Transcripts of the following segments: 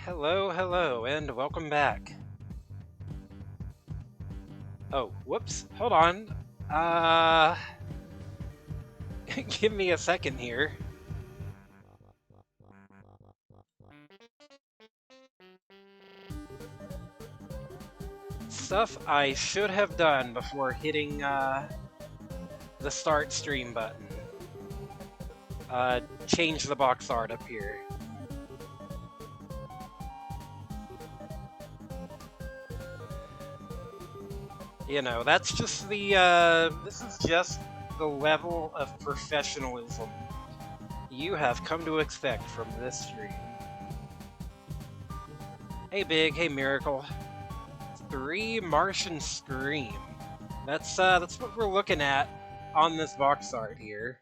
Hello, hello, and welcome back. Oh, whoops, hold on. Give me a second here. Stuff I should have done before hitting, the start stream button. Change the box art up here. You know, that's just the, this is just the level of professionalism you have come to expect from this stream. Hey Big, hey Miracle. 3 Martian Scream. That's what we're looking at on this box art here.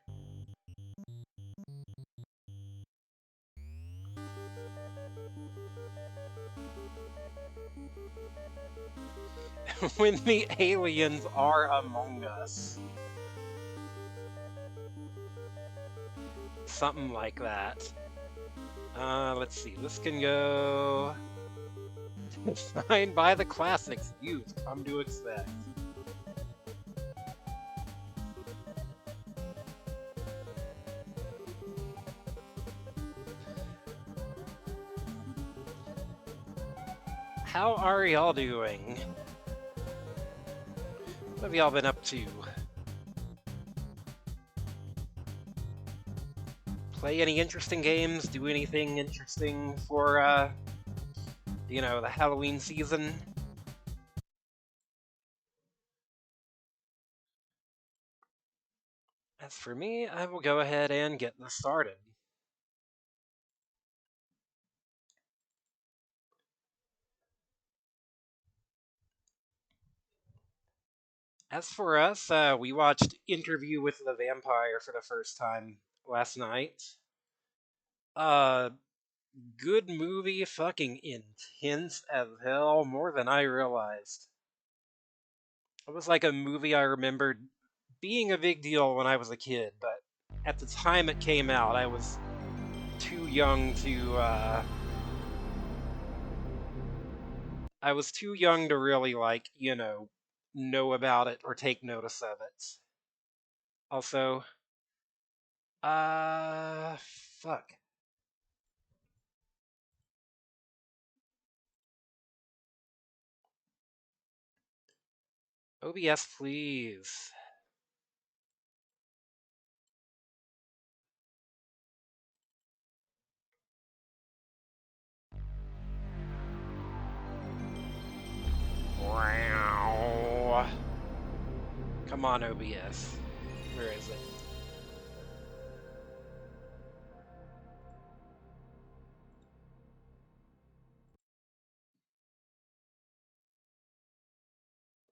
When the aliens are among us. Something like that. Let's see, this can go... Defined by the classics you've come to expect. How are y'all doing? What have y'all been up to? Play any interesting games? Do anything interesting for, you know, the Halloween season? As for me, I will go ahead and get this started. As for us, we watched Interview with the Vampire for the first time last night. Good movie, fucking intense as hell, more than I realized. It was like a movie I remembered being a big deal when I was a kid, but at the time it came out, I was too young to, I was too young to really, like, you know about it or take notice of it. Also, fuck. OBS, please. Wow. Come on, OBS. Where is it?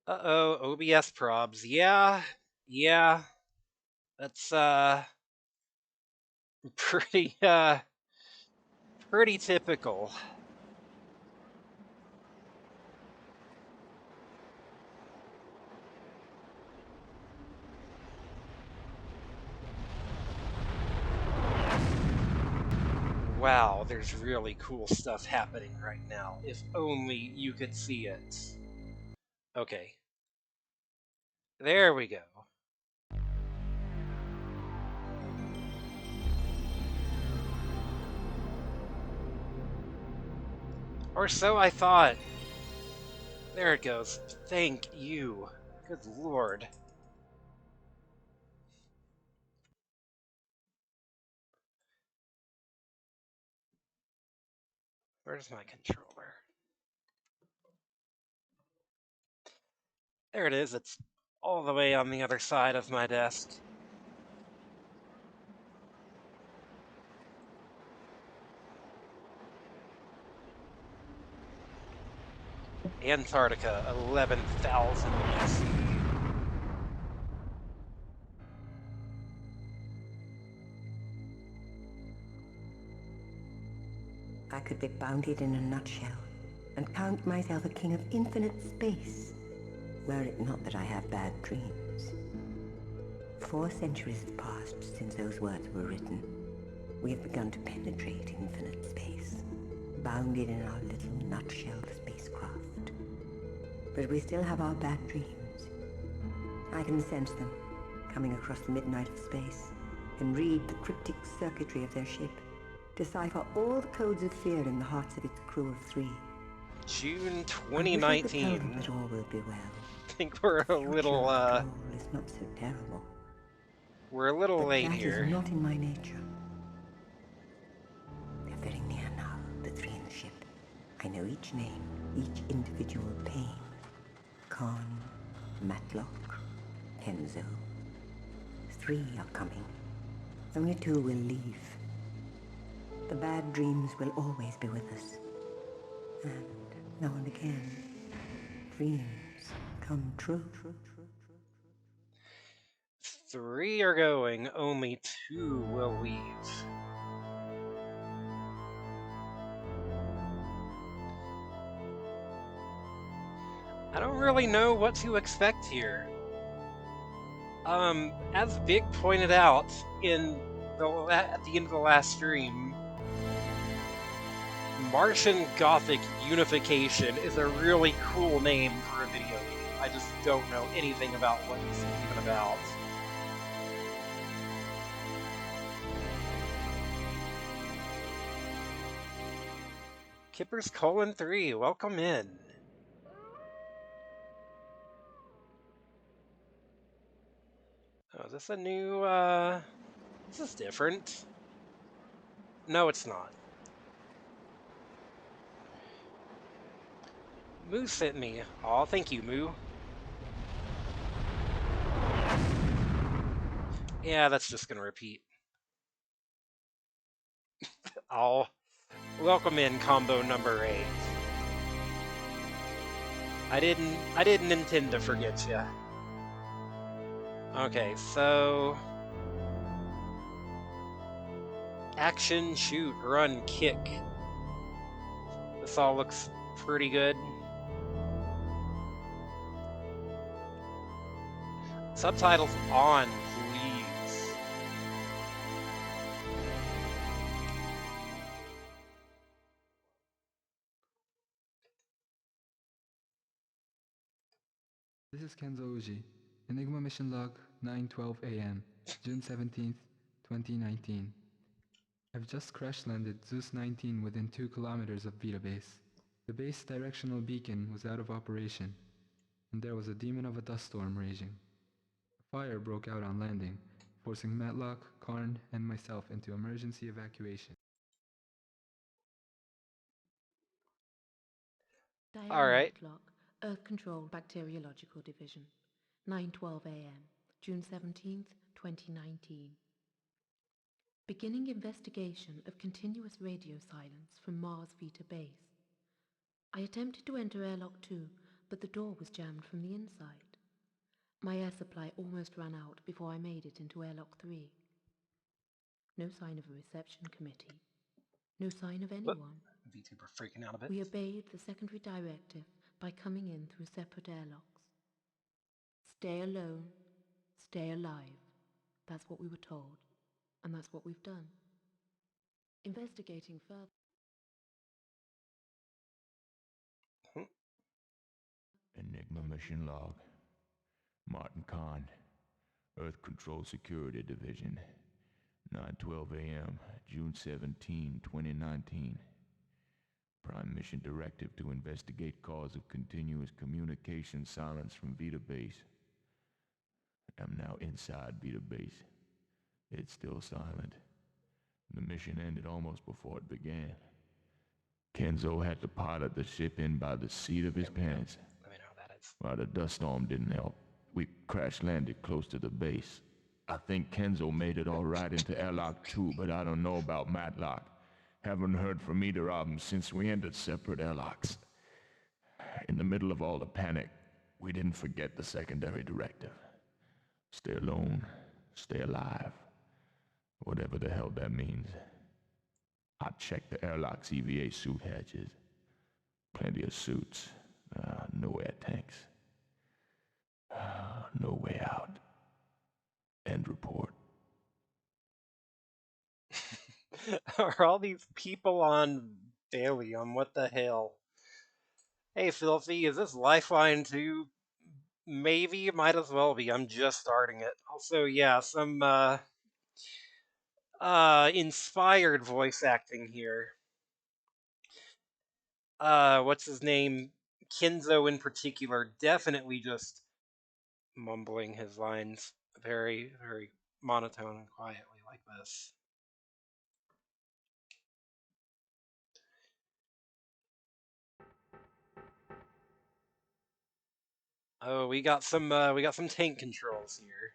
Uh-oh, OBS probs. Yeah. That's, pretty typical. Wow, there's really cool stuff happening right now. If only you could see it. Okay. There we go. Or so I thought. There it goes. Thank you. Good lord. Where's my controller? There it is. It's all the way on the other side of my desk. Antarctica, 11,000 BC. I could be bounded in a nutshell and count myself a king of infinite space, were it not that I have bad dreams. 4 centuries have passed since those words were written. We have begun to penetrate infinite space. bounded in our little nutshell spacecraft. But we still have our bad dreams. I can sense them coming across the midnight of space and read the cryptic circuitry of their ship, decipher all the codes of fear in the hearts of its crew of 3. June I wish I could tell them 2019. that all will be well. I think we're The a future, little, after all, is not so terrible. we're a little But late that is here. not in my nature. They're very near now, the 3 in the ship. I know each name, each individual pain. Khan, Matlock, Kenzo. 3 are coming. Only 2 will leave. The bad dreams will always be with us. And now and again, dreams come true. 3 are going, only 2 will leave. I don't really know what to expect here. As Big pointed out at the end of the last stream, Martian Gothic Unification is a really cool name for a video game. I just don't know anything about what this is even about. Kippers colon 3, welcome in. Oh, is this a new, this is different. No, it's not. Moo sent me. Aw, thank you, Moo. Yeah, that's just gonna repeat. I'll welcome in combo number 8. I didn't intend to forget ya. Okay, so action, shoot, run, kick. This all looks pretty good. Subtitles on, please. This is Kenzo Uji. Enigma mission log 9:12 a.m. June 17th, 2019. I've just crash landed Zeus 19 within 2 kilometers of Vita base. The base directional beacon was out of operation, and there was a demon of a dust storm raging. A fire broke out on landing, forcing Matlock, Karn, and myself into emergency evacuation. Diane Alright. Matlock, Earth Control Bacteriological Division, 9:12 a.m., June 17th, 2019. Beginning investigation of continuous radio silence from Mars Vita base. I attempted to enter airlock 2, but the door was jammed from the inside. My air supply almost ran out before I made it into airlock 3. No sign of a reception committee. No sign of anyone. VTuber freaking out a bit. We obeyed the secondary directive by coming in through separate airlocks. Stay alone, stay alive. That's what we were told, and that's what we've done. Investigating further. Enigma mission log. Martin Kahn, Earth Control Security Division, 9:12 a.m., June 17, 2019. Prime mission directive to investigate cause of continuous communication silence from Vita base. I'm now inside Vita base. It's still silent. The mission ended almost before it began. Kenzo had to pilot the ship in by the seat of his pants. Let me know how that is. While the dust storm didn't help, we crash-landed close to the base. I think Kenzo made it all right into airlock 2, but I don't know about Matlock. Haven't heard from either of them since we entered separate airlocks. In the middle of all the panic, we didn't forget the secondary directive. Stay alone, stay alive. Whatever the hell that means. I checked the airlock's EVA suit hatches. Plenty of suits, no air tanks. No way out. End report. Are all these people on Thallium, what the hell? Hey, Filthy, is this Lifeline 2? Maybe, might as well be. I'm just starting it. Also, yeah, some, inspired voice acting here. What's his name? Kenzo in particular, definitely just mumbling his lines very, very monotone and quietly like this. Oh, we got some tank controls here.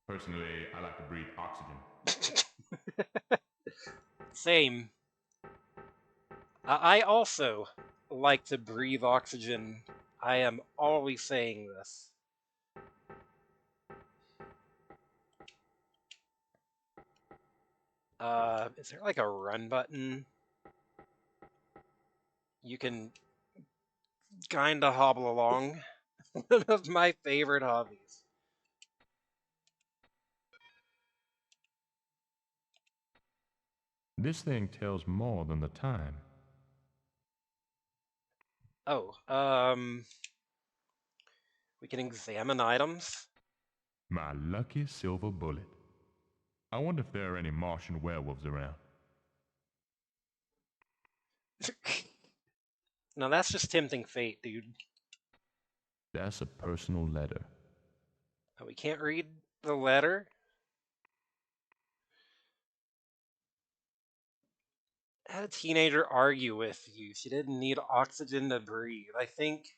Personally, I like to breathe oxygen. Same. I also like to breathe oxygen. I am always saying this. Is there like a run button? You can kinda hobble along. One of my favorite hobbies. This thing tells more than the time. Oh, we can examine items. My lucky silver bullet. I wonder if there are any Martian werewolves around. Now that's just tempting fate, dude. That's a personal letter. Oh, we can't read the letter? Had a teenager argue with you. She didn't need oxygen to breathe. I think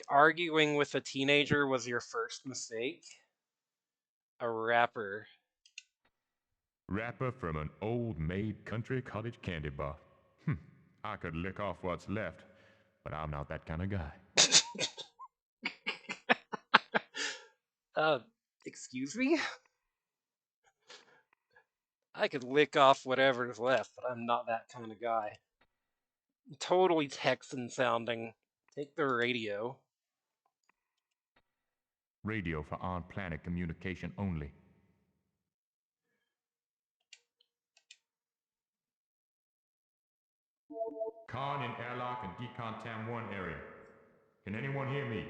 arguing with a teenager was your first mistake. A rapper. Wrapper from an old maid country cottage candy bar. I could lick off what's left, but I'm not that kind of guy. uh, excuse me? I could lick off whatever's left, but I'm not that kind of guy. Totally Texan sounding. Take the radio. Radio for on-planet communication only. Con in airlock and decontam 1 area. Can anyone hear me?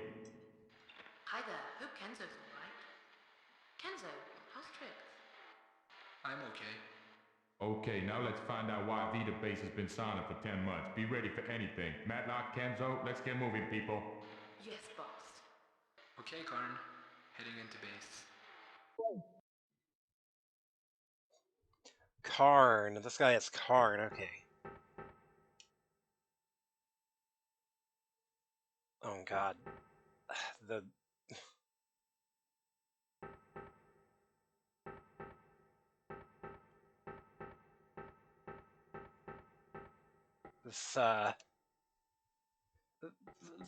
Hi there, hope Kenzo's alright. Kenzo, how's Trix? I'm okay. Okay, now let's find out why Vita Base has been silent for 10 months. Be ready for anything. Matlock, Kenzo, let's get moving, people. Yes, boss. Okay, Karn. Heading into base. Karn. This guy is Karn, okay. Oh god. The... This,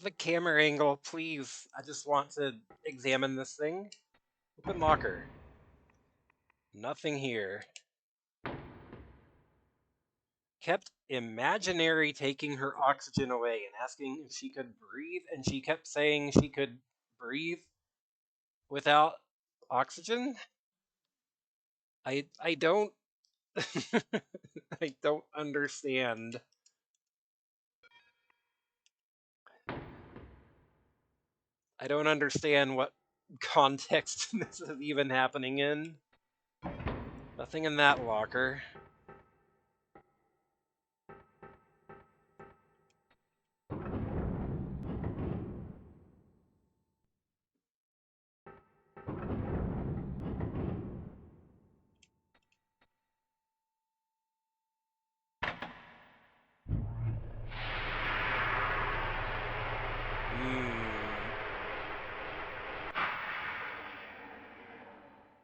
the camera angle, please. I just want to examine this thing. Open locker. Nothing here. Kept imaginary taking her oxygen away and asking if she could breathe, and she kept saying she could breathe without oxygen? I don't I don't understand. I don't understand what context this is even happening in. Nothing in that locker.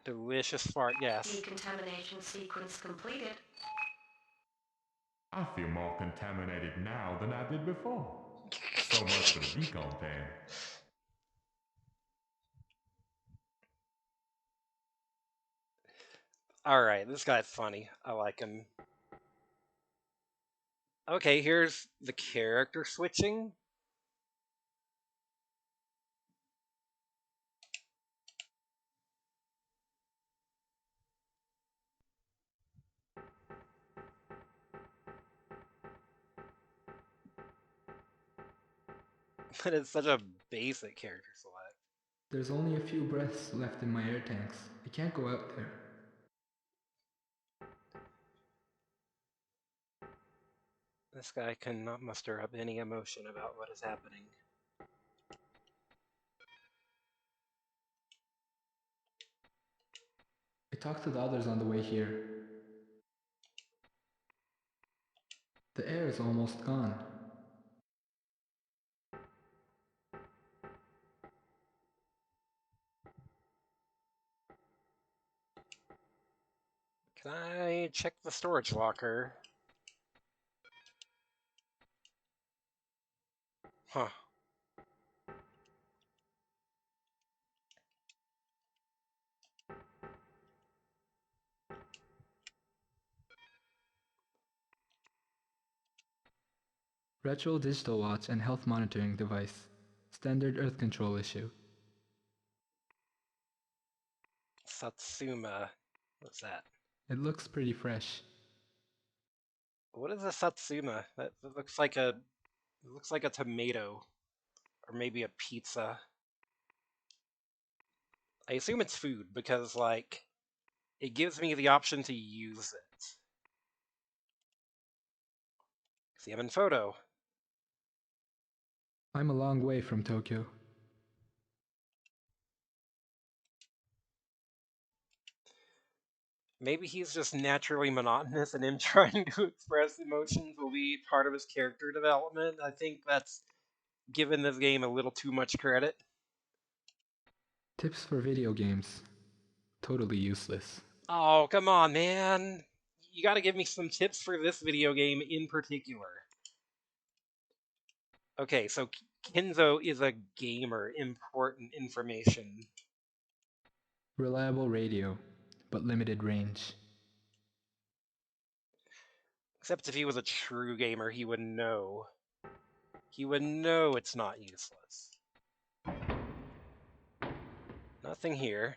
Delicious fart gas. Decontamination sequence completed. I feel more contaminated now than I did before. So much for the decon pan. Alright, this guy's funny. I like him. Okay, here's the character switching. But it's such a basic character select. There's only a few breaths left in my air tanks. I can't go out there. This guy cannot muster up any emotion about what is happening. I talked to the others on the way here. The air is almost gone. Can I check the storage locker? Huh. Retro digital watch and health monitoring device. Standard earth control issue. Satsuma. What's that? It looks pretty fresh. What is a satsuma? That looks like a. It looks like a tomato, or maybe a pizza. I assume it's food because, like, it gives me the option to use it. Examine photo. I'm a long way from Tokyo. Maybe he's just naturally monotonous, and him trying to express emotions will be part of his character development. I think that's given this game a little too much credit. Tips for video games. Totally useless. Oh, come on, man. You gotta give me some tips for this video game in particular. Okay, so Kenzo is a gamer. Important information. Reliable radio, but limited range. Except if he was a true gamer, he would know. He would know it's not useless. Nothing here.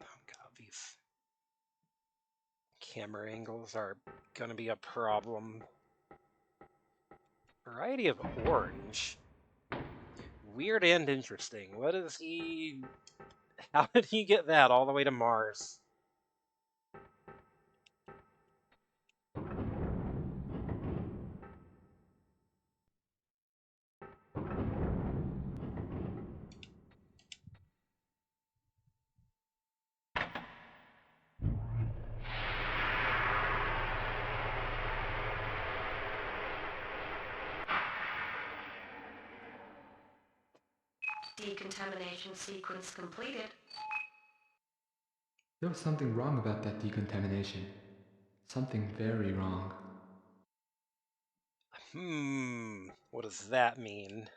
Oh god, these camera angles are gonna be a problem. Variety of orange. Weird and interesting. What is he... How did he get that all the way to Mars? Decontamination sequence completed. There was something wrong about that decontamination. Something very wrong. What does that mean?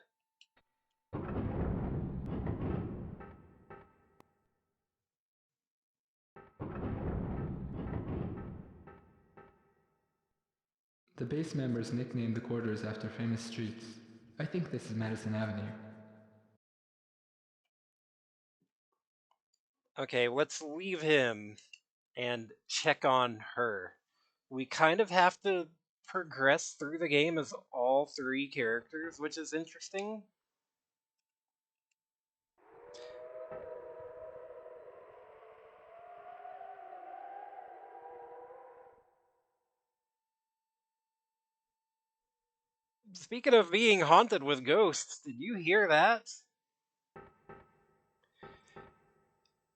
The base members nicknamed the quarters after famous streets. I think this is Madison Avenue. Okay, let's leave him and check on her. We kind of have to progress through the game as all three characters, which is interesting. Speaking of being haunted with ghosts, did you hear that?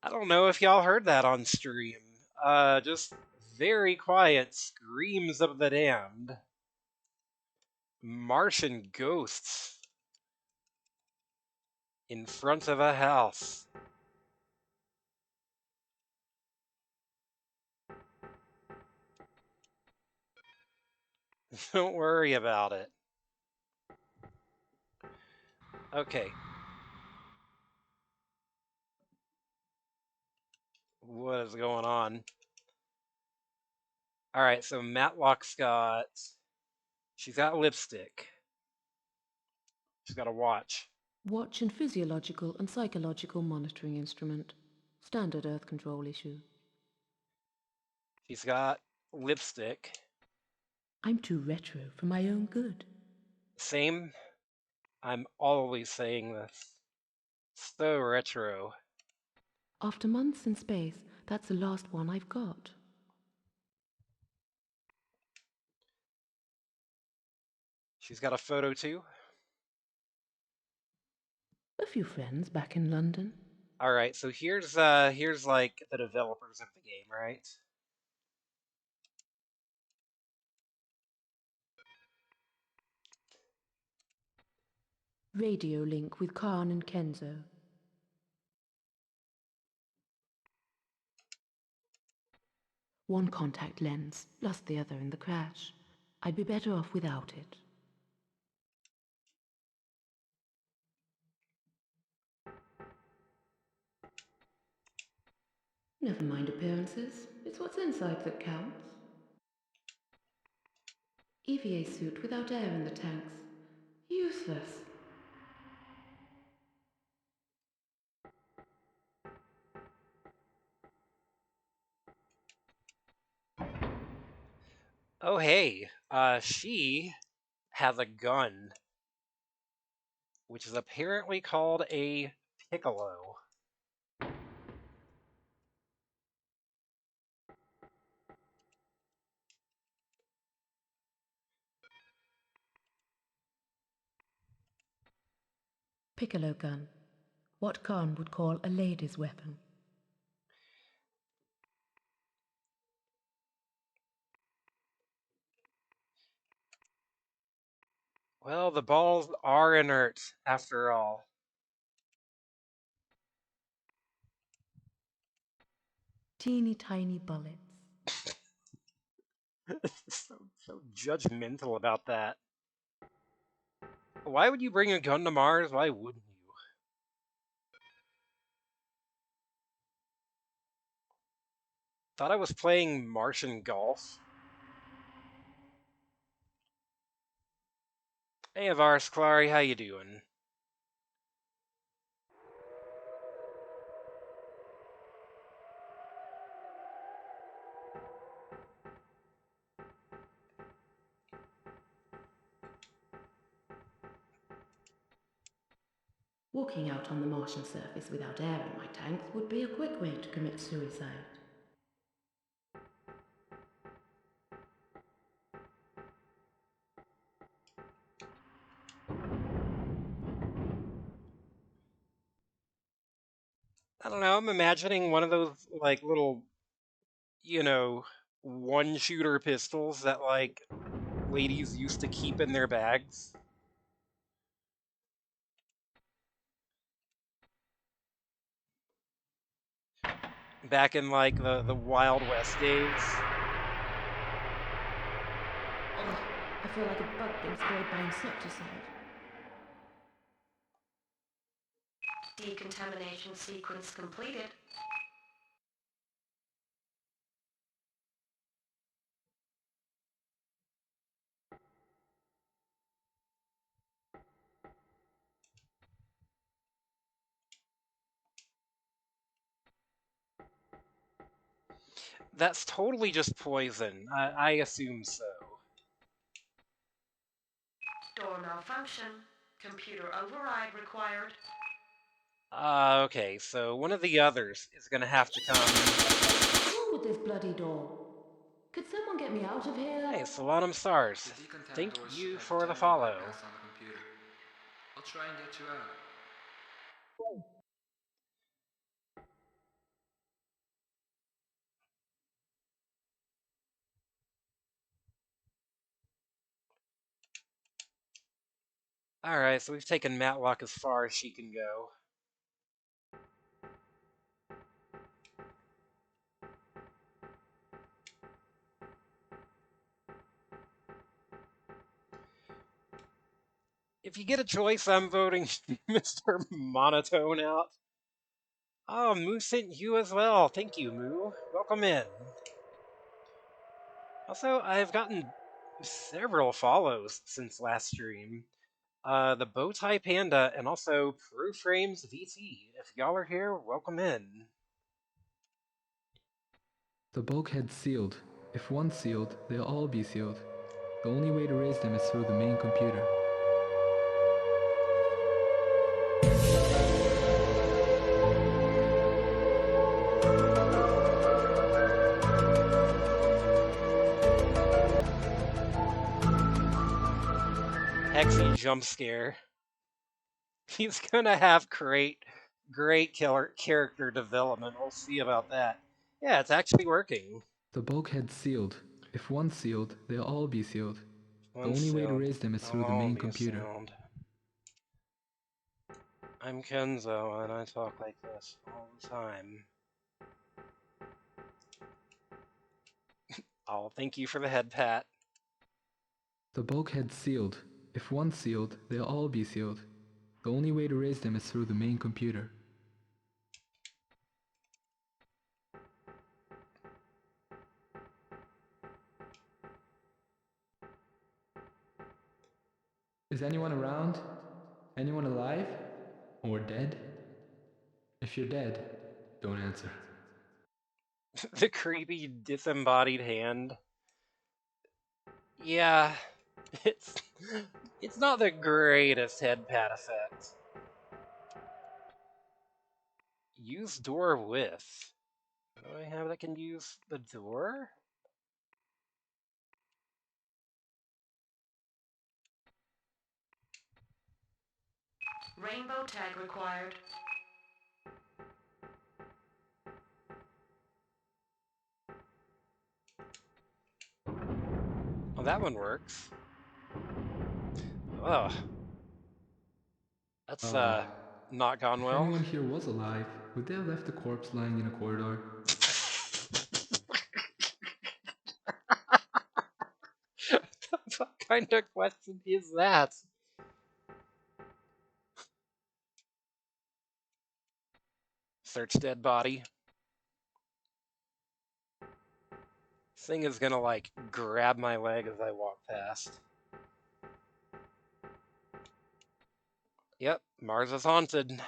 I don't know if y'all heard that on stream. Just very quiet screams of the damned. Martian ghosts in front of a house. Don't worry about it. Okay. What is going on? Alright, so Matlock's got... She's got lipstick. She's got a watch. Watch and physiological and psychological monitoring instrument. Standard Earth control issue. She's got lipstick. I'm too retro for my own good. Same. I'm always saying this. So retro. After months in space, that's the last one I've got. She's got a photo too? A few friends back in London. Alright, so here's like the developers of the game, right? Radio link with Khan and Kenzo. One contact lens, lost the other in the crash. I'd be better off without it. Never mind appearances. It's what's inside that counts. EVA suit without air in the tanks. Useless. Oh hey, she has a gun, which is apparently called a piccolo. Piccolo gun. What Khan would call a lady's weapon. Well, the balls are inert, after all. Teeny tiny bullets. So judgmental about that. Why would you bring a gun to Mars? Why wouldn't you? Thought I was playing Martian golf. Hey, Avaris Clary, how you doing? Walking out on the Martian surface without air in my tanks would be a quick way to commit suicide. I don't know, I'm imagining one of those, like, little, you know, one-shooter pistols that, like, ladies used to keep in their bags. Back in, like, the Wild West days. Ugh, I feel like a bug being sprayed by insecticide. Decontamination sequence completed. That's totally just poison. I assume so. Door malfunction. Computer override required. Okay, so one of the others is gonna have to come. What's wrong with this bloody door? Could someone get me out of here? Hey, Solanum Stars. The decontam Thank doors should you have for the determined follow. bypass on the computer. I'll try and get you out. Alright, so we've taken Matlock as far as she can go. If you get a choice, I'm voting Mr. Monotone out. Oh, Moo sent you as well. Thank you, Moo. Welcome in. Also, I've gotten several follows since last stream. The Bowtie Panda and also Frames VT. If y'all are here, welcome in. The bulkhead's sealed. If one's sealed, they'll all be sealed. The only way to raise them is through the main computer. Hexy jump scare. He's gonna have great killer character development. We'll see about that. Yeah, it's actually working. The bulkhead's sealed. If one's sealed, they'll all be sealed. The One only way to sealed. raise them is through the I'll main be computer. sealed. I'm Kenzo, and I talk like this all the time. Oh, thank you for the head pat. The bulkhead's sealed. If one's sealed, they'll all be sealed. The only way to raise them is through the main computer. Is anyone around? Anyone alive? Or dead? If you're dead, don't answer. The creepy disembodied hand. Yeah, it's it's not the greatest head pat effect. Use door with. What do I have that can use the door? Rainbow tag required. Oh, that one works. Ugh. That's not gone If well. anyone here was alive, would they have left the corpse lying in a corridor? What kind of question is that? Search dead body. This thing is gonna like grab my leg as I walk past. Yep, Mars is haunted.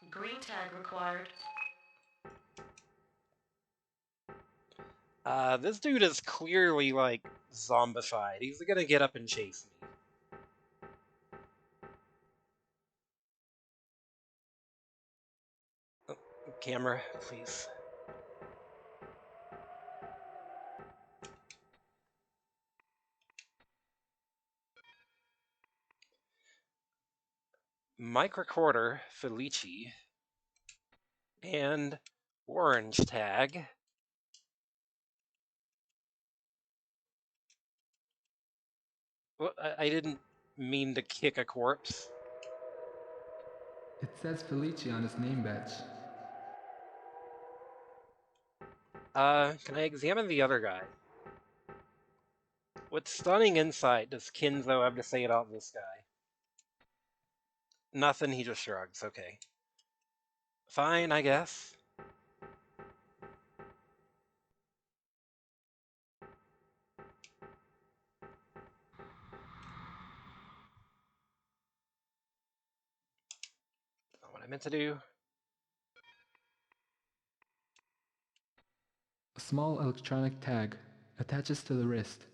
Green tag required. This dude is clearly like zombified. He's gonna get up and chase me. Oh, camera, please. Mic recorder, Felici, and orange tag. Well, I didn't mean to kick a corpse. It says Felici on his name badge. Can I examine the other guy? What stunning insight does Kinzo have to say about this guy? Nothing, he just shrugs. Okay. Fine, I guess. Not what I meant to do. A small electronic tag attaches to the wrist.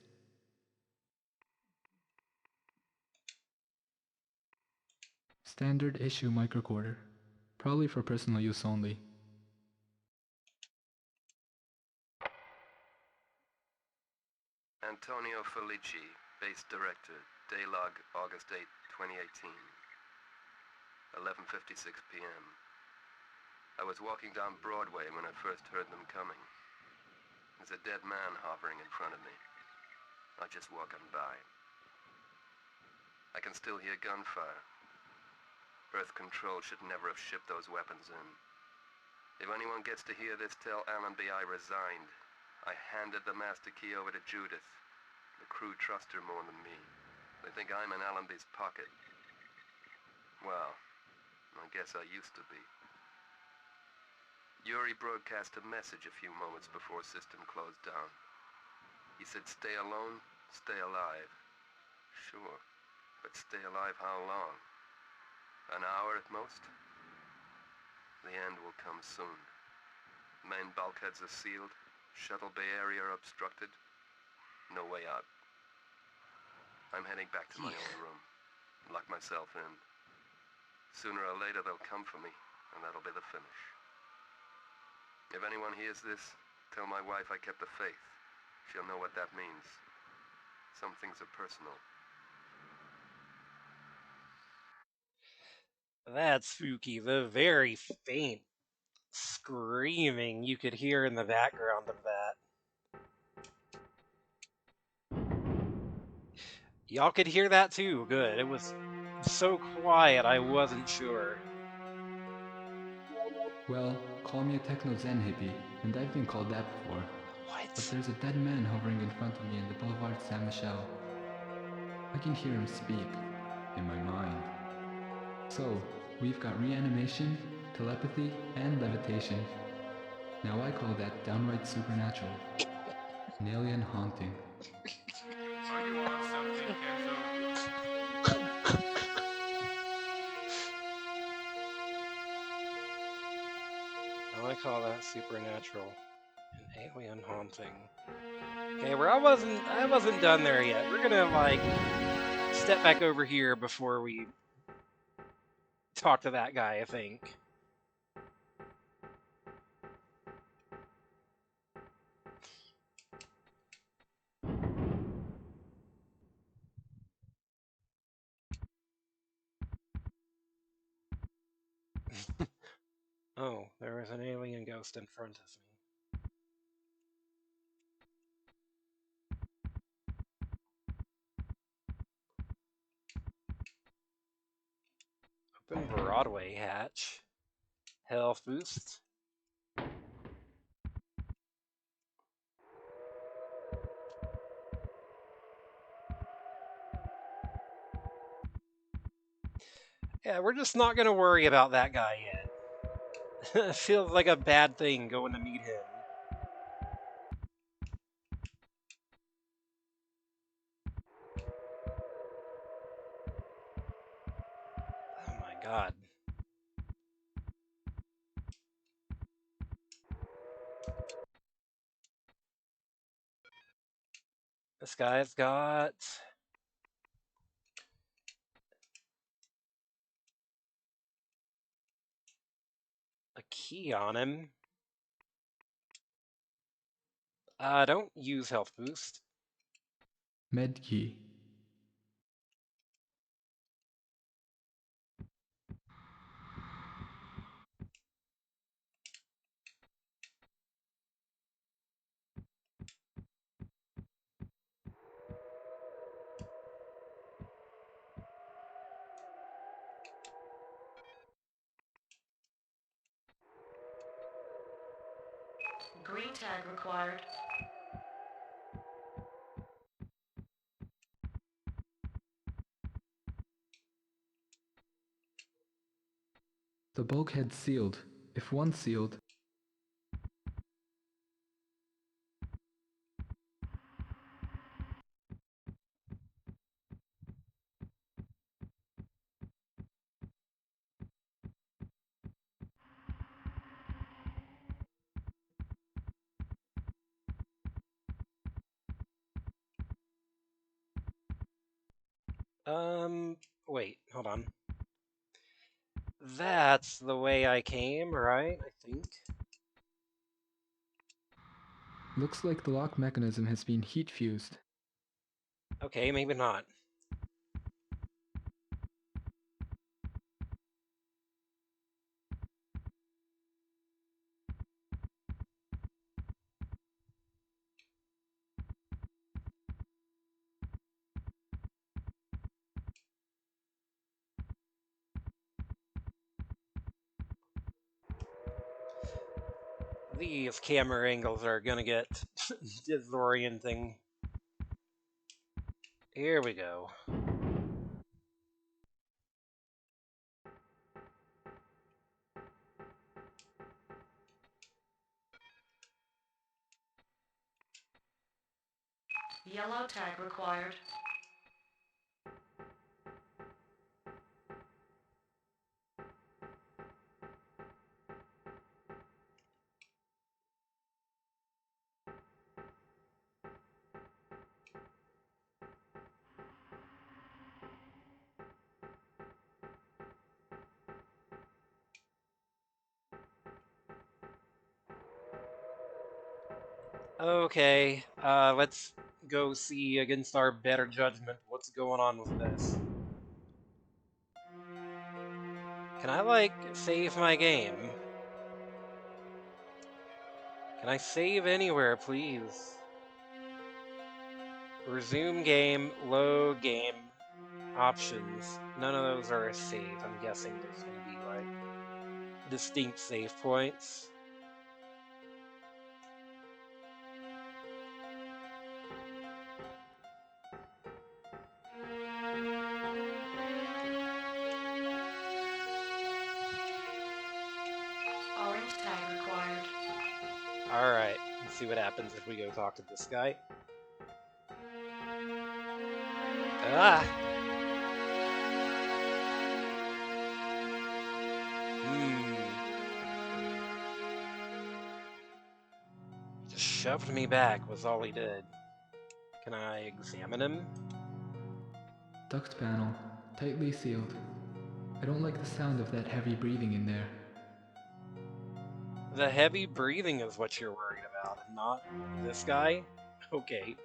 Standard issue microrecorder. Probably for personal use only. Antonio Felici, base director, Daylog, August 8, 2018. 11:56 p.m. I was walking down Broadway when I first heard them coming. There's a dead man hovering in front of me. I just walk on by. I can still hear gunfire. Earth Control should never have shipped those weapons in. If anyone gets to hear this, tell Allenby I resigned. I handed the master key over to Judith. The crew trust her more than me. They think I'm in Allenby's pocket. Well, I guess I used to be. Yuri broadcast a message a few moments before system closed down. He said, stay alone, stay alive. Sure, but stay alive how long? An hour at most? The end will come soon. Main bulkheads are sealed. Shuttle bay area obstructed. No way out. I'm heading back to my own room. Lock myself in. Sooner or later they'll come for me, and that'll be the finish. If anyone hears this, tell my wife I kept the faith. She'll know what that means. Some things are personal. That's spooky. The very faint screaming you could hear in the background of that. Y'all could hear that too. Good. It was so quiet I wasn't sure. Well, call me a techno-zen hippie, and I've been called that before. But What? there's a dead man hovering in front of me in the Boulevard Saint-Michel. I can hear him speak, in my mind. So, we've got reanimation, telepathy, and levitation. Now I call that downright supernatural. An alien haunting. Are you on something, Kenzo? I call that supernatural. An alien haunting. Okay, where I wasn't done there yet. We're gonna like step back over here before we talk to that guy, I think. Oh, there was an alien ghost in front of me. Open Broadway hatch. Health boost. Yeah, we're just not gonna worry about that guy yet. It feels like a bad thing going to meet him. Oh my god. This guy's got a key on him. Don't use health boost. Medkey. Green tag required. The bulkhead's sealed. If one's sealed, Wait, hold on. That's the way I came, right? I think. looks like the lock mechanism has been heat fused. Okay, maybe not. These camera angles are gonna get disorienting. Here we go. Yellow tag required. Okay, let's go see against our better judgment what's going on with this. Can I, like, save my game? Can I save anywhere, please? Resume game, load game, options. None of those are a save. I'm guessing there's gonna be, like, distinct save points. Orange tag required. Alright, let's see what happens if we go talk to this guy. Ah! Just shoved me back was all he did. Can I examine him? Duct panel, tightly sealed. I don't like the sound of that heavy breathing in there. The heavy breathing is what you're worried about, not this guy? Okay.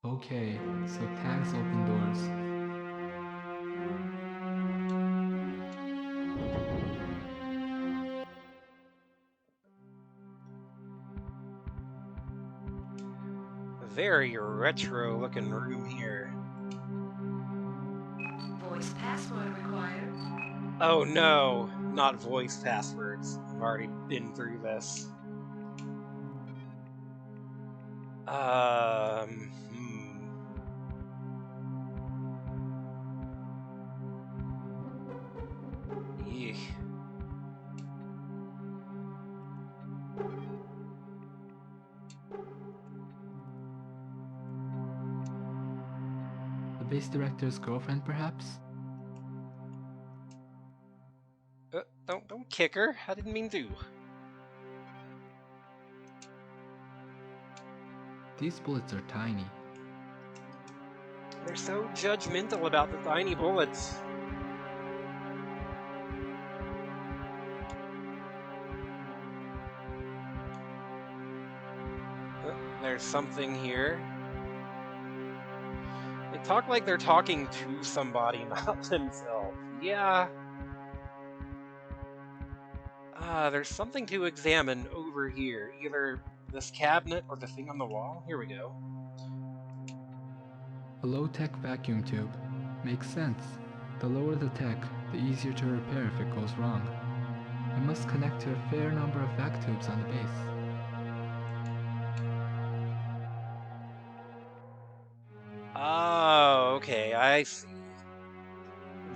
Okay, so tags open doors. Very retro looking room here. Voice password required. Oh no, not voice passwords. I've already been through this. Hmm. Eek. The base director's girlfriend, perhaps? Don't kick her. I didn't mean to. These bullets are tiny. They're so judgmental about the tiny bullets. There's something here. They talk like they're talking to somebody, not themselves. Yeah. There's something to examine over here. Either this cabinet or the thing on the wall. Here we go. A low-tech vacuum tube. Makes sense. The lower the tech, the easier to repair if it goes wrong. It must connect to a fair number of vac tubes on the base. Oh, okay, I see.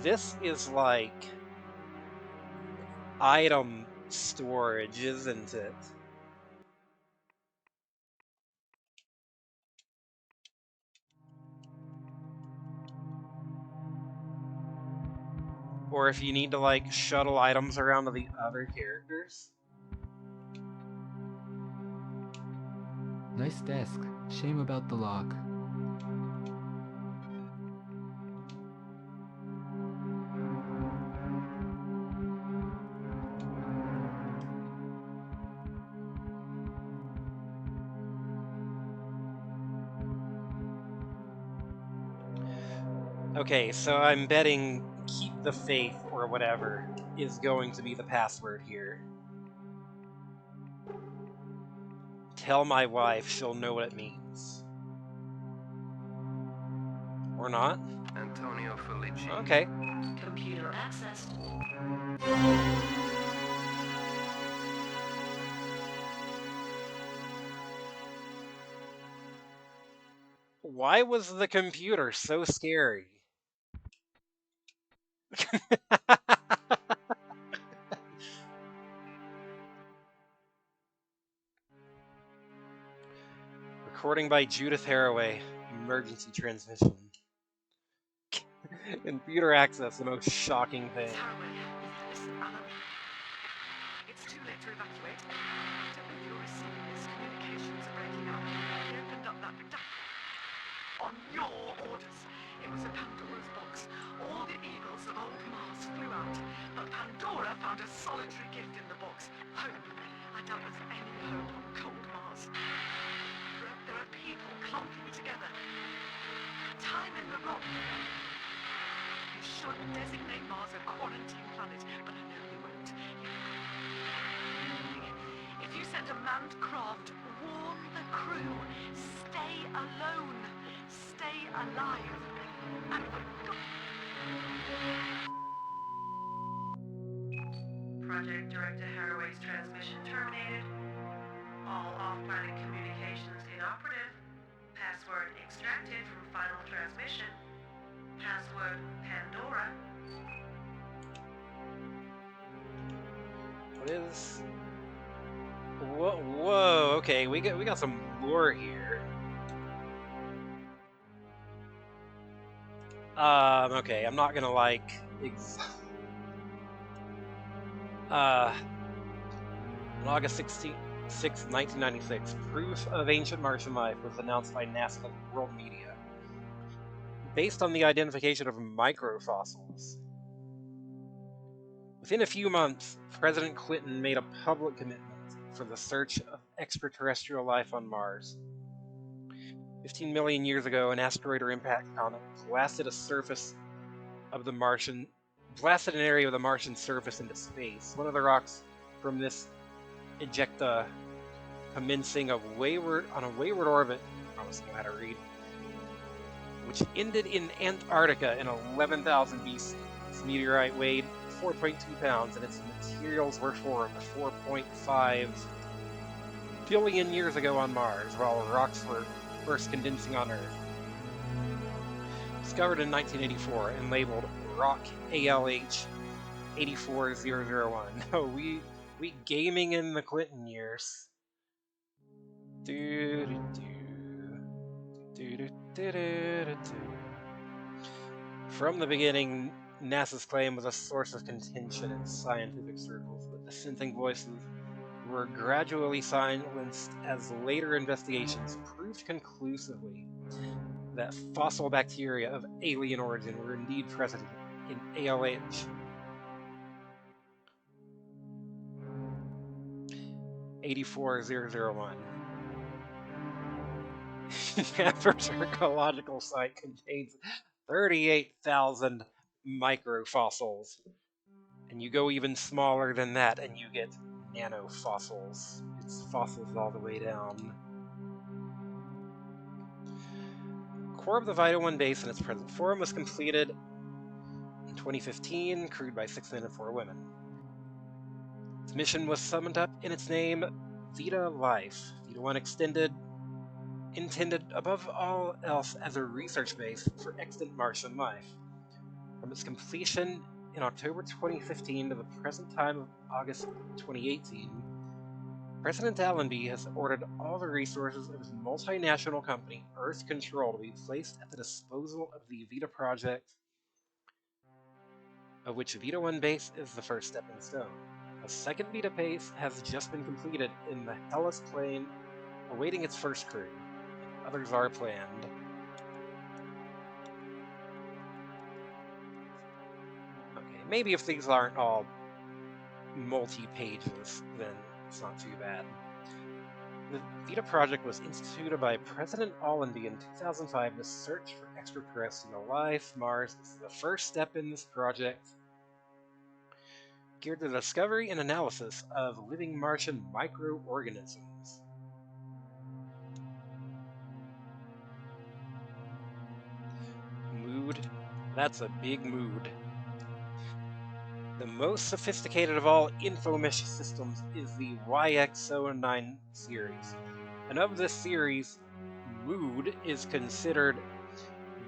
This is like item storage, isn't it? Or if you need to, like, shuttle items around to the other characters. Nice desk. Shame about the lock. Okay, so I'm betting keep the faith or whatever is going to be the password here. Tell my wife, she'll know what it means. Or not? Antonio Felici. Okay. Computer accessed. Why was the computer so scary? Recording by Judith Haraway. Emergency transmission. Computer access, the most shocking thing. Listen, Alan. It's too late to evacuate. I don't know if you're receiving this. Communications are breaking up. I opened up that... On your orders. It was a Pandora's box. All the eagles of old Mars flew out, but Pandora found a solitary gift in the box. Hope. I doubt there's any hope on cold Mars. There are people clumping together. Time in the rock. You should designate Mars a quarantine planet, but I know you won't. If you send a manned craft, warn the crew. Stay alone. Stay alive. And for Project Director Haraway's transmission terminated. All off-planet communications inoperative. Password extracted from final transmission. Password Pandora. What is? Whoa, okay, we got some lore here. Okay, I'm not gonna like on August 6, 1996, proof of ancient Martian life was announced by NASA to world media, based on the identification of microfossils. Within a few months, President Clinton made a public commitment for the search of extraterrestrial life on Mars. 15 million years ago, an asteroid or impact comet blasted an area of the Martian surface into space. One of the rocks from this ejecta commencing on a wayward orbit, I promise I know how to read, which ended in Antarctica in 11,000 BC. This meteorite weighed 4.2 pounds, and its materials were formed 4.5 billion years ago on Mars, while rocks were first condensing on Earth. Discovered in 1984 and labeled Rock ALH 84001. No, we gaming in the Clinton years. From the beginning, NASA's claim was a source of contention in scientific circles, but dissenting voices were gradually silenced as later investigations proved conclusively that fossil bacteria of alien origin were indeed present in ALH 84001. The average archaeological site contains 38,000 microfossils. And you go even smaller than that and you get nanofossils. It's fossils all the way down. Core of the Vita 1 base in its present form was completed in 2015, crewed by 6 men and 4 women. Its mission was summed up in its name, Vita Life. Vita 1 intended above all else as a research base for extant Martian life. From its completion in October 2015 to the present time of August 2018, President Allenby has ordered all the resources of his multinational company, Earth Control, to be placed at the disposal of the Vita project, of which Vita 1 base is the first stepping stone. A second Vita base has just been completed in the Hellas Plain, awaiting its first crew. Others are planned. Okay, maybe if these aren't all multi-pages, then it's not too bad. The Vita project was instituted by President Allenby in 2005 to search for extraterrestrial life. Mars is the first step in this project, geared to the discovery and analysis of living Martian microorganisms. Mood. That's a big mood. The most sophisticated of all infomesh systems is the YX09 series. And of this series, Mood is considered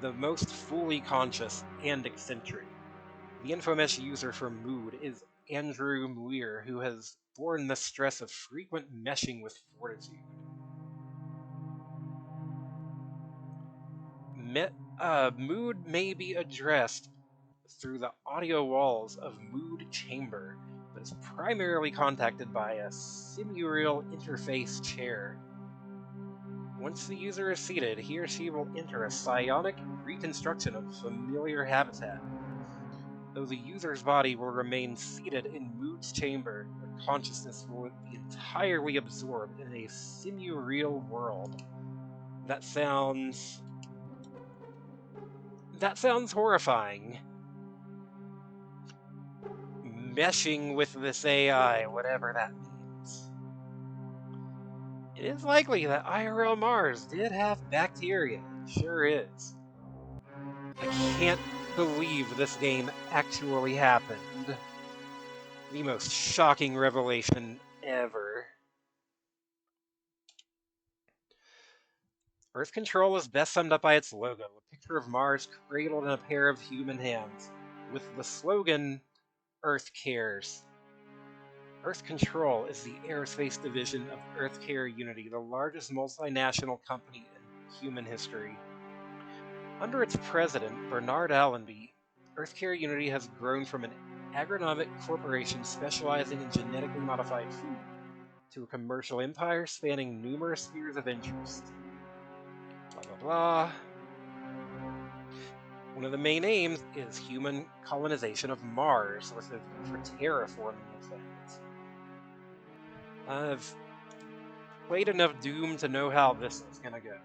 the most fully conscious and eccentric. The infomesh user for Mood is Andrew Muir, who has borne the stress of frequent meshing with fortitude. Mood may be addressed through the audio walls of Mood Chamber, but is primarily contacted by a Simureal interface chair. Once the user is seated, he or she will enter a psionic reconstruction of familiar habitat. Though the user's body will remain seated in Mood's chamber, their consciousness will be entirely absorbed in a simu-real world. That sounds horrifying. Meshing with this AI, whatever that means. It is likely that IRL Mars did have bacteria. It sure is. I can't believe this game actually happened. The most shocking revelation ever. Earth Control is best summed up by its logo, a picture of Mars cradled in a pair of human hands, with the slogan, Earth Cares. Earth Control is the aerospace division of EarthCare Unity, the largest multinational company in human history. Under its president, Bernard Allenby, EarthCare Unity has grown from an agronomic corporation specializing in genetically modified food to a commercial empire spanning numerous spheres of interest. Blah, blah, blah. One of the main aims is human colonization of Mars, with a view for terraforming the planet. I've played enough Doom to know how this is gonna go.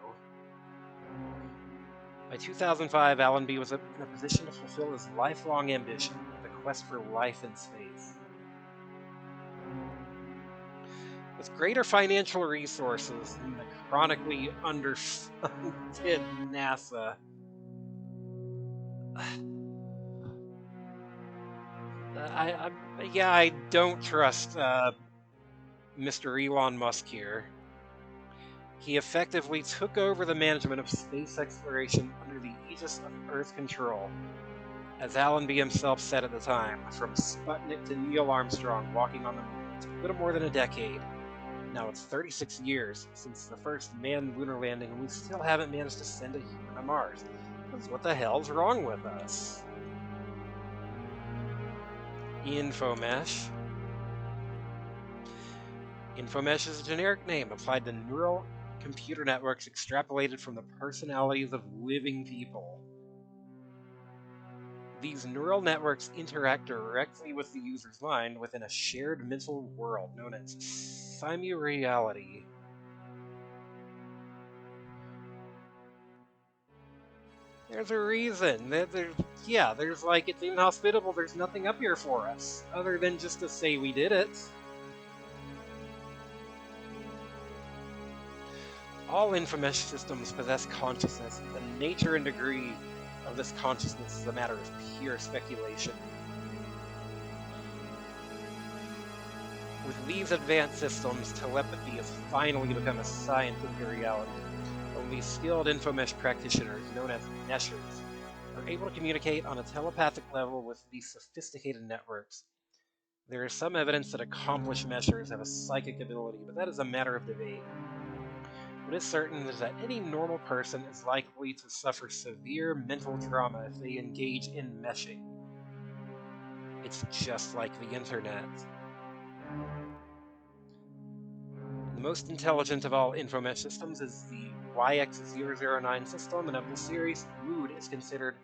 By 2005, Allenby was in a position to fulfill his lifelong ambition, the quest for life in space. With greater financial resources than the chronically underfunded NASA, I don't trust Mr. Elon Musk here. He effectively took over the management of space exploration under the aegis of Earth Control. As Allenby himself said at the time, from Sputnik to Neil Armstrong walking on the moon, it's a little more than a decade. Now it's 36 years since the first manned lunar landing, and we still haven't managed to send a human to Mars. Because what the hell's wrong with us? Infomesh. Infomesh is a generic name applied to neural computer networks extrapolated from the personalities of living people. These neural networks interact directly with the user's mind within a shared mental world known as simu-reality. There's a reason. There's like, it's inhospitable, there's nothing up here for us, other than just to say we did it. All Infomesh systems possess consciousness, and the nature and degree of this consciousness is a matter of pure speculation. With these advanced systems, telepathy has finally become a scientific reality. Only skilled Infomesh practitioners, known as meshers, are able to communicate on a telepathic level with these sophisticated networks. There is some evidence that accomplished meshers have a psychic ability, but that is a matter of debate. What is certain is that any normal person is likely to suffer severe mental trauma if they engage in meshing. It's just like the internet. The most intelligent of all Infomesh systems is the YX009 system, and of the series, Mood is considered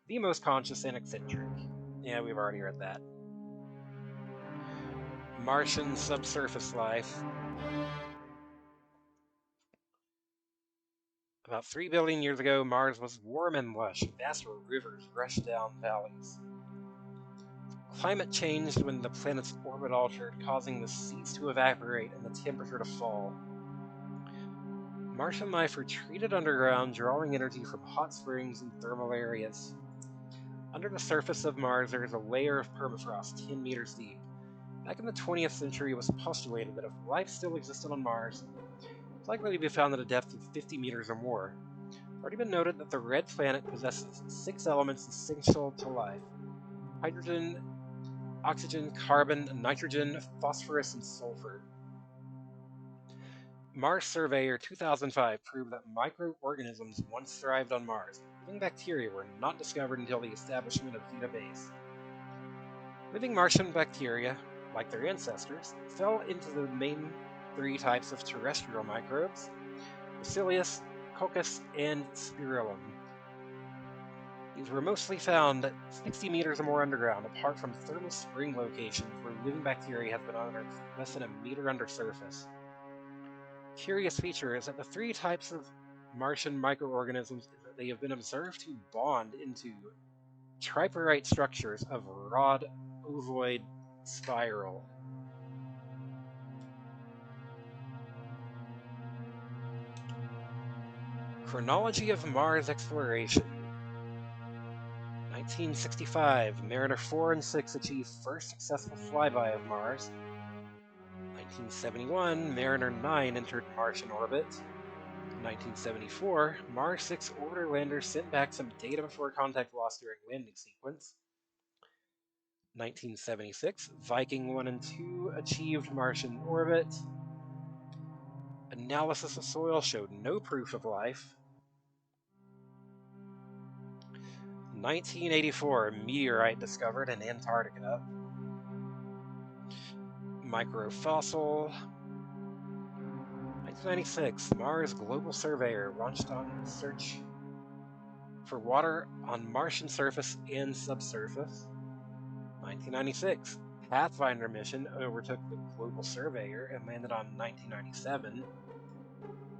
the most conscious and eccentric. Yeah, we've already read that. Martian subsurface life. About 3 billion years ago, Mars was warm and lush. Vast rivers rushed down valleys. Climate changed when the planet's orbit altered, causing the seas to evaporate and the temperature to fall. Martian life retreated underground, drawing energy from hot springs and thermal areas. Under the surface of Mars, there is a layer of permafrost 10 meters deep. Back in the 20th century, it was postulated that if life still existed on Mars, it's likely to be found at a depth of 50 meters or more. It's already been noted that the red planet possesses 6 elements essential to life: hydrogen, oxygen, carbon, nitrogen, phosphorus, and sulfur. Mars Surveyor 2005 proved that microorganisms once thrived on Mars. Living bacteria were not discovered until the establishment of Vita Base. Living Martian bacteria, like their ancestors, fell into the main 3 types of terrestrial microbes: Bacillus, Coccus, and Spirillum. These were mostly found 60 meters or more underground, apart from thermal spring locations where living bacteria has been unearthed less than a meter under surface. Curious feature is that the three types of Martian microorganisms is that they have been observed to bond into tripartite structures of rod ovoid spiral. Chronology of Mars exploration. 1965, Mariner 4 and 6 achieved first successful flyby of Mars. 1971, Mariner 9 entered Martian orbit. 1974, Mars 6 orbiter lander sent back some data before contact loss during landing sequence. 1976, Viking 1 and 2 achieved Martian orbit. Analysis of soil showed no proof of life. 1984, meteorite discovered in Antarctica. Microfossil. 1996, Mars Global Surveyor launched on search for water on Martian surface and subsurface. 1996, Pathfinder mission overtook the Global Surveyor and landed on 1997,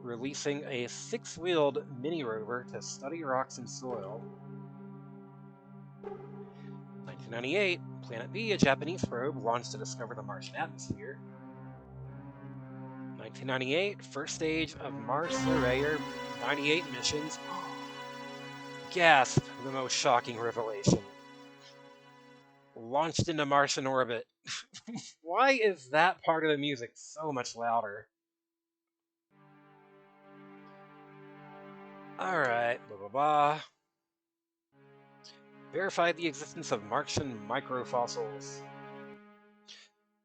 releasing a six-wheeled mini-rover to study rocks and soil. 1998, Planet B, a Japanese probe, launched to discover the Martian atmosphere. 1998, first stage of Mars Surveyor 98 missions. Gasp, the most shocking revelation. Launched into Martian orbit. Why is that part of the music so much louder? Alright, blah blah blah. Verified the existence of Martian microfossils.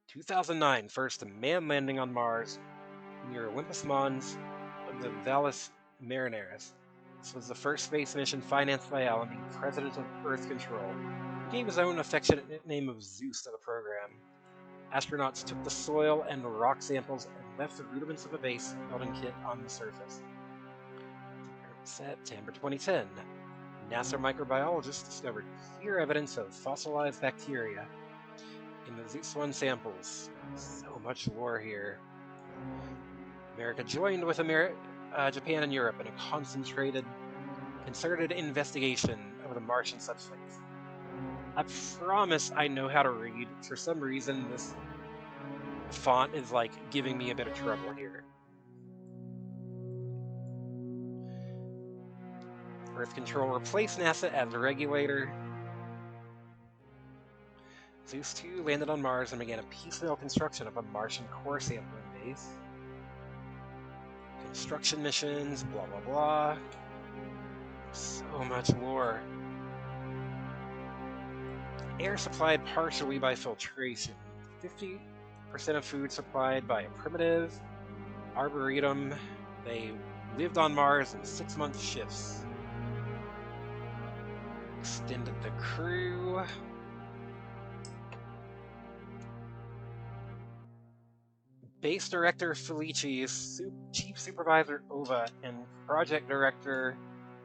2009, first man landing on Mars near Olympus Mons of the Valles Marineris. This was the first space mission financed by Allen, being president of Earth Control. He gave his own affectionate nickname of Zeus to the program. Astronauts took the soil and rock samples and left the rudiments of a base building kit on the surface. September 2010, NASA microbiologists discovered clear evidence of fossilized bacteria in the Zeus 1 samples. So much lore here. America joined with Japan and Europe in a concerted investigation of the Martian subspace. I promise I know how to read. For some reason, this font is like giving me a bit of trouble here. Earth Control replaced NASA as the regulator. Zeus 2 landed on Mars and began a piecemeal construction of a Martian core sampling base. Construction missions, blah blah blah. So much lore. Air supplied partially by filtration. 50% of food supplied by a primitive arboretum. They lived on Mars in 6-month shifts. Extended the crew. Base Director Felici, Chief Supervisor Ova, and Project Director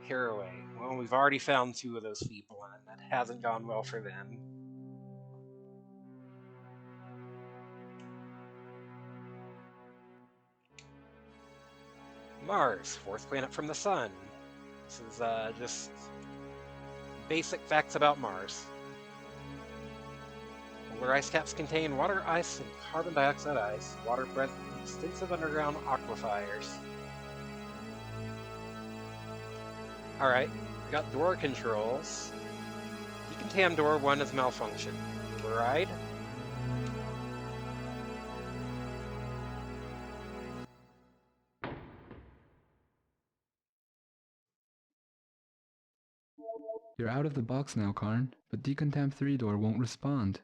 Haraway. Well, we've already found 2 of those people, and that hasn't gone well for them. Mars, 4th planet from the Sun. This is just basic facts about Mars. Polar ice caps contain water, ice, and carbon dioxide ice. Water present in extensive underground aquifers. Alright, we got door controls. Decontam door 1 is malfunction. Override. You're out of the box now, Karn, but Decontam 3 door won't respond.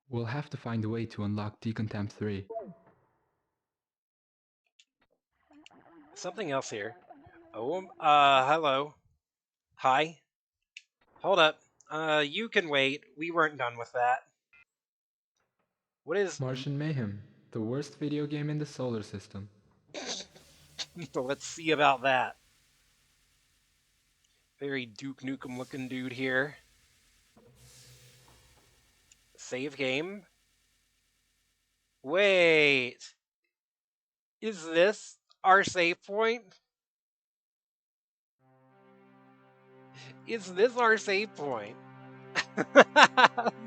We'll have to find a way to unlock Decontam 3. Something else here. Oh, hello. Hi. Hold up. You can wait. We weren't done with that. What is... Martian Mayhem, the worst video game in the solar system. Let's see about that. Very Duke Nukem looking dude here. Save game. Wait. Is this our save point? Is this our save point?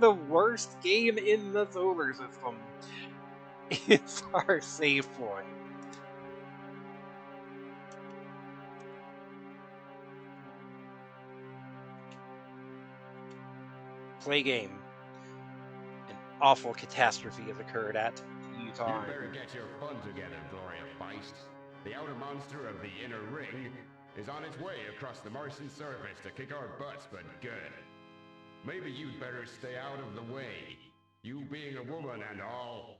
The worst game in the solar system is our save point. Play game. An awful catastrophe has occurred at Utah. You better get your fun together, Gloria Feist. The outer monster of the inner ring is on its way across the Martian surface to kick our butts, but good. Maybe you'd better stay out of the way. You being a woman and all.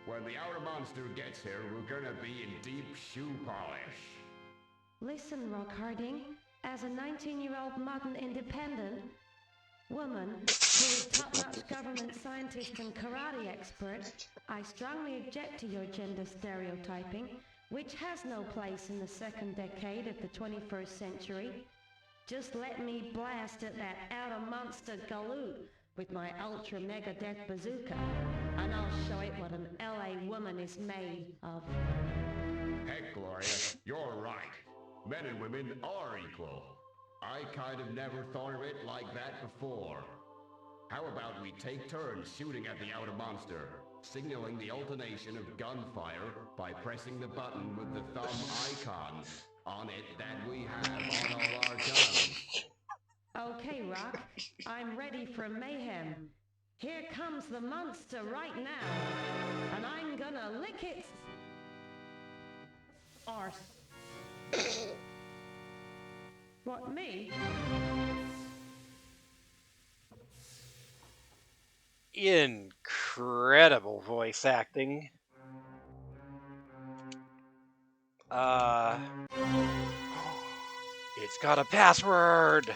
When the outer monster gets here, we're gonna be in deep shoe polish. Listen, Rock Harding, as a 19-year-old modern independent woman who is top-notch government scientist and karate expert, I strongly object to your gender stereotyping, which has no place in the second decade of the 21st century. Just let me blast at that outer monster galoot with my ultra mega death bazooka, and I'll show it what an LA woman is made of. Heck, Gloria, you're right. Men and women are equal. I kind of never thought of it like that before. How about we take turns shooting at the outer monster, signaling the alternation of gunfire by pressing the button with the thumb icon on it that we have on all our guns. Okay, Rock, I'm ready for mayhem. Here comes the monster right now, and I'm gonna lick its arse. What, me? Incredible voice acting. It's got a password.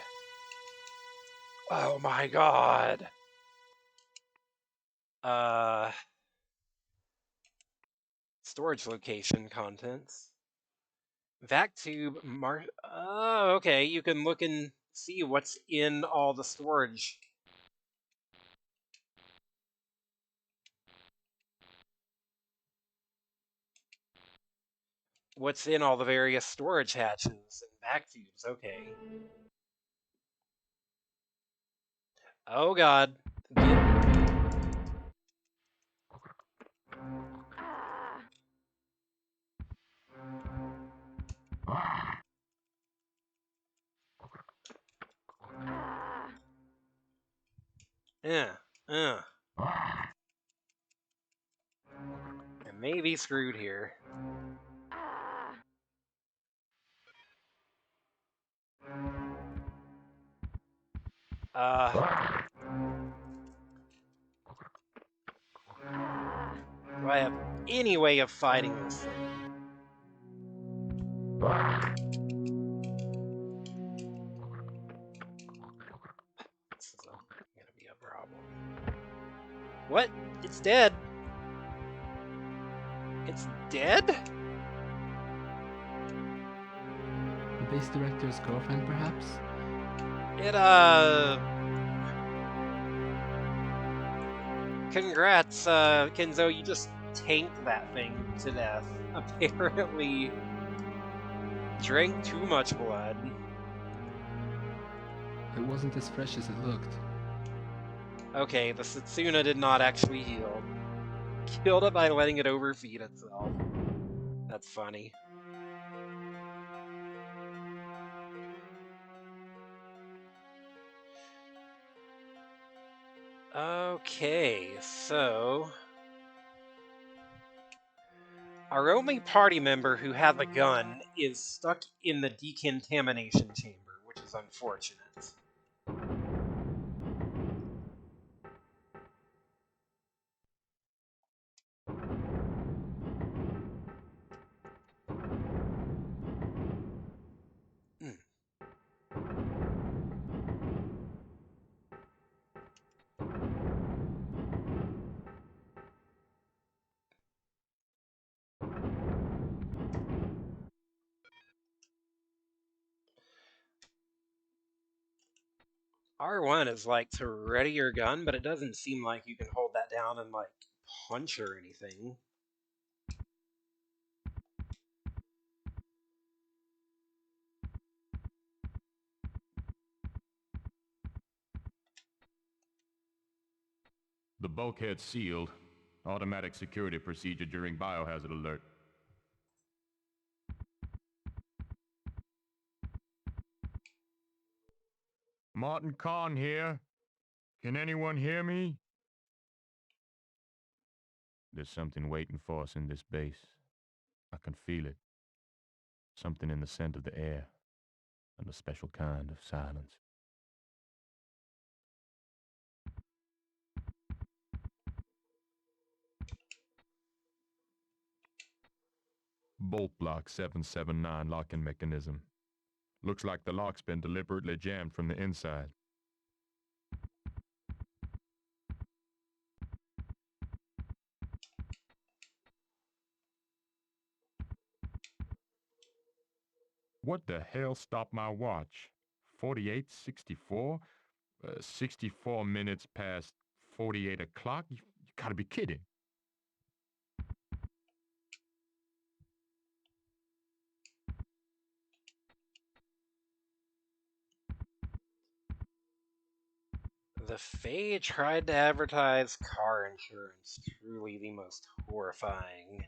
Oh my god. Storage location contents. Vac tube oh, okay. You can look and see what's in all the storage. What's in all the various storage hatches and vac tubes. Okay. Oh god. Yeah. I may be screwed here. Do I have any way of fighting this thing? This is gonna be a problem. What? It's dead. It's dead? The base director's girlfriend, perhaps? Congrats, Kenzo, you just tanked that thing to death. Apparently drank too much blood. It wasn't as fresh as it looked. Okay, the Setsuna did not actually heal. Killed it by letting it overfeed itself. That's funny. Okay, so our only party member who had the gun is stuck in the decontamination chamber, which is unfortunate. R1 is like to ready your gun, but it doesn't seem like you can hold that down and like punch or anything. The bulkhead sealed. Automatic security procedure during biohazard alert. Martin Kahn here. Can anyone hear me? There's something waiting for us in this base. I can feel it. Something in the scent of the air, and a special kind of silence. Bolt block 779 locking mechanism. Looks like the lock's been deliberately jammed from the inside. What the hell stopped my watch? 48:64? 64 minutes past 48 o'clock? You gotta be kidding. The Fae tried to advertise car insurance. Truly the most horrifying.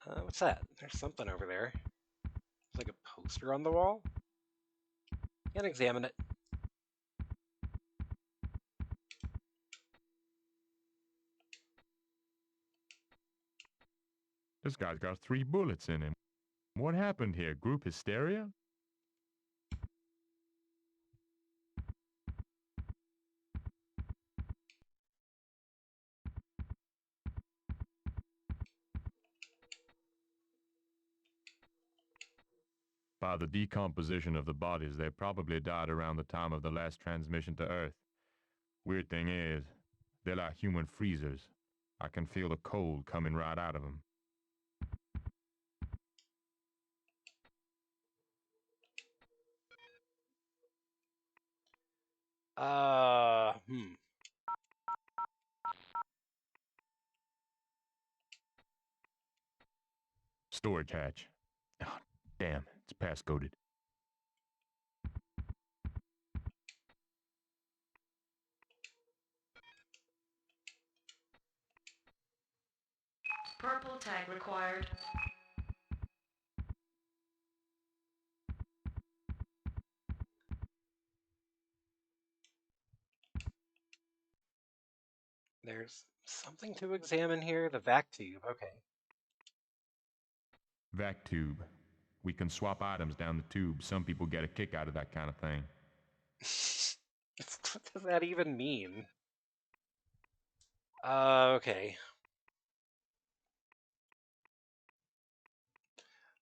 What's that? There's something over there. There's like a poster on the wall? Can't examine it. This guy's got 3 bullets in him. What happened here? Group hysteria? By the decomposition of the bodies, they probably died around the time of the last transmission to Earth. Weird thing is, they're like human freezers. I can feel the cold coming right out of them. Hmm. Storage hatch. Oh, damn, it's passcoded. Purple tag required. There's something to examine here. The vac tube. Okay. Vac tube. We can swap items down the tube. Some people get a kick out of that kind of thing. What does that even mean? Okay.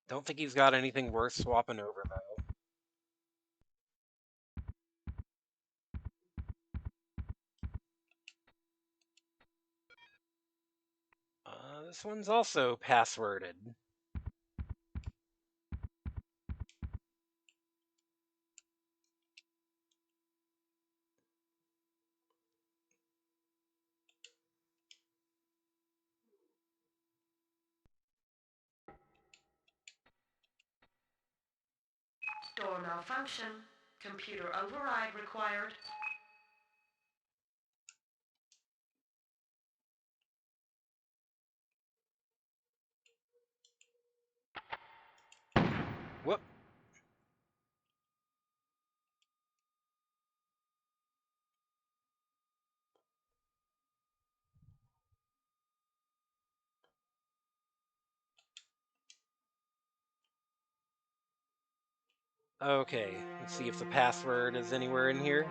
Don't think he's got anything worth swapping over, though. This one's also passworded. Door malfunction. Computer override required. Whoop. Okay, let's see if the password is anywhere in here.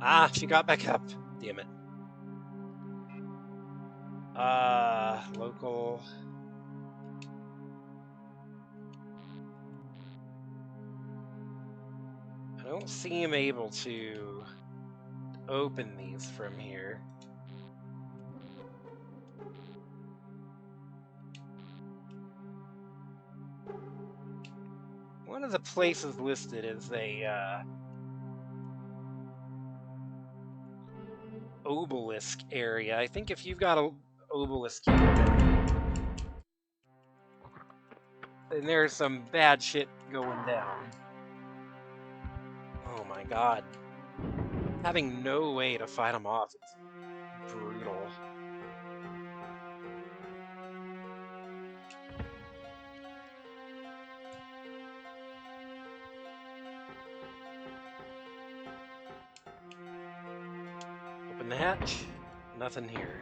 Ah, she got back up. Damn it. Local. Don't seem able to open these from here. One of the places listed is a obelisk area. I think if you've got an obelisk here, then there's some bad shit going down. Oh my god. Having no way to fight them off is brutal. Open the hatch. Nothing here.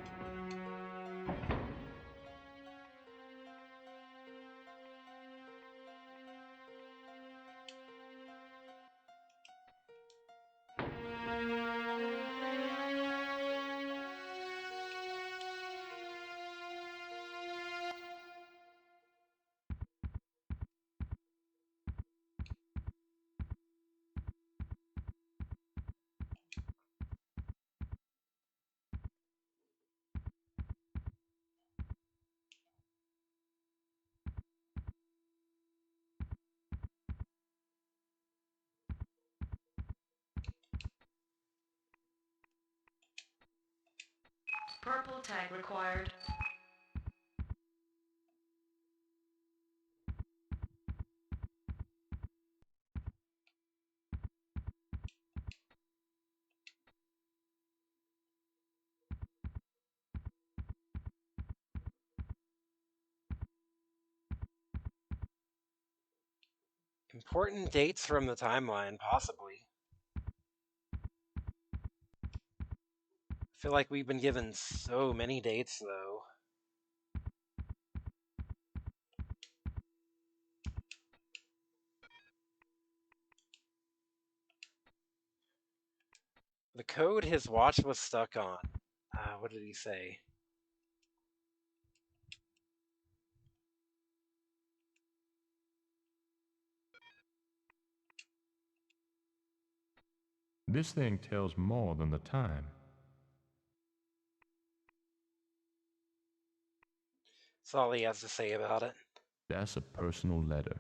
Purple tag required. Important dates from the timeline, possibly. I feel like we've been given so many dates, though. The code his watch was stuck on. What did he say? This thing tells more than the time. That's all he has to say about it. That's a personal letter.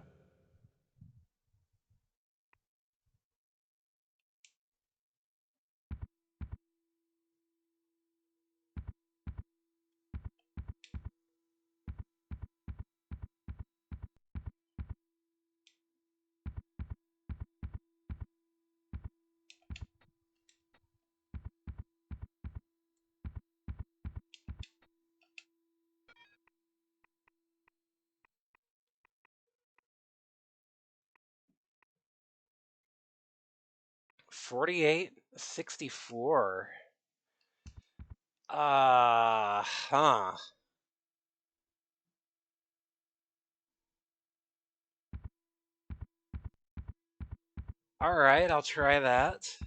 $48.64. Huh. Alright, I'll try that.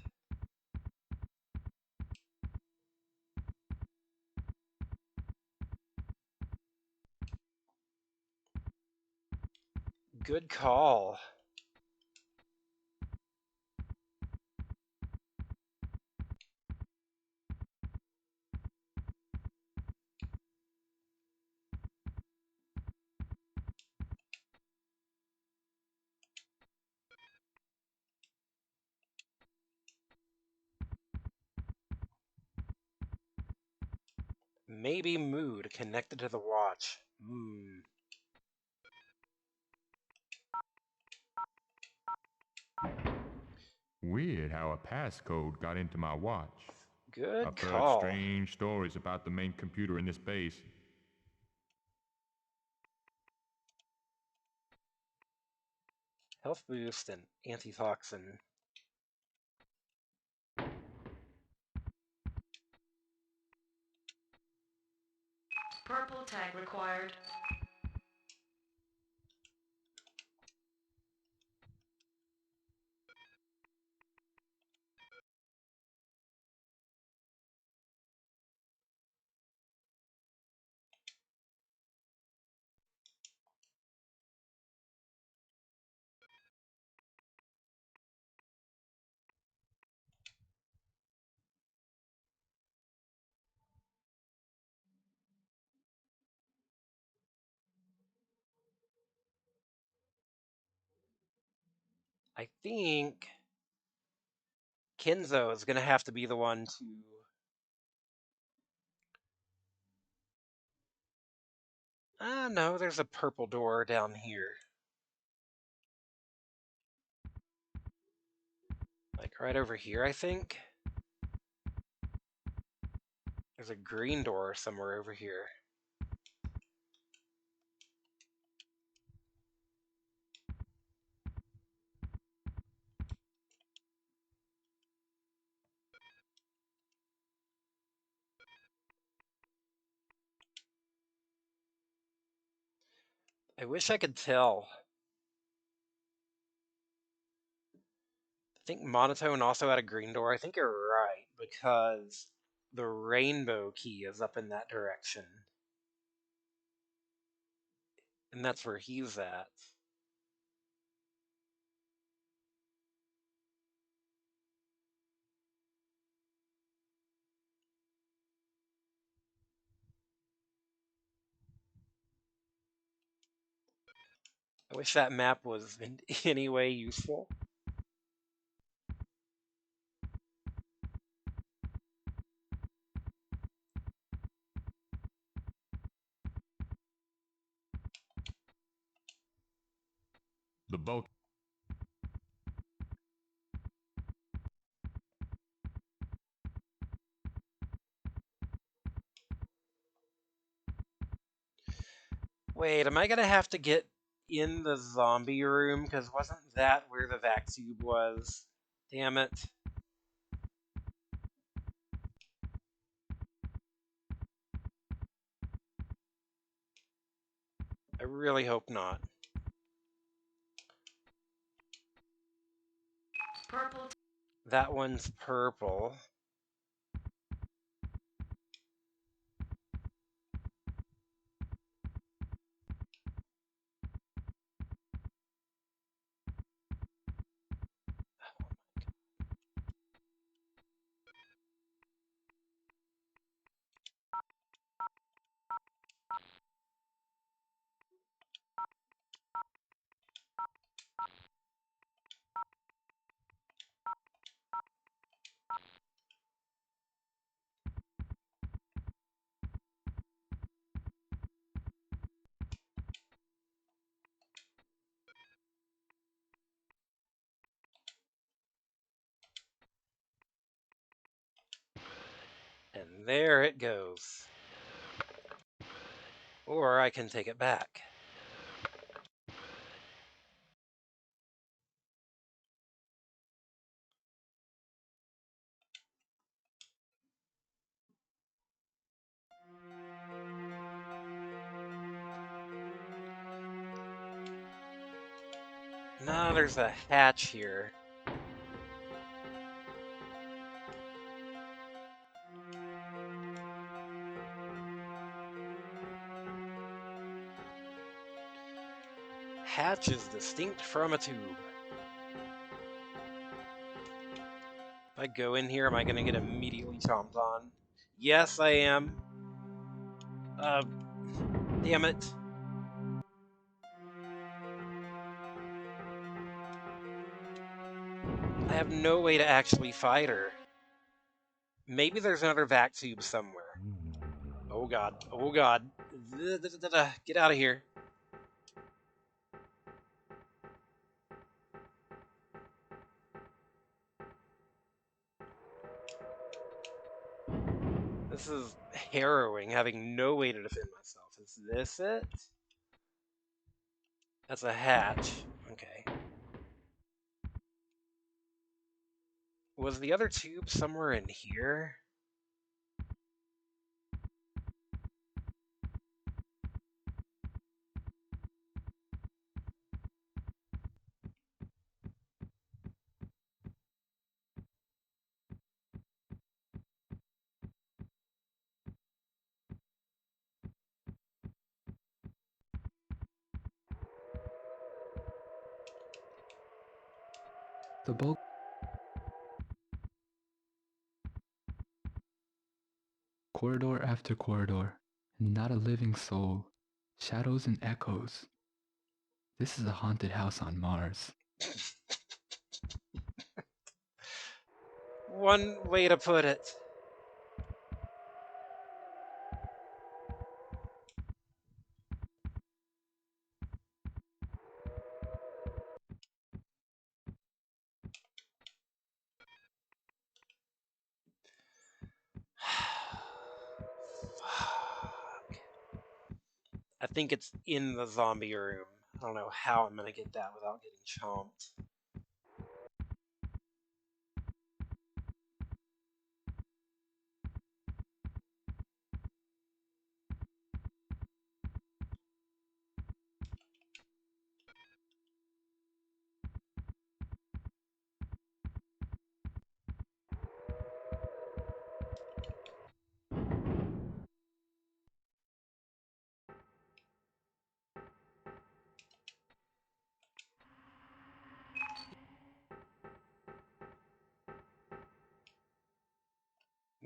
Good call. Maybe mood connected to the watch. Weird how a passcode got into my watch. Good I've heard call. strange stories about the main computer in this base. Health boost and antitoxin. Purple tag required. I think Kenzo is going to have to be the one to... Ah, no, there's a purple door down here. Like right over here, I think. There's a green door somewhere over here. I wish I could tell. I think Monotone also had a green door. I think you're right, because the rainbow key is up in that direction. And that's where he's at. I wish that map was in any way useful. The bulk. Wait, am I gonna have to get in the zombie room? Because wasn't that where the vac tube was? Damn it. I really hope not. Purple. That one's purple. And there it goes. Or I can take it back. No, there's a hatch here. Hatch is distinct from a tube. If I go in here, am I gonna get immediately chomped on? Yes, I am. Damn it. I have no way to actually fight her. Maybe there's another vac tube somewhere. Oh god. Oh god. Get out of here. This is harrowing, having no way to defend myself. Is this it? That's a hatch. Okay. Was the other tube somewhere in here? The bulk corridor after corridor, and not a living soul. Shadows and echoes. This is a haunted house on Mars. one way to put it. Fuck. I think it's in the zombie room. I don't know how I'm gonna get that without getting chomped.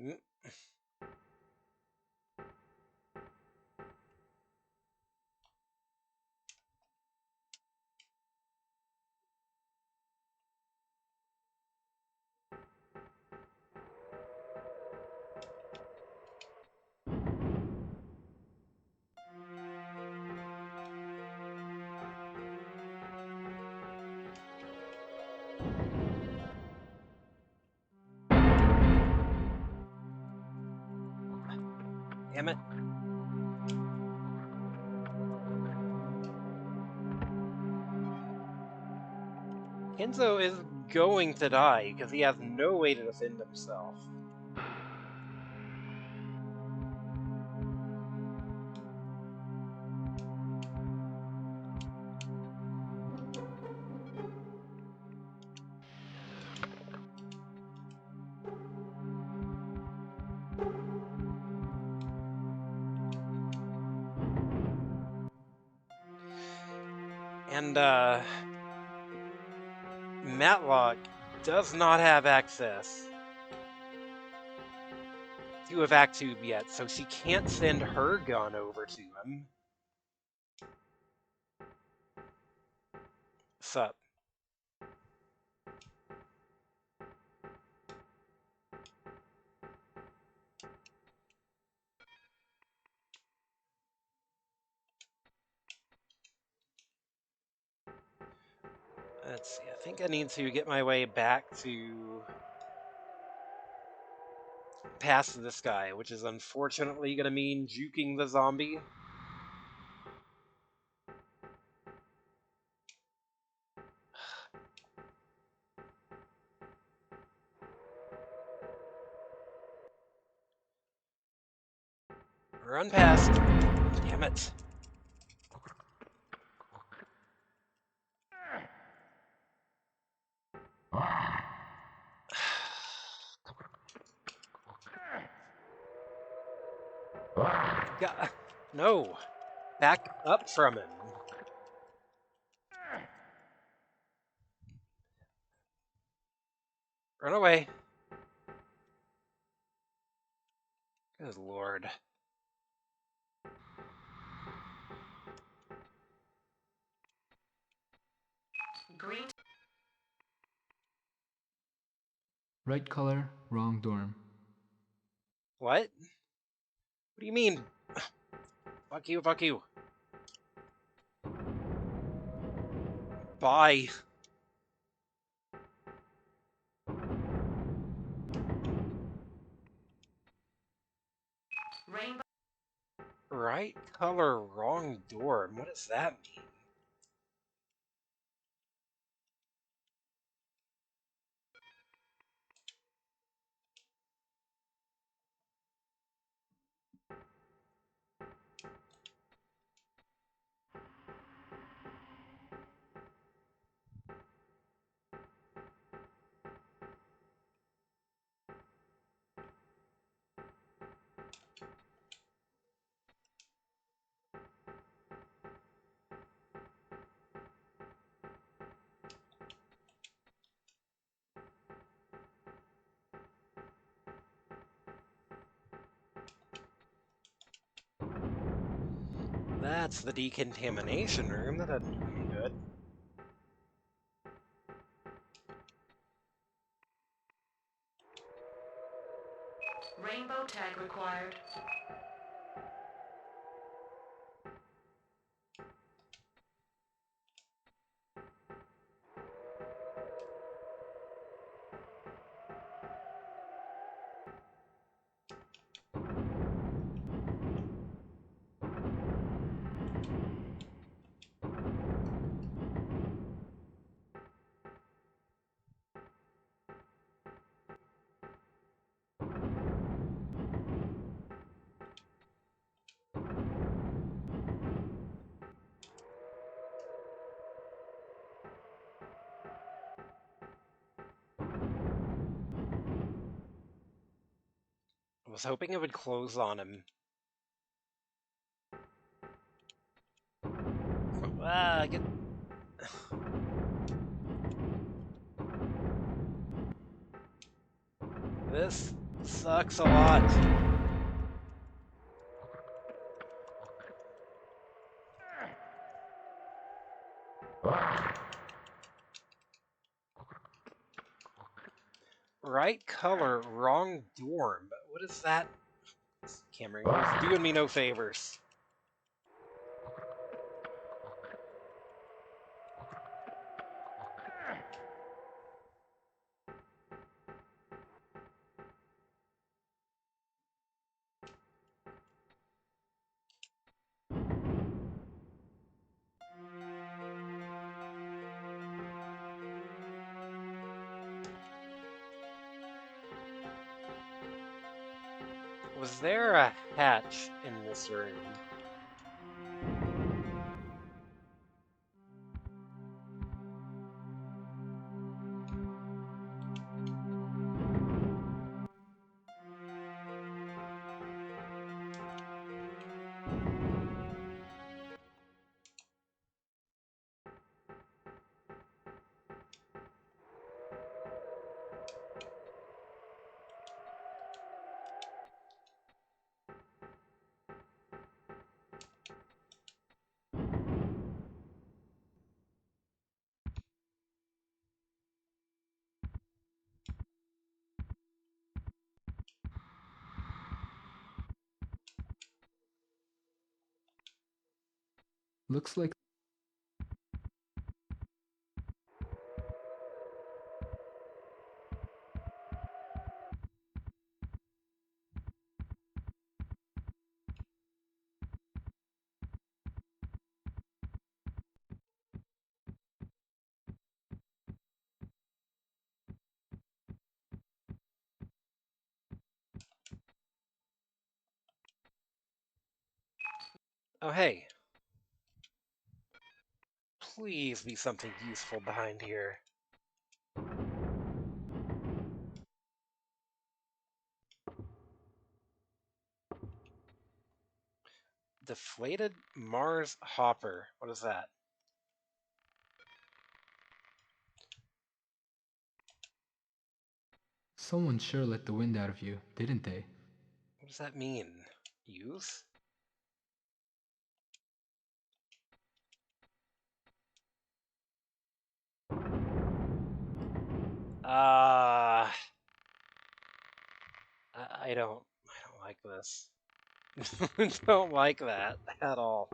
Mm. Damn it. Kenzo is going to die because he has no way to defend himself. And, Matlock does not have access to a vac tube yet, so she can't send her gun over to him. Sup? Let's see, I think I need to get my way back to past this guy, which is unfortunately gonna mean juking the zombie. Run past. Damn it. God, no. Back up from him. Run away. Good lord. Green. Right color, wrong dorm. What? What do you mean? Fuck you, fuck you. Bye. Rainbow. Right color, wrong dorm. What does that mean? That's the decontamination room. That doesn't do any good. was hoping it would close on him. Get... This sucks a lot. Right color, wrong dorm. What is that? This camera is doing me no favors. Was there a hatch in this room? Looks like Oh, hey. Please be something useful behind here. Deflated Mars hopper. What is that? someone sure let the wind out of you, didn't they? What does that mean? Use? I don't like this. I don't like that at all.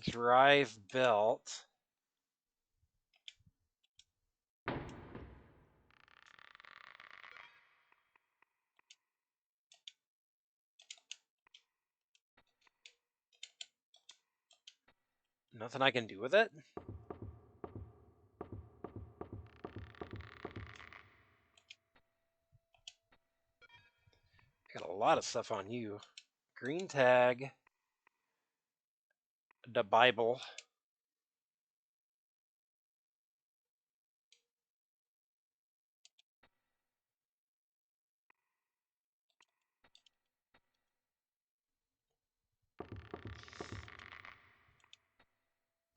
Drive belt. Nothing I can do with it? Got a lot of stuff on you. Green tag. The Bible.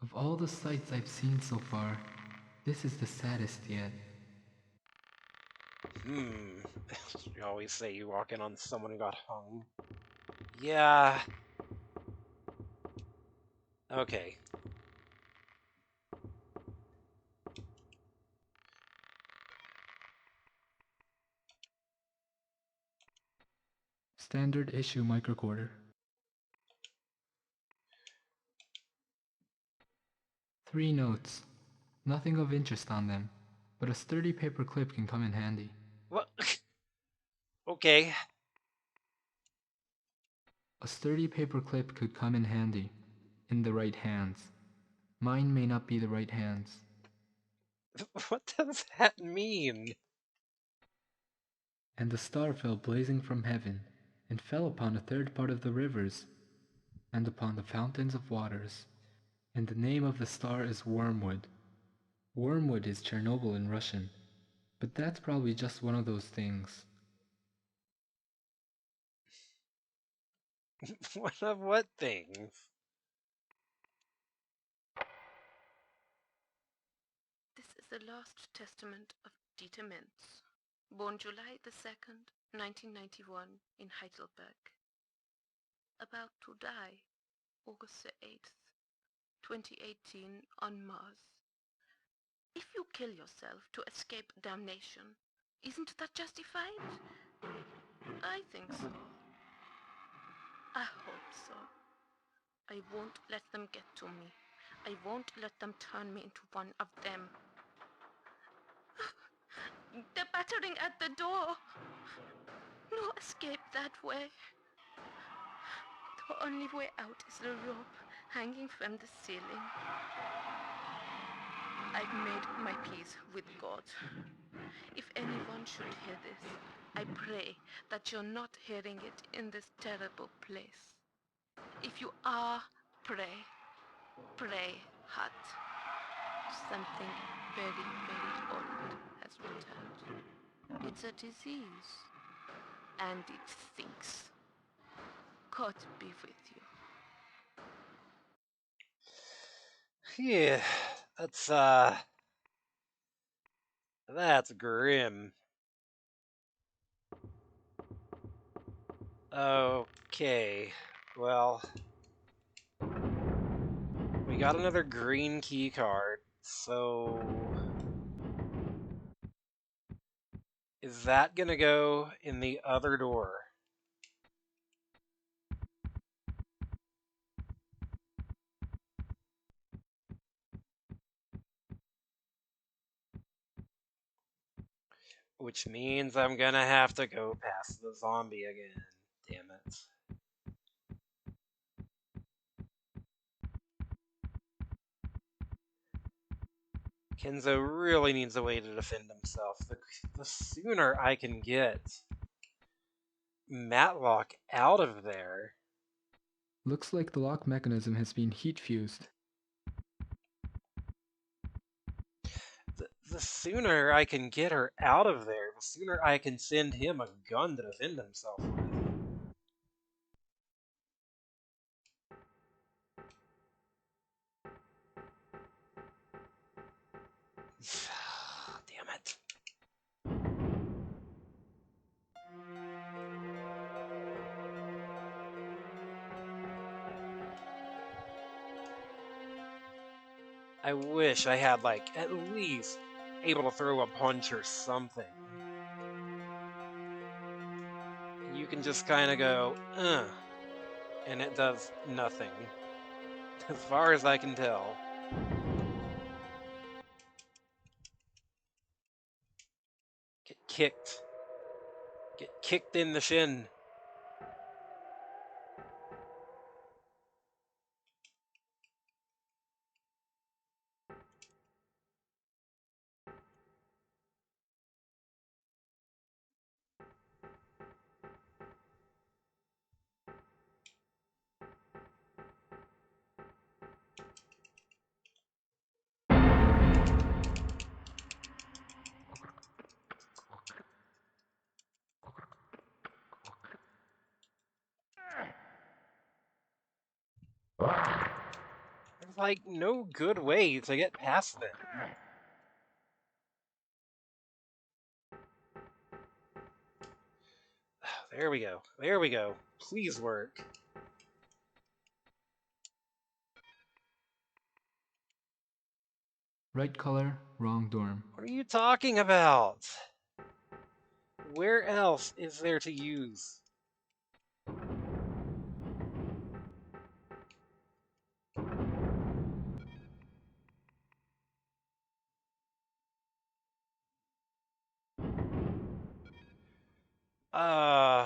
Of all the sights I've seen so far, this is the saddest yet. You always say you walk in on someone who got hung. Yeah. Okay. Standard issue microcorder. 3 notes. Nothing of interest on them, but a sturdy paper clip can come in handy. What? Okay. A sturdy paper clip could come in handy, in the right hands. Mine may not be the right hands. What does that mean? And the star fell blazing from heaven, and fell upon a third part of the rivers, and upon the fountains of waters. And the name of the star is Wormwood. Wormwood is Chernobyl in Russian, but that's probably just one of those things. One of what things? This is the last testament of Dieter Mentz, born July the 2nd, 1991 in Heidelberg. About to die August the 8th, 2018 on Mars. If you kill yourself to escape damnation, isn't that justified? I think so. I hope so. I won't let them get to me. I won't let them turn me into one of them. They're battering at the door. No escape that way. The only way out is the rope hanging from the ceiling. I've made my peace with God. If anyone should hear this, I pray that you're not hearing it in this terrible place. If you are, pray. Pray hard. Something very, very old has returned. It's a disease. And it stinks. God be with you. Yeah, that's grim. Okay, well, we got another green key card, so is that gonna go in the other door? Which means I'm gonna have to go past the zombie again. Damn it. Kenzo really needs a way to defend himself. The sooner I can get Matlock out of there. Looks like the lock mechanism has been heat fused. The sooner I can get her out of there, the sooner I can send him a gun to defend himself with. Damn it. I wish I had, like, at least able to throw a punch or something. You can just kind of go, and it does nothing. As far as I can tell. Get kicked. Get kicked in the shin. There's, like, no good way to get past them. There we go. There we go. Please work. Right color, wrong dorm. What are you talking about? Where else is there to use?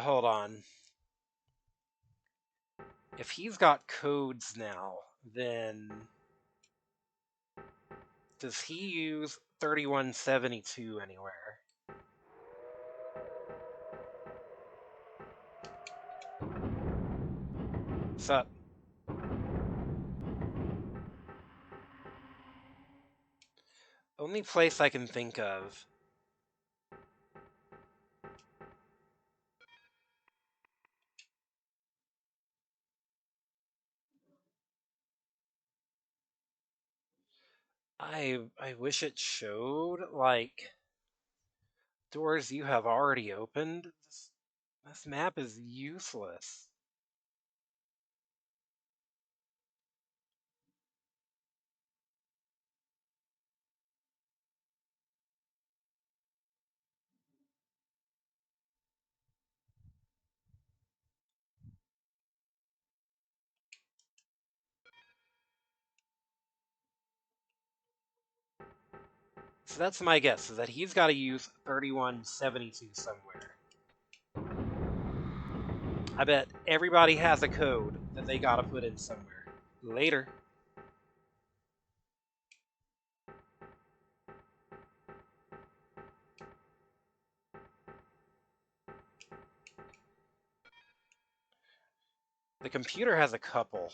Hold on. If he's got codes now, then does he use 3172 anywhere? Sup? Only place I can think of. I wish it showed, like, doors you have already opened. This map is useless. So that's my guess, is that he's got to use 3172 somewhere. I bet everybody has a code that they gotta put in somewhere. Later. The computer has a couple.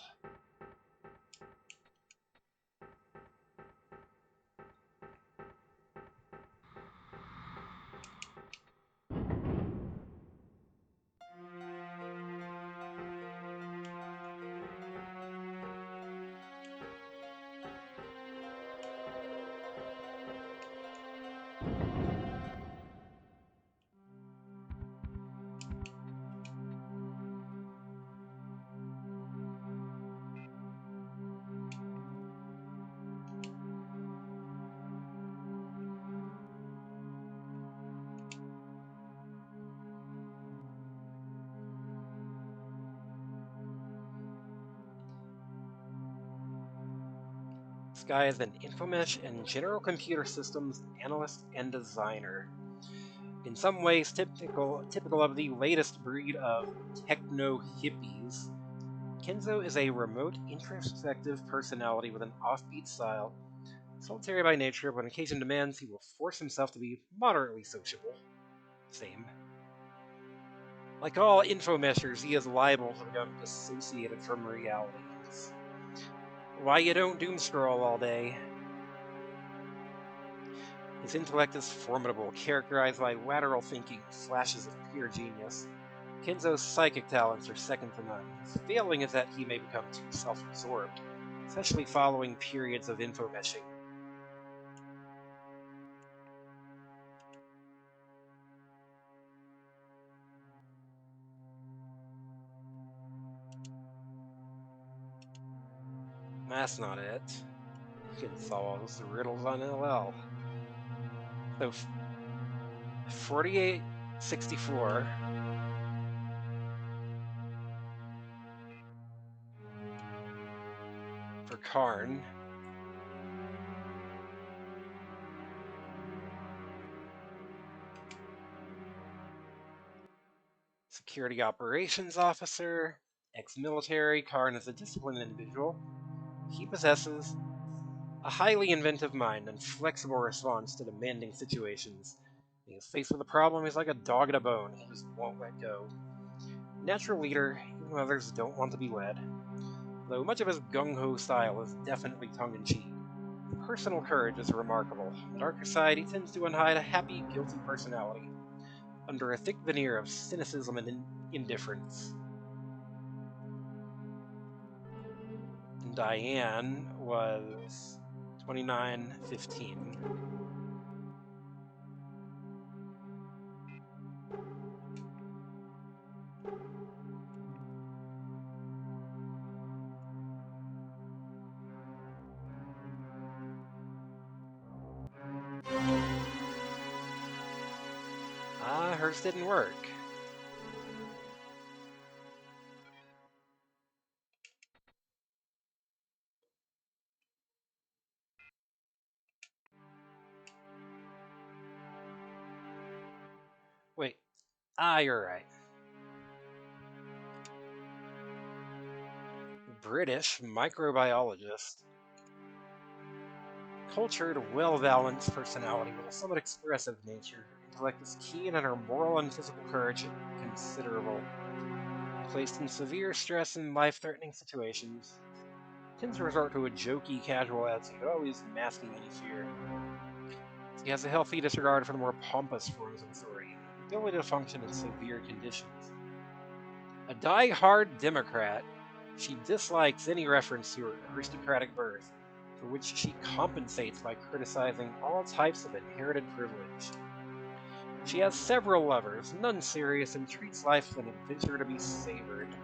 This guy is an Infomesh and General Computer Systems analyst and designer. In some ways typical of the latest breed of techno-hippies, Kenzo is a remote, introspective personality with an offbeat style. Solitary by nature, when occasion demands, he will force himself to be moderately sociable. Same. Like all infomeshers, he is liable to become dissociated from reality. Why you don't doomscroll all day? His intellect is formidable, characterized by lateral thinking, flashes of pure genius. Kenzo's psychic talents are second to none. His failing is that he may become too self-absorbed, especially following periods of infomeshing. That's not it. You can solve those riddles on LL. So, 4864. For Karn. Security Operations Officer. Ex-military. Karn is a disciplined individual. He possesses a highly inventive mind and flexible response to demanding situations. When he's faced with a problem, he's like a dog at a bone. He just won't let go. Natural leader, even when others don't want to be led. Though much of his gung-ho style is definitely tongue-in-cheek. Personal courage is remarkable. The darker side, he tends to unhide a happy, guilty personality under a thick veneer of cynicism and indifference. And Diane was 2915. Hers didn't work. Wait. You're right. British microbiologist. Cultured, well-balanced personality with a somewhat expressive nature. Intellect is keen and her moral and physical courage considerable. Placed in severe stress and life-threatening situations, tends to resort to a jokey, casual attitude, always masking any fear. He has a healthy disregard for the more pompous forms of authority and the ability to function in severe conditions. A die-hard Democrat, she dislikes any reference to her aristocratic birth, for which she compensates by criticizing all types of inherited privilege. She has several lovers, none serious, and treats life as an adventure to be savored.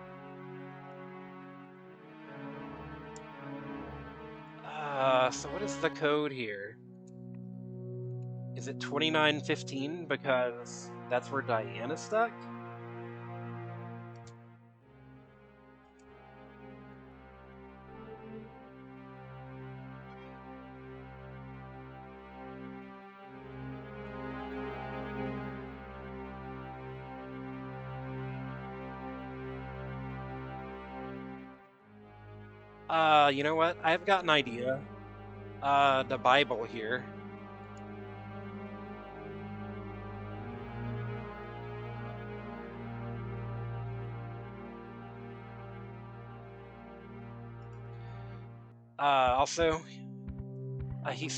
So what is the code here? Is it 2915 because that's where Diana's stuck? You know what? I've got an idea. The Bible here. Also, he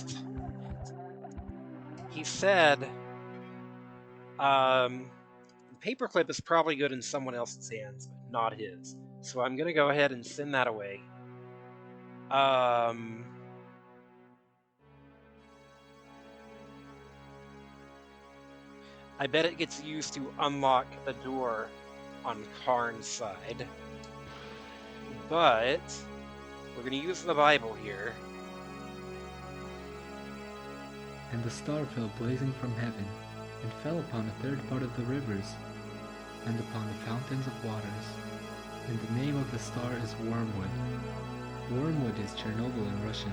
said, paperclip is probably good in someone else's hands, but not his. So I'm gonna go ahead and send that away. I bet it gets used to unlock the door on Karn's side. But we're gonna use the Bible here. And the star fell blazing from heaven, and fell upon a third part of the rivers, and upon the fountains of waters. And the name of the star is Wormwood. Wormwood is Chernobyl in Russian,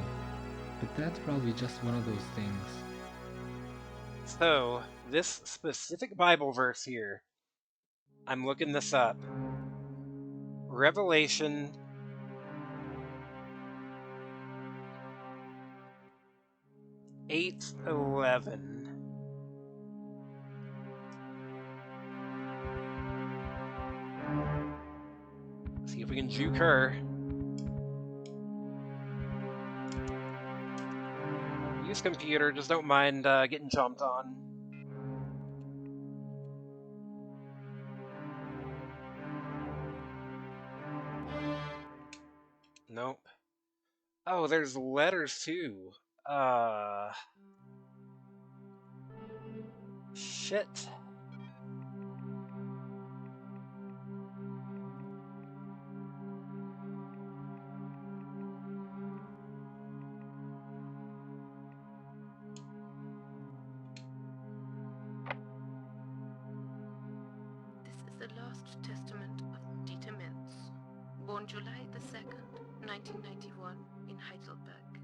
but that's probably just one of those things. So, this specific Bible verse here, I'm looking this up. Revelation 8:11. See if we can juke her. Use computer, just don't mind getting jumped on. Nope. Oh, there's letters too. Shit. This is the last testament of Dieter Mintz, born July the 2nd, 1991, in Heidelberg.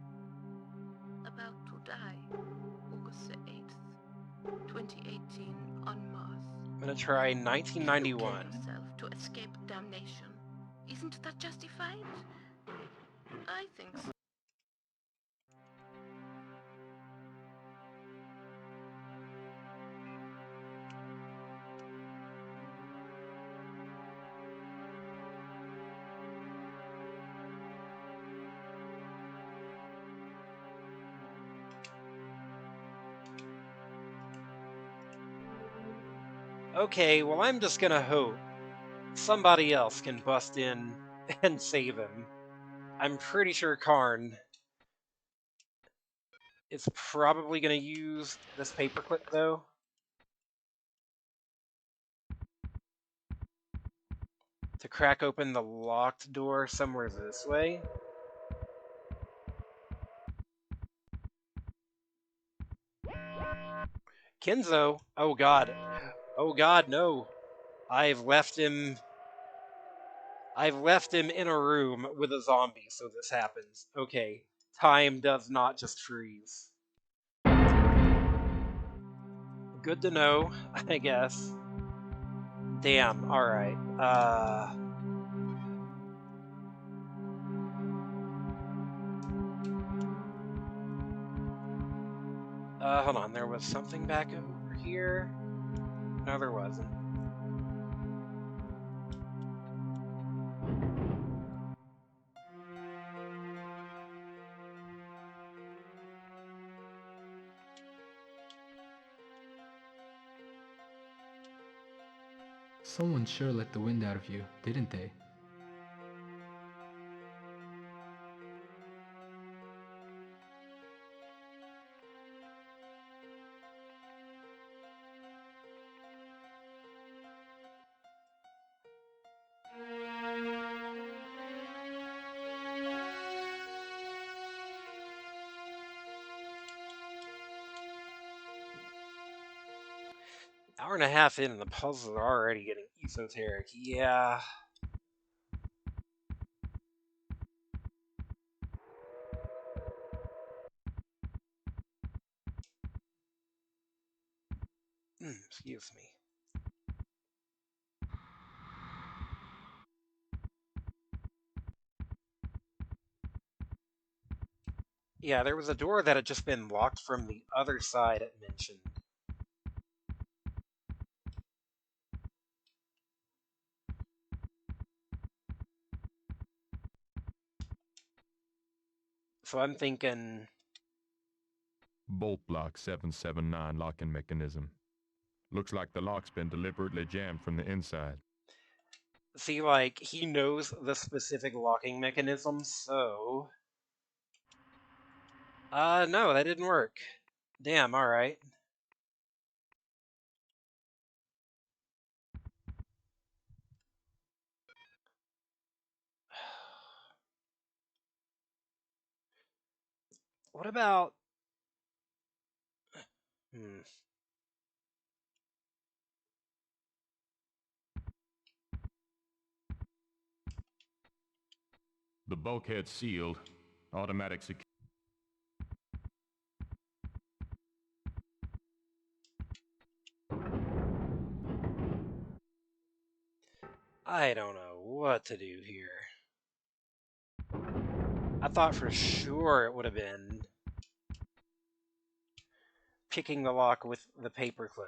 About to die August the 8th, 2018, on Mars. I'm gonna try If you 1991. kill yourself to escape damnation, isn't that justified? I think so. Okay, well, I'm just gonna hope somebody else can bust in and save him. I'm pretty sure Karn is probably gonna use this paperclip, though. To crack open the locked door somewhere this way. Kenzo! Oh god. Oh god, no. I've left him in a room with a zombie, so this happens. Okay. Time does not just freeze. Good to know, I guess. Damn, alright. Hold on, there was something back over here? No, there wasn't. Someone sure let the wind out of you, didn't they? Hour and a half in and the puzzles are already getting esoteric. Yeah. Excuse me. Yeah, there was a door that had just been locked from the other side it mentioned. So I'm thinking... Bolt block 779 locking mechanism. Looks like the lock's been deliberately jammed from the inside. See, like, he knows the specific locking mechanism, so... no, that didn't work. Damn, alright. What about... The bulkhead sealed. Automatic security. I don't know what to do here. I thought for sure it would have been picking the lock with the paperclip.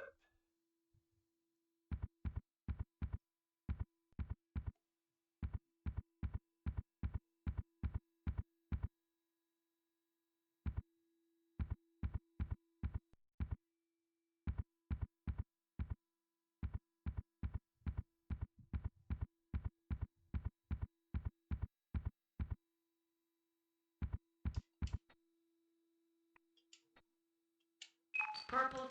Purple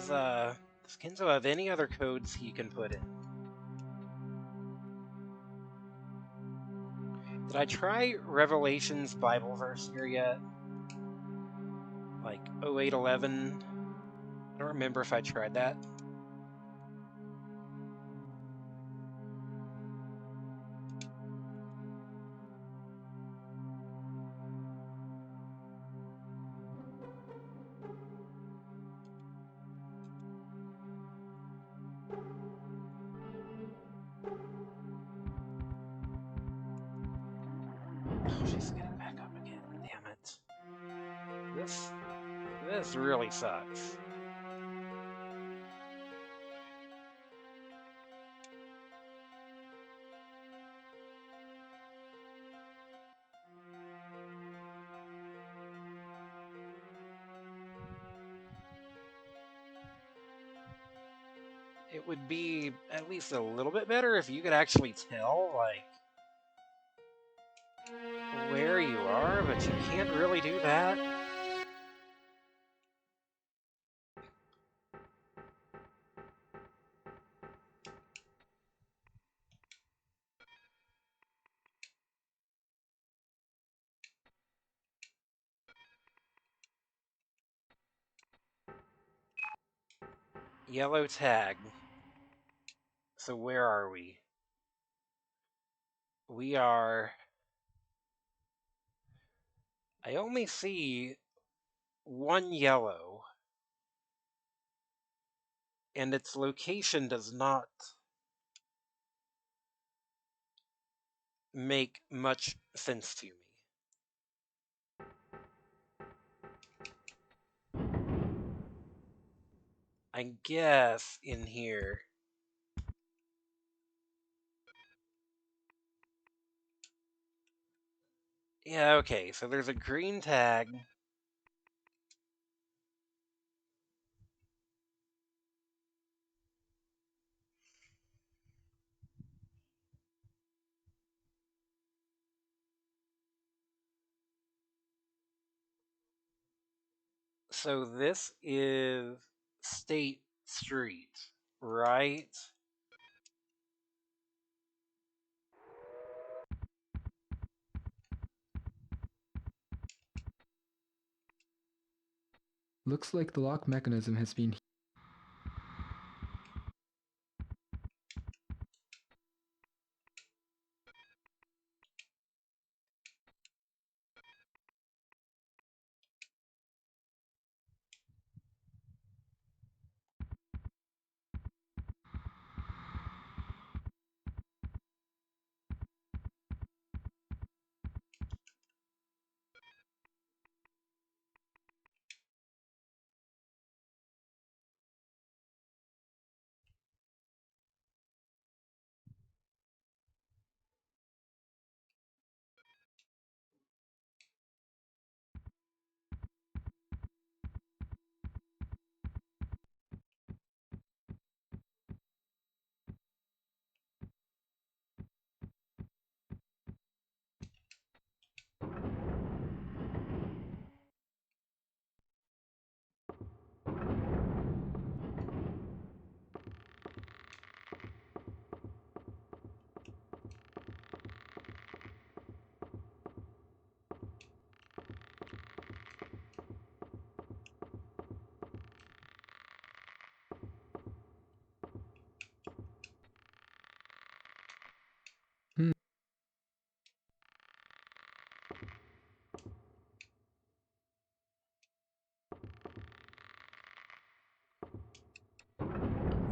Does Kenzo have any other codes he can put in? Did I try Revelation's Bible verse here yet? Like 0811? I don't remember if I tried that. Oh, she's getting back up again. Damn it. This really sucks. It would be at least a little bit better if you could actually tell, like, where you are, but you can't really do that. Yellow tag. So where are we? We are... I only see one yellow, and its location does not make much sense to me. I guess in here. Yeah, okay, so there's a green tag. So this is State Street, right? Looks like the lock mechanism has been...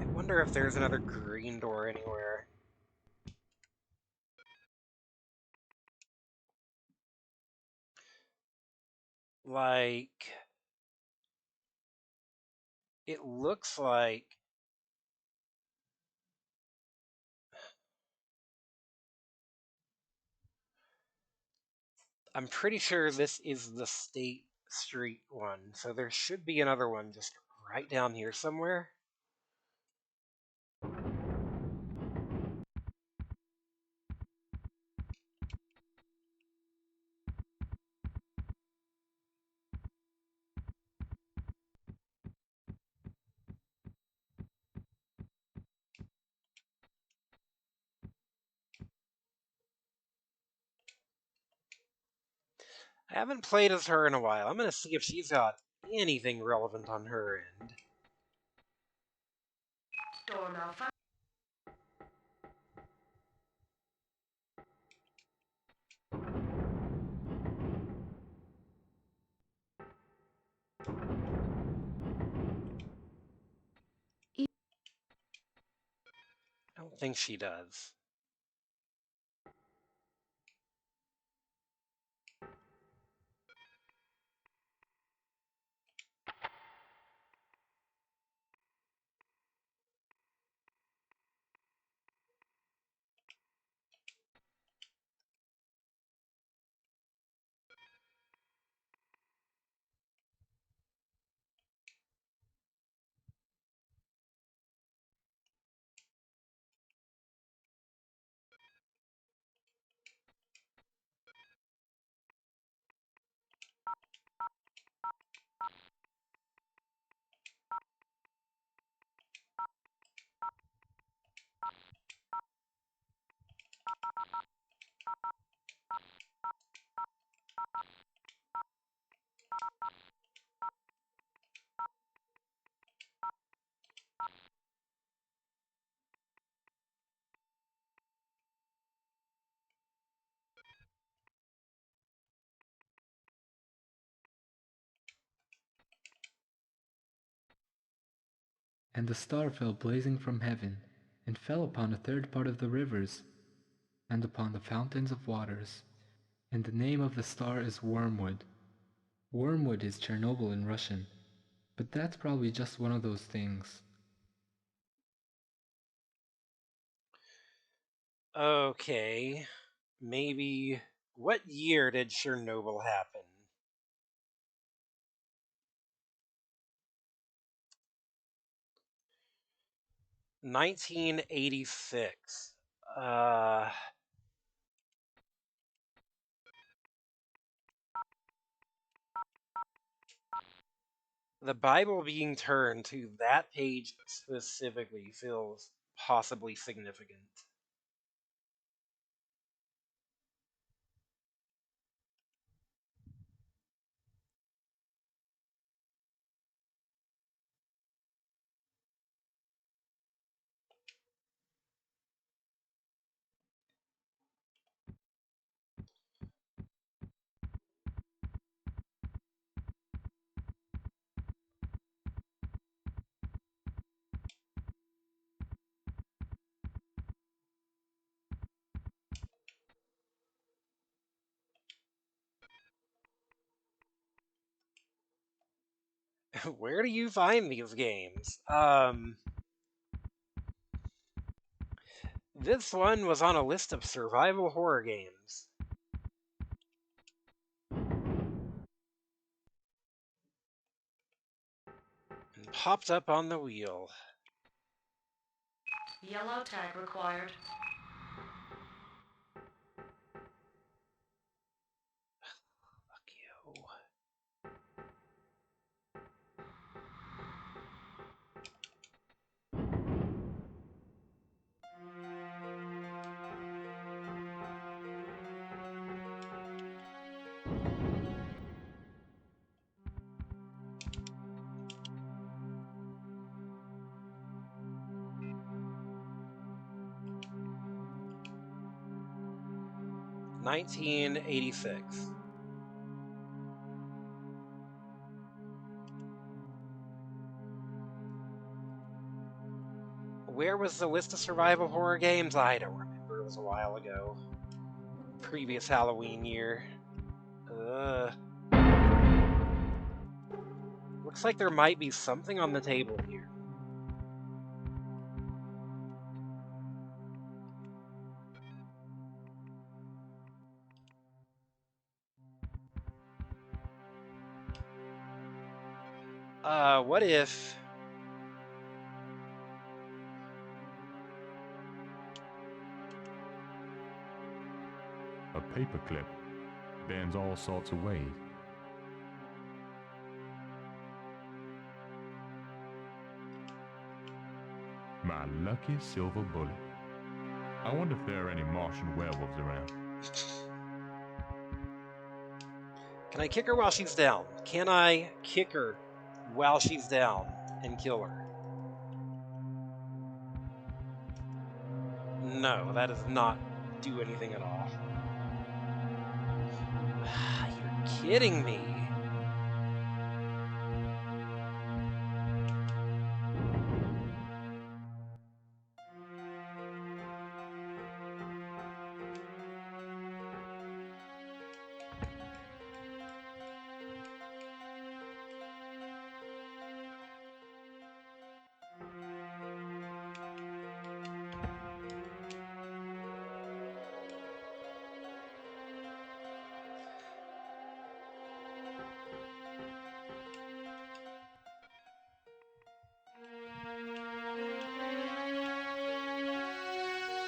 I wonder if there's another green door anywhere. Like, it looks like... I'm pretty sure this is the State Street one, so there should be another one just right down here somewhere. I haven't played as her in a while. I'm gonna see if she's got anything relevant on her end. Door malfunction. I don't think she does. And the star fell blazing from heaven, and fell upon a third part of the rivers, and upon the fountains of waters. And the name of the star is Wormwood. Wormwood is Chernobyl in Russian, but that's probably just one of those things. Okay, maybe. What year did Chernobyl happen? (1986). The Bible being turned to that page specifically feels possibly significant. Where do you find these games? This one was on a list of survival horror games. And popped up on the wheel. Yellow tag required. Fuck you. 1986. Where was the list of survival horror games? I don't remember. It was a while ago. Previous Halloween year. Looks like there might be something on the table here. What if... A paperclip bends all sorts of ways. My lucky silver bullet. I wonder if there are any Martian werewolves around. Can I kick her while she's down? Can I kick her while she's down and kill her? No, that does not do anything at all. You're kidding me.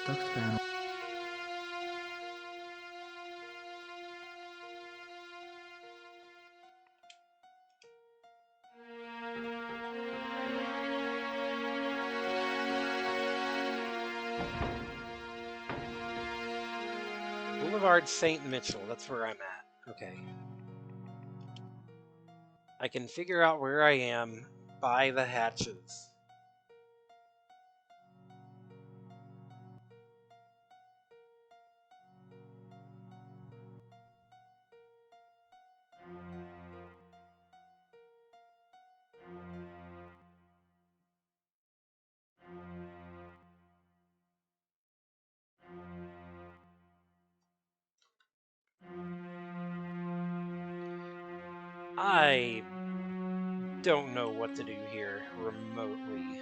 Duct panel. Boulevard St. Mitchell, that's where I'm at. Okay. I can figure out where I am by the hatches. I don't know what to do here remotely.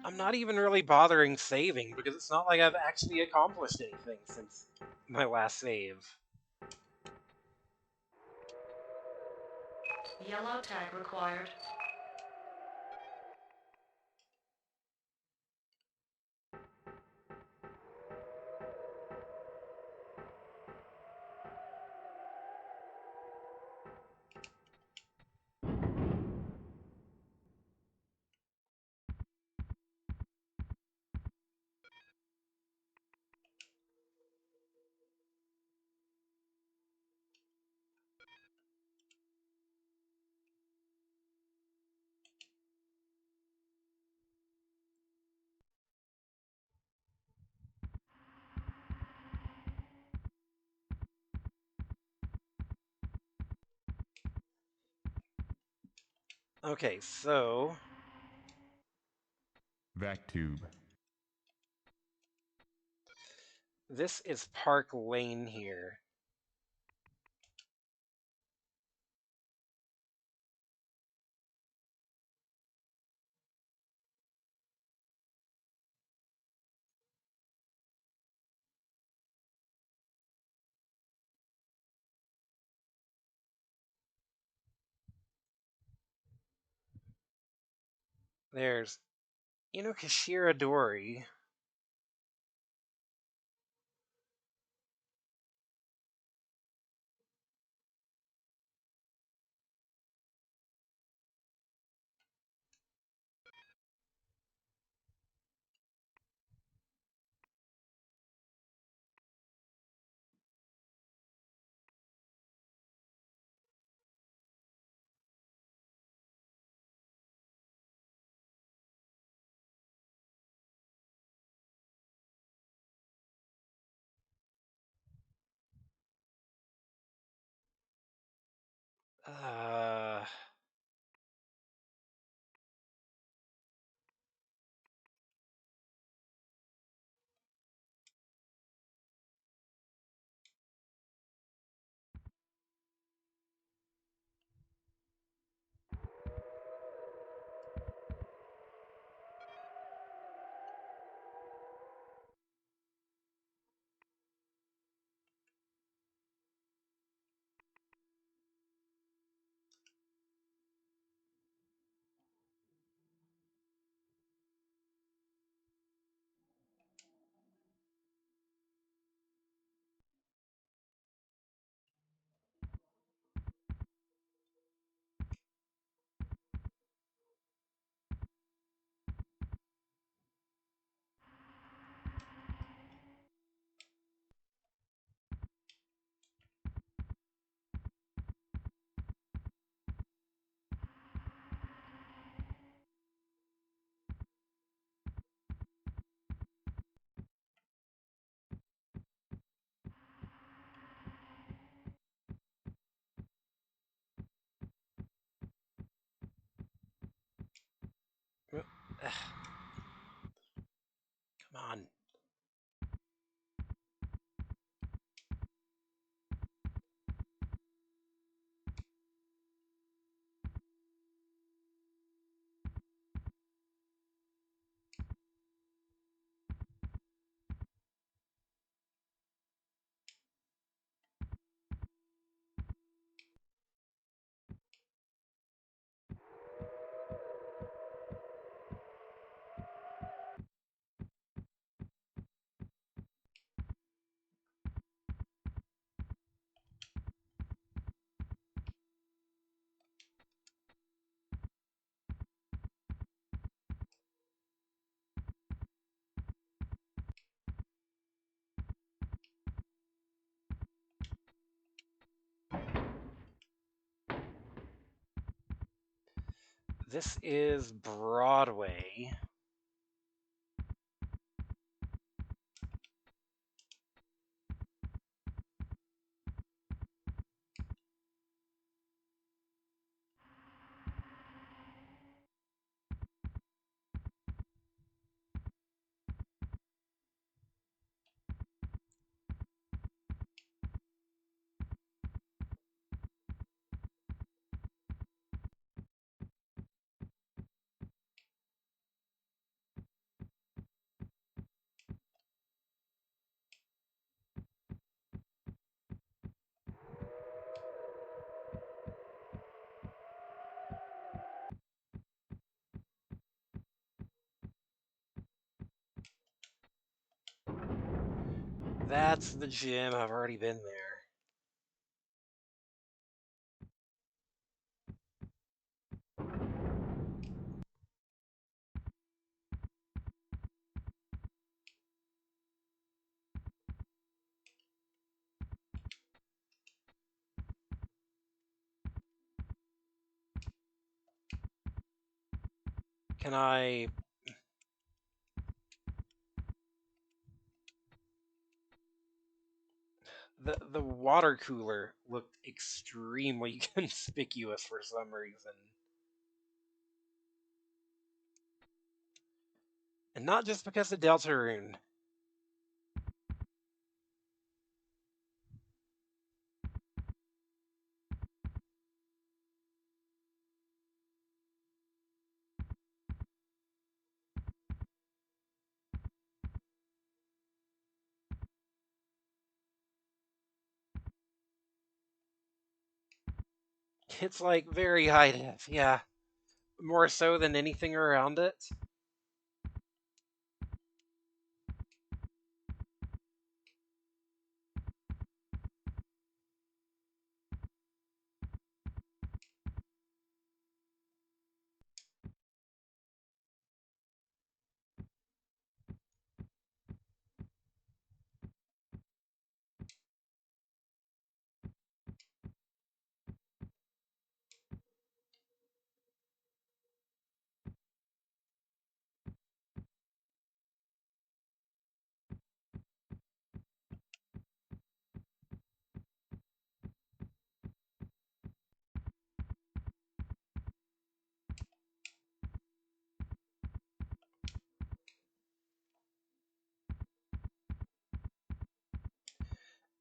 I'm not even really bothering saving because it's not like I've actually accomplished anything since my last save. Yellow tag required. Okay, so Vac tube. this is Park Lane here. There's Inokashira Dori. Uh, come on. This is Broadway. That's the gym. I've already been there. Can I... The water cooler looked extremely conspicuous for some reason. And not just because of Deltarune. It's like very high def, yeah. More so than anything around it.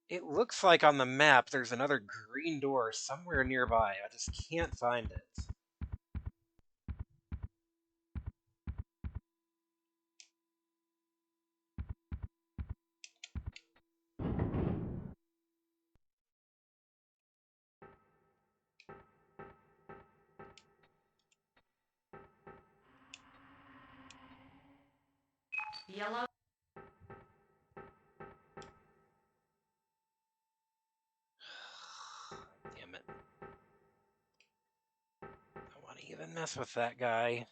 It looks like on the map there's another green door somewhere nearby. I just can't find it. Yellow. Damn it. I want to even mess with that guy.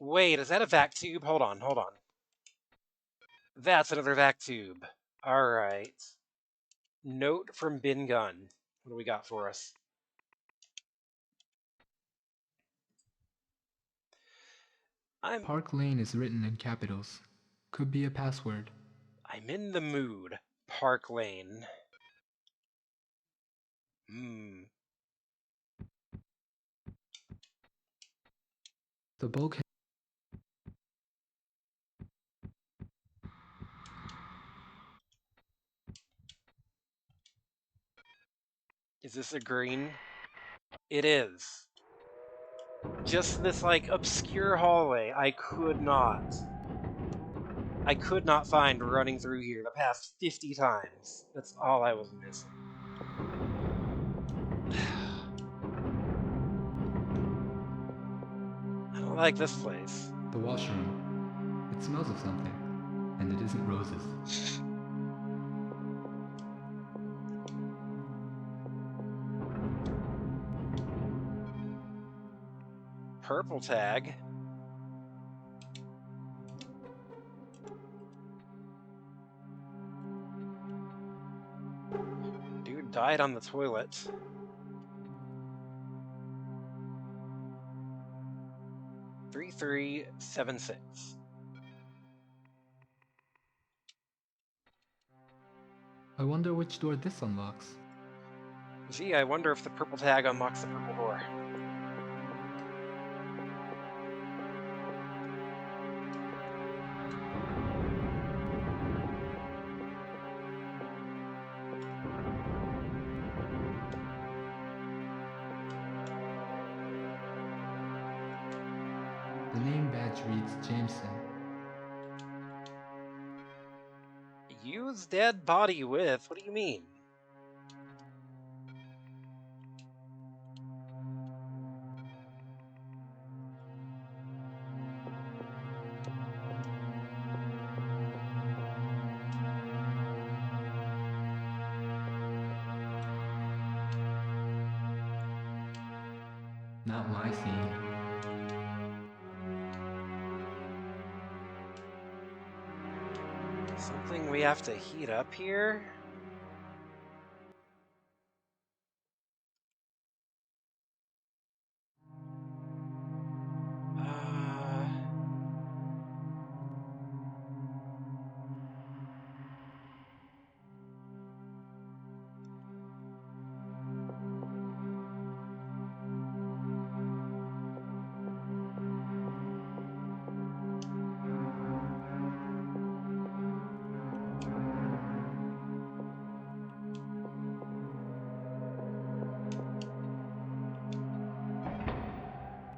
Wait, is that a vac tube? Hold on. That's another vac tube. Alright. Note from Bin Gun. What do we got for us? Park Lane is written in capitals. Could be a password. I'm in the mood. Park Lane. The bulkhead. Is this a green? It is. Just this, like, obscure hallway I could not find running through here the past 50 times. That's all I was missing. I don't like this place. The washroom. It smells of something. And it isn't roses. purple tag. Dude died on the toilet. Three, 376. I wonder which door this unlocks. Gee, I wonder if the purple tag unlocks the purple door. The name badge reads Jameson. Use dead body with? What do you mean? Not my scene. Something we have to heat up here?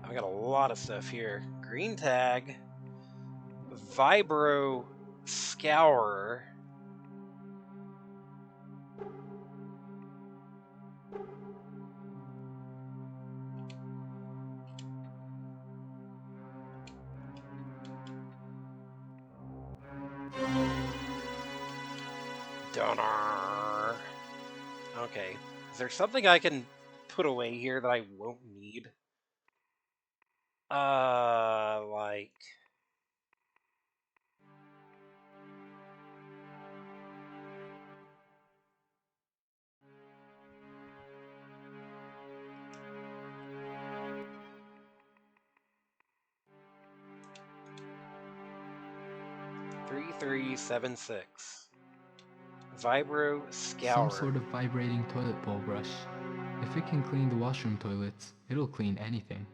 I got a lot of stuff here. Green tag. Vibro Scourer. Donner. Okay. Is there something I can put away here that I won't need? Like... Three, 376. Vibro Scourer. Some sort of vibrating toilet bowl brush. If it can clean the washroom toilets, it'll clean anything.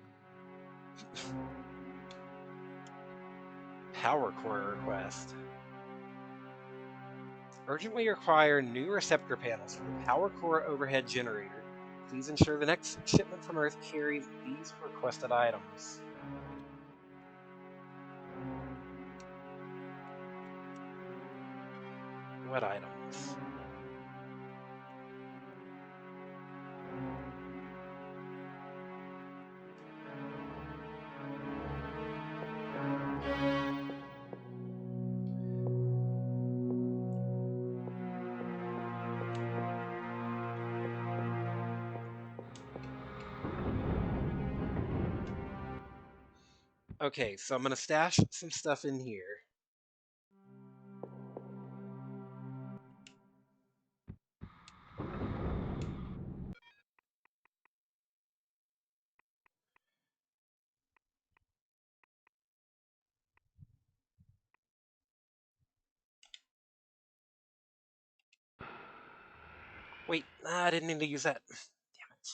Power core request. Urgently require new receptor panels for the power core overhead generator. Please ensure the next shipment from Earth carries these requested items. What items? Okay, so I'm gonna stash some stuff in here. Wait, I didn't mean to use that. Damn it.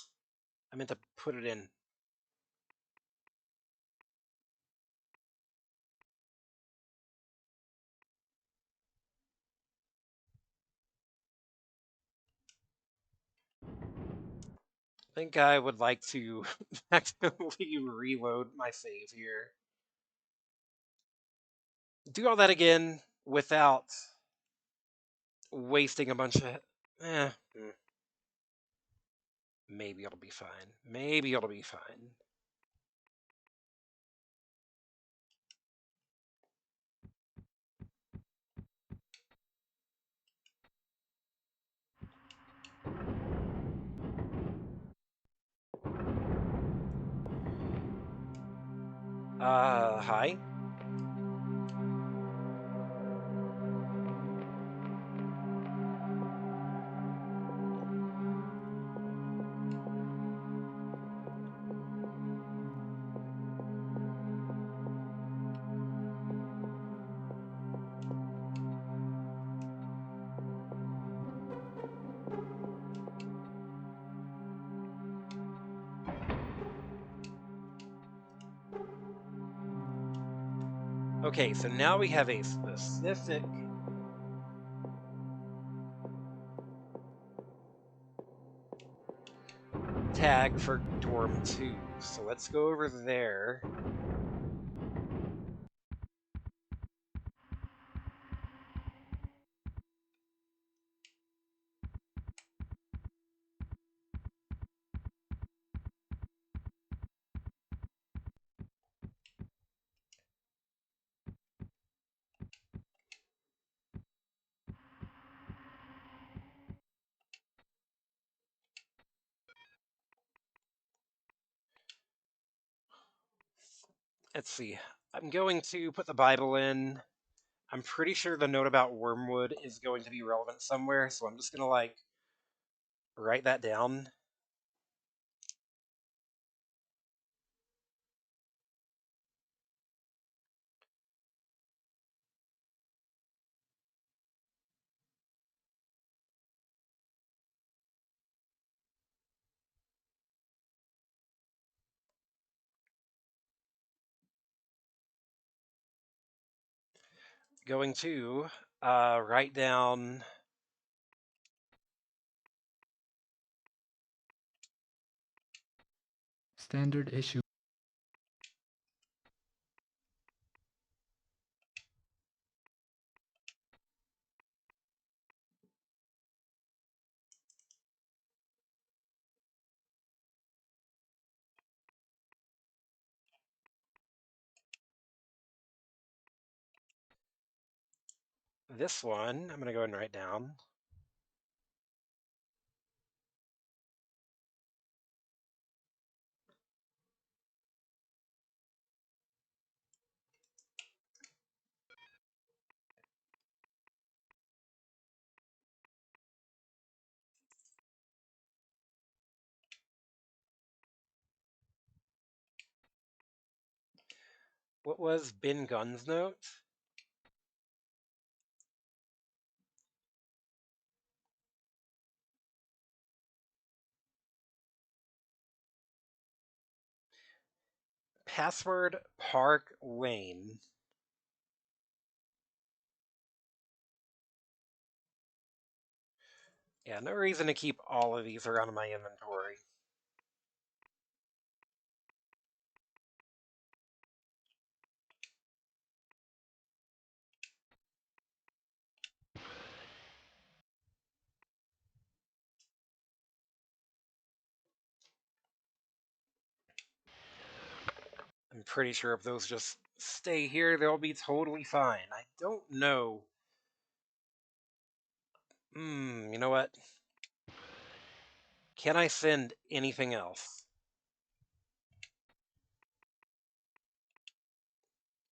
I meant to put it in. I think I would like to accidentally reload my save here. Do all that again without wasting a bunch of... Maybe it'll be fine. Maybe it'll be fine. Hi. Okay, so now we have a specific tag for dorm 2. So let's go over there. Let's see. I'm going to put the Bible in. I'm pretty sure the note about wormwood is going to be relevant somewhere, so I'm just gonna like write that down. Going to write down Standard issue. this one. I'm gonna go ahead and write down. What was Ben Gunn's note? Password Park Lane. Yeah, no reason to keep all of these around in my inventory. I'm pretty sure if those just stay here, they'll be totally fine. I don't know. You know what? Can I send anything else?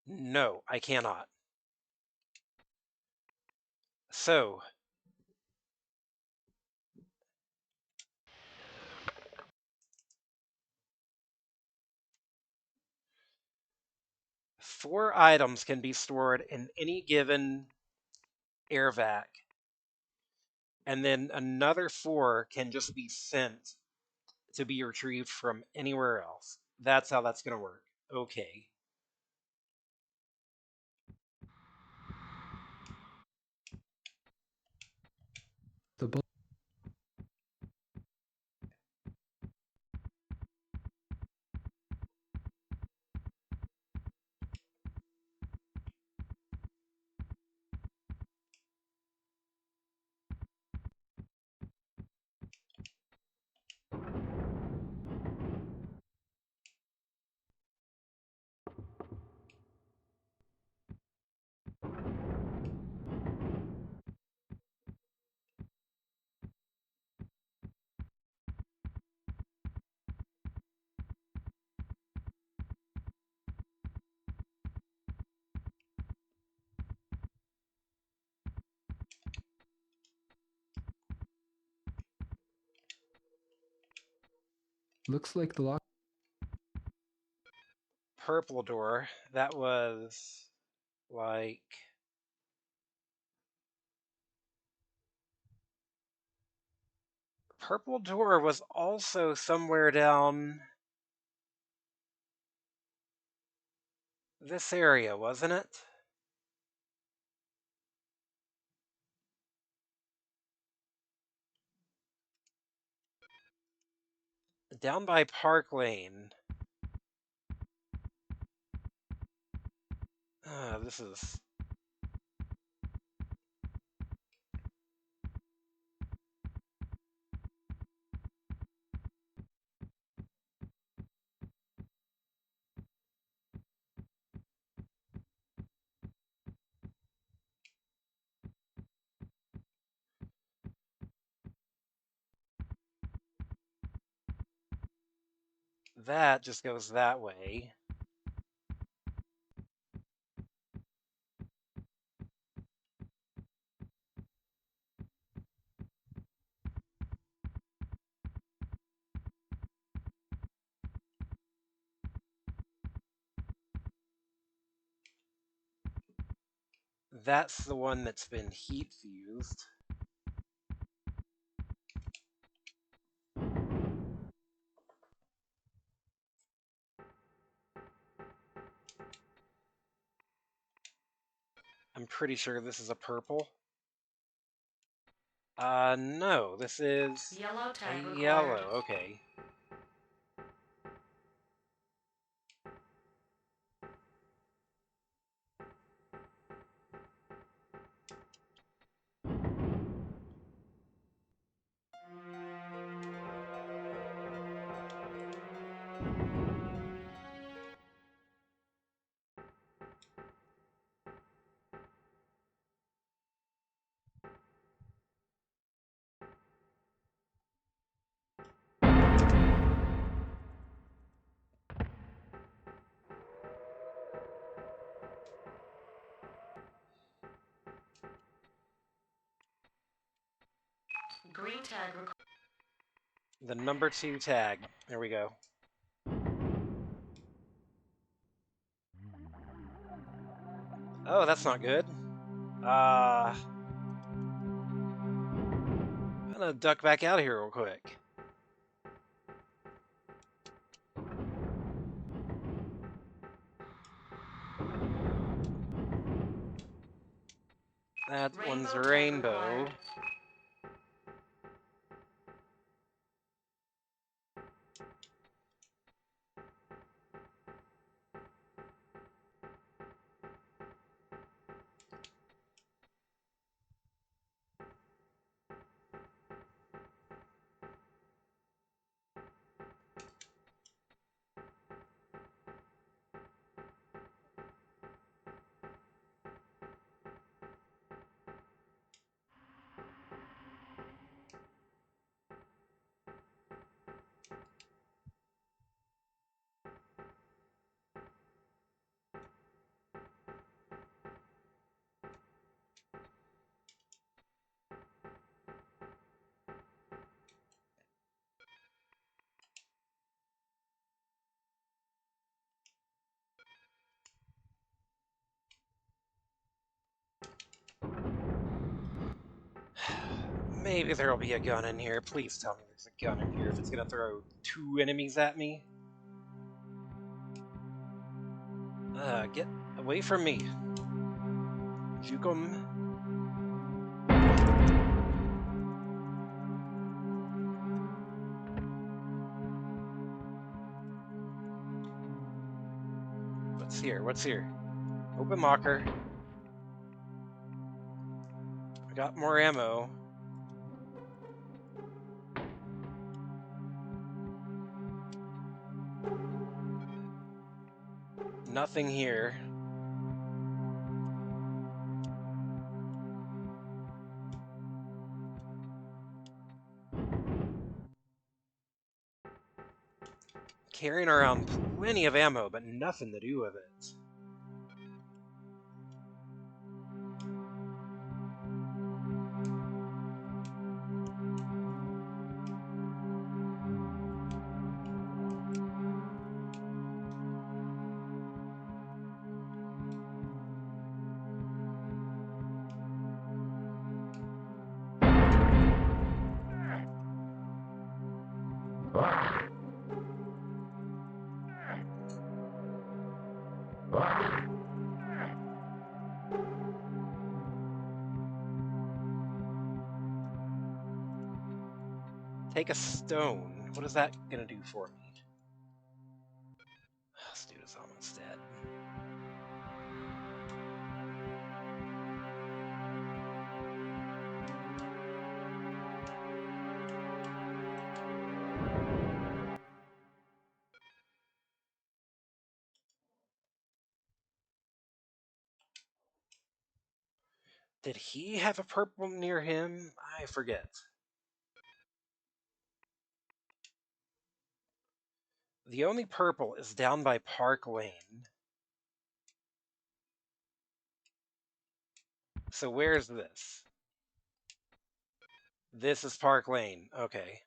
No, I cannot. So, four items can be stored in any given air vac, and then another four can just be sent to be retrieved from anywhere else. That's how that's going to work. Okay. The Looks like the lock. Purple door. That was like... Purple door was also somewhere down this area, wasn't it? Down by Park Lane. This is... That just goes that way. That's the one that's been heat fused. I'm pretty sure this is a purple. No, this is Yellow a tag required. yellow. Okay. Green tag required. The number 2 tag. There we go. Oh, that's not good. I'm gonna duck back out of here real quick. That one's Rainbow tag rainbow. required. Maybe there'll be a gun in here. Please tell me there's a gun in here if it's gonna throw 2 enemies at me. Get away from me. Juke 'em. What's here? What's here? Open locker. I got more ammo. Nothing here. Carrying around plenty of ammo, but nothing to do with it. Take a stone. What is that gonna do for me? This dude is almost dead. Did he have a purple near him? I forget. The only purple is down by Park Lane. So where's this? This is Park Lane. Okay.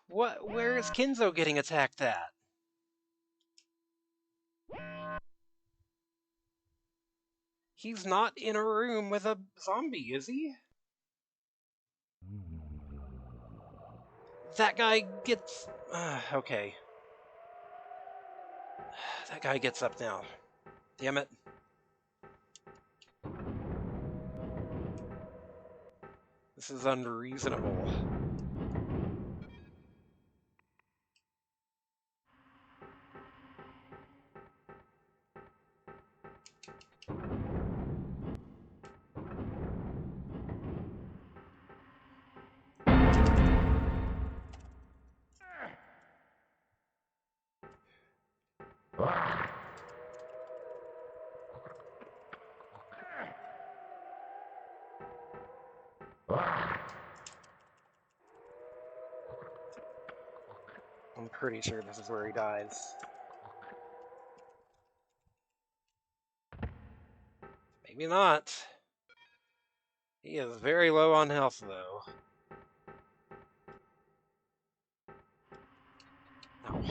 What? Where is Kinzo getting attacked at? He's not in a room with a zombie, is he? That guy gets... okay. That guy gets up now. Damn it. This is unreasonable. I'm pretty sure this is where he dies. Maybe not. He is very low on health, though. No.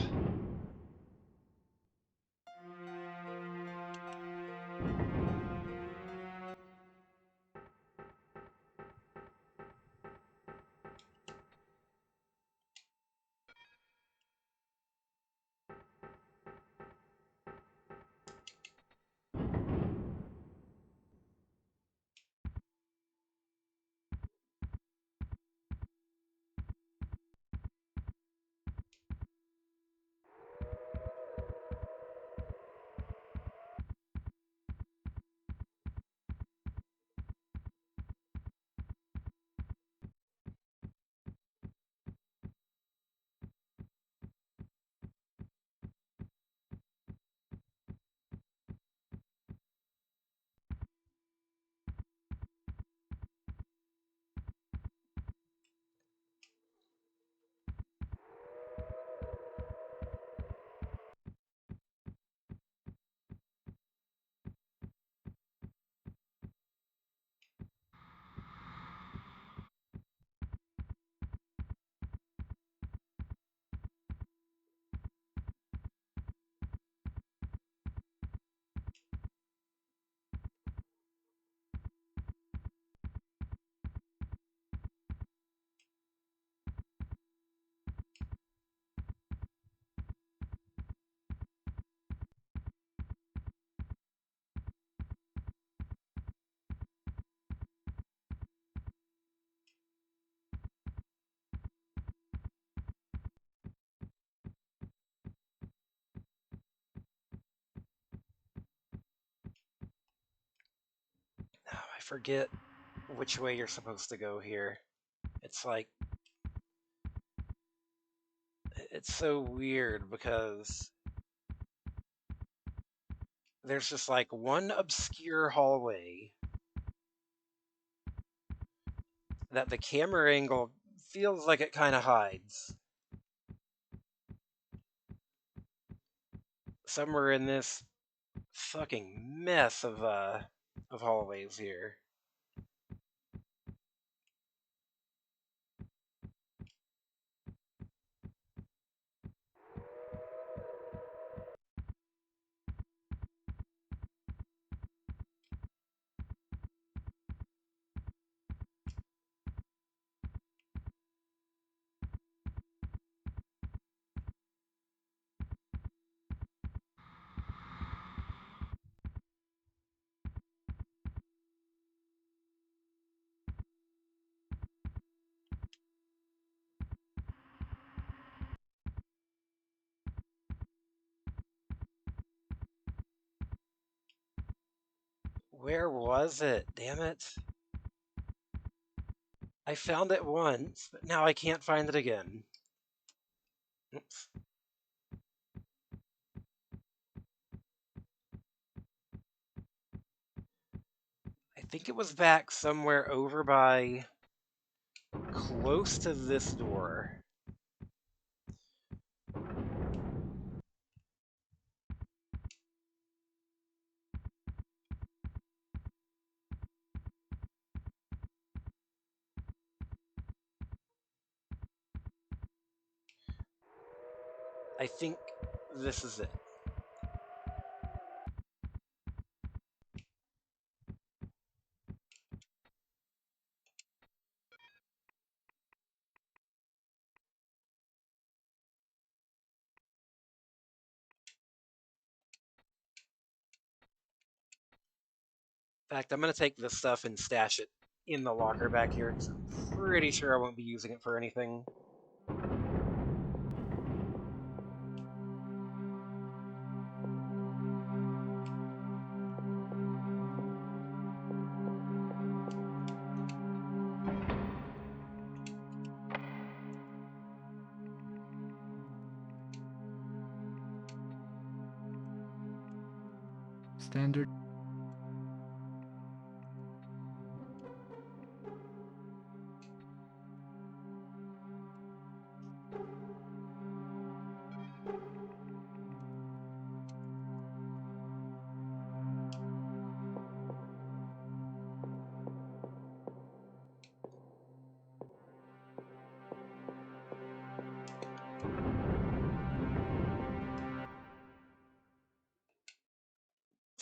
I forget which way you're supposed to go here. It's like... It's so weird because... There's just like one obscure hallway that the camera angle feels like it kind of hides. Somewhere in this fucking mess of hallways here. Where was it? Damn it. I found it once, but now I can't find it again. Oops. I think it was back somewhere over by close to this door. I think this is it. In fact, I'm going to take this stuff and stash it in the locker back here because I'm pretty sure I won't be using it for anything. Standard.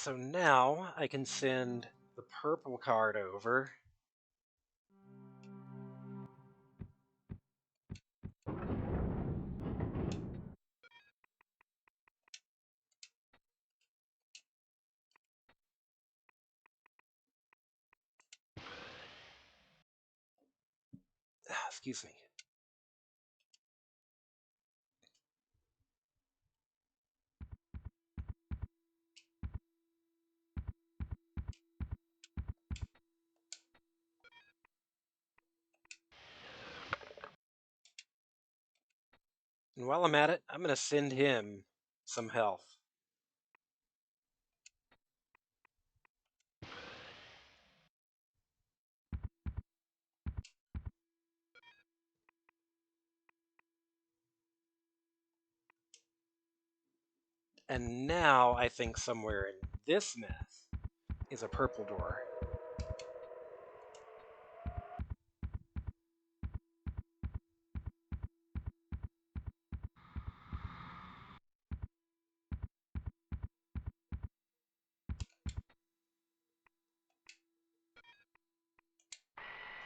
So now I can send the purple card over. Excuse me. And while I'm at it, I'm going to send him some health. And now I think somewhere in this mess is a purple door.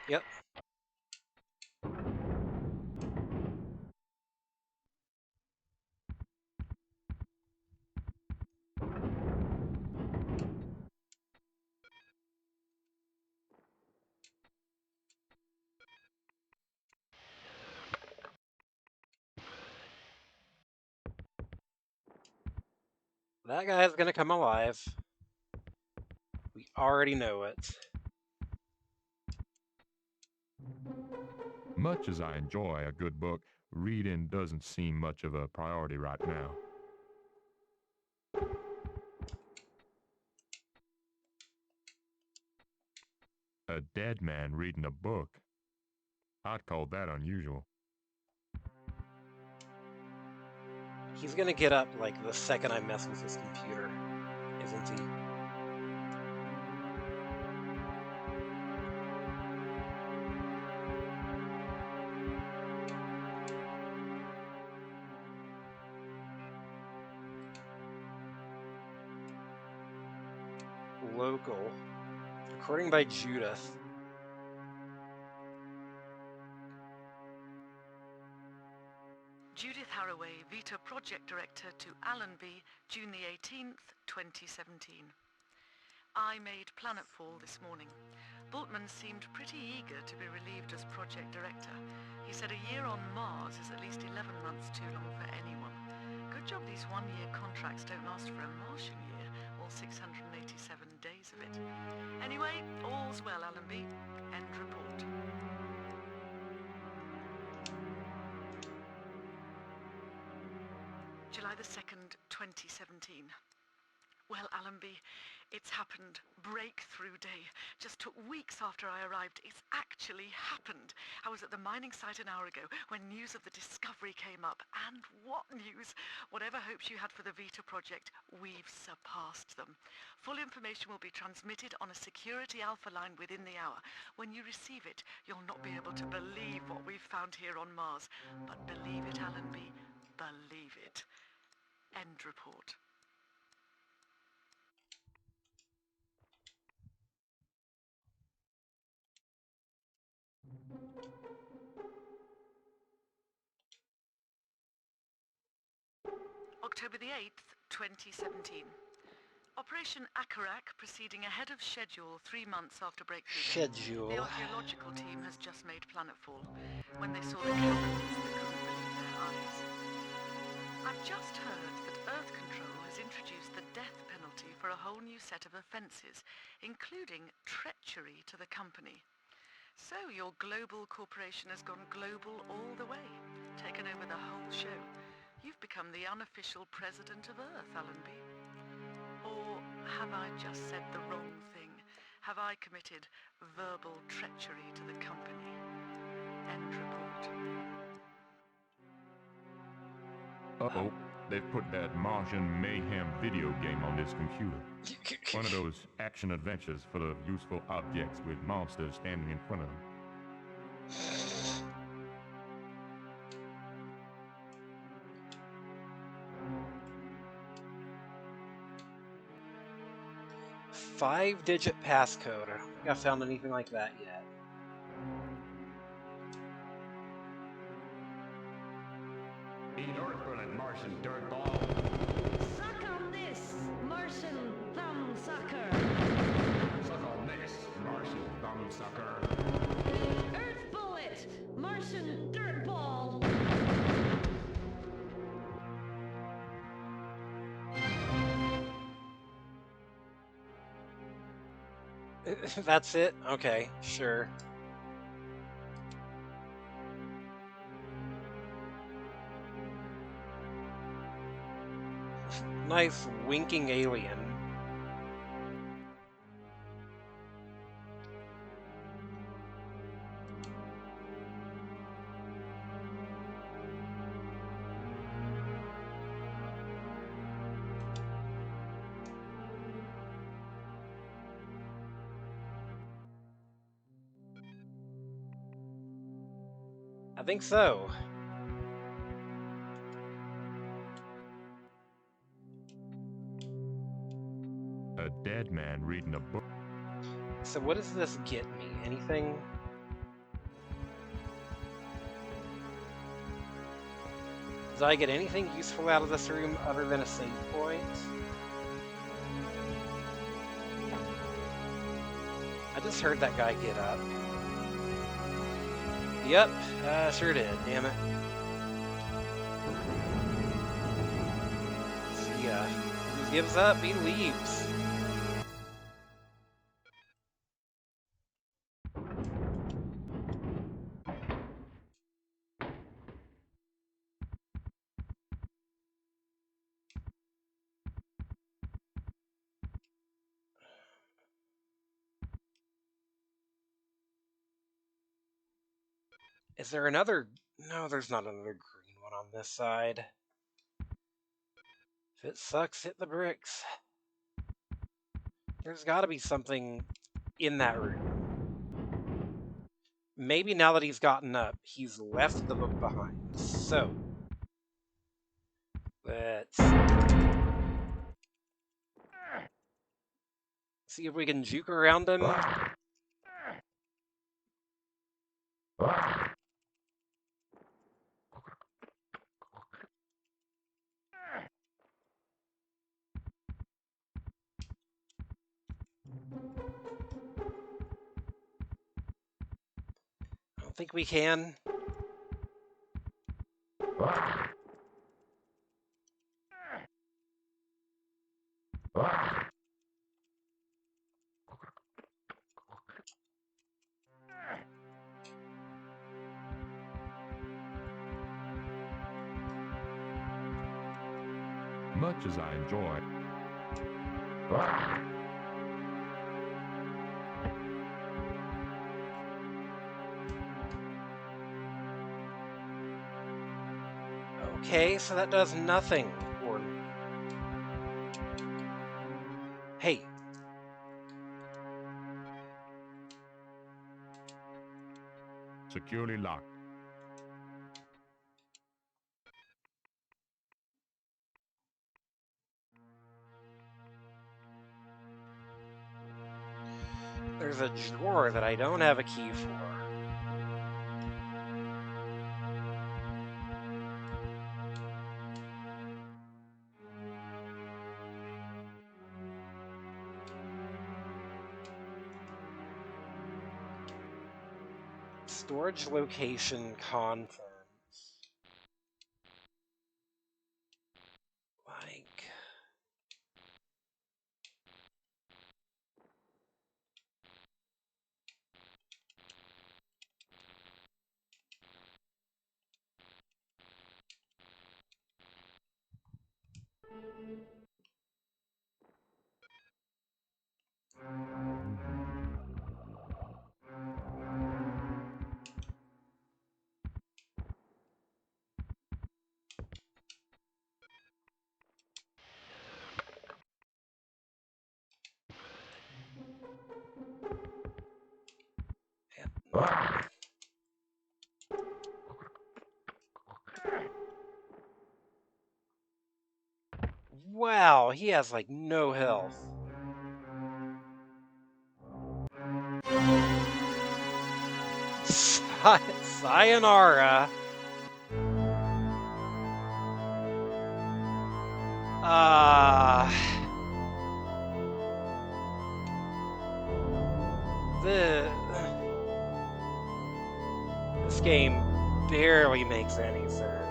Yep. That guy's going to come alive. We already know it. Much as I enjoy a good book, reading doesn't seem much of a priority right now. A dead man reading a book? I'd call that unusual. He's going to get up like the second I mess with his computer, isn't he? Local. According by Judith. Judith Haraway, Vita Project Director to Allenby, June the 18th, 2017. I made Planetfall this morning. Bultmann seemed pretty eager to be relieved as project director. He said a year on Mars is at least 11 months too long for anyone. Good job these one-year contracts don't last for a Martian year, all 687 days of it. Anyway, all's well, Allenby. End report. July the 2nd, 2017. Well, Allenby, it's happened. Breakthrough day. Just took weeks after I arrived. It's actually happened. I was at the mining site an hour ago when news of the discovery came up. And what news? Whatever hopes you had for the Vita project, we've surpassed them. Full information will be transmitted on a security alpha line within the hour. When you receive it, you'll not be able to believe what we've found here on Mars. But believe it, Allenby. Believe it. End report. October the 8th, 2017. Operation Akarak proceeding ahead of schedule 3 months after breakthrough day. Schedule. The archaeological team has just made planetfall. When they saw the caverns, they couldn't believe their eyes. I've just heard that Earth Control has introduced the death penalty for a whole new set of offences, including treachery to the company. So your global corporation has gone global all the way, taken over the whole show. You've become the unofficial president of Earth, Allenby. Or have I just said the wrong thing? Have I committed verbal treachery to the company? End report. Uh-oh, they've put that Martian Mayhem video game on this computer. One of those action adventures full of useful objects with monsters standing in front of them. 5-digit passcode. I don't think I've found anything like that yet. Eat Earthburn, Martian dirtball. Suck on this, Martian thumb sucker. Suck on this, Martian thumbsucker. Earth bullet, Martian dirtball. That's it? Okay, sure. Nice winking alien. I think so. A dead man reading a book. So what does this get me? Anything? Did I get anything useful out of this room other than a save point? I just heard that guy get up. Yep, sure did, damn it. See ya. He gives up, he leaves. Is there another? No, there's not another green one on this side. If it sucks, hit the bricks. There's gotta be something in that room. Maybe now that he's gotten up, he's left the book behind. So, let's see if we can juke around him. I don't think we can. much as I enjoy. Okay, so that does nothing for me. Hey. Securely locked. There's a drawer that I don't have a key for. Storage location contents. Like... Wow, he has like no health. Sayonara. This game barely makes any sense.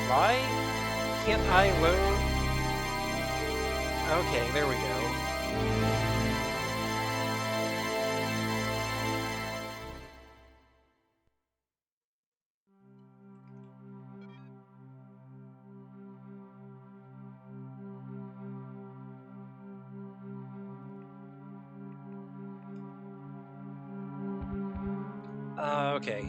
Why can't I load? Okay, there we go. Okay.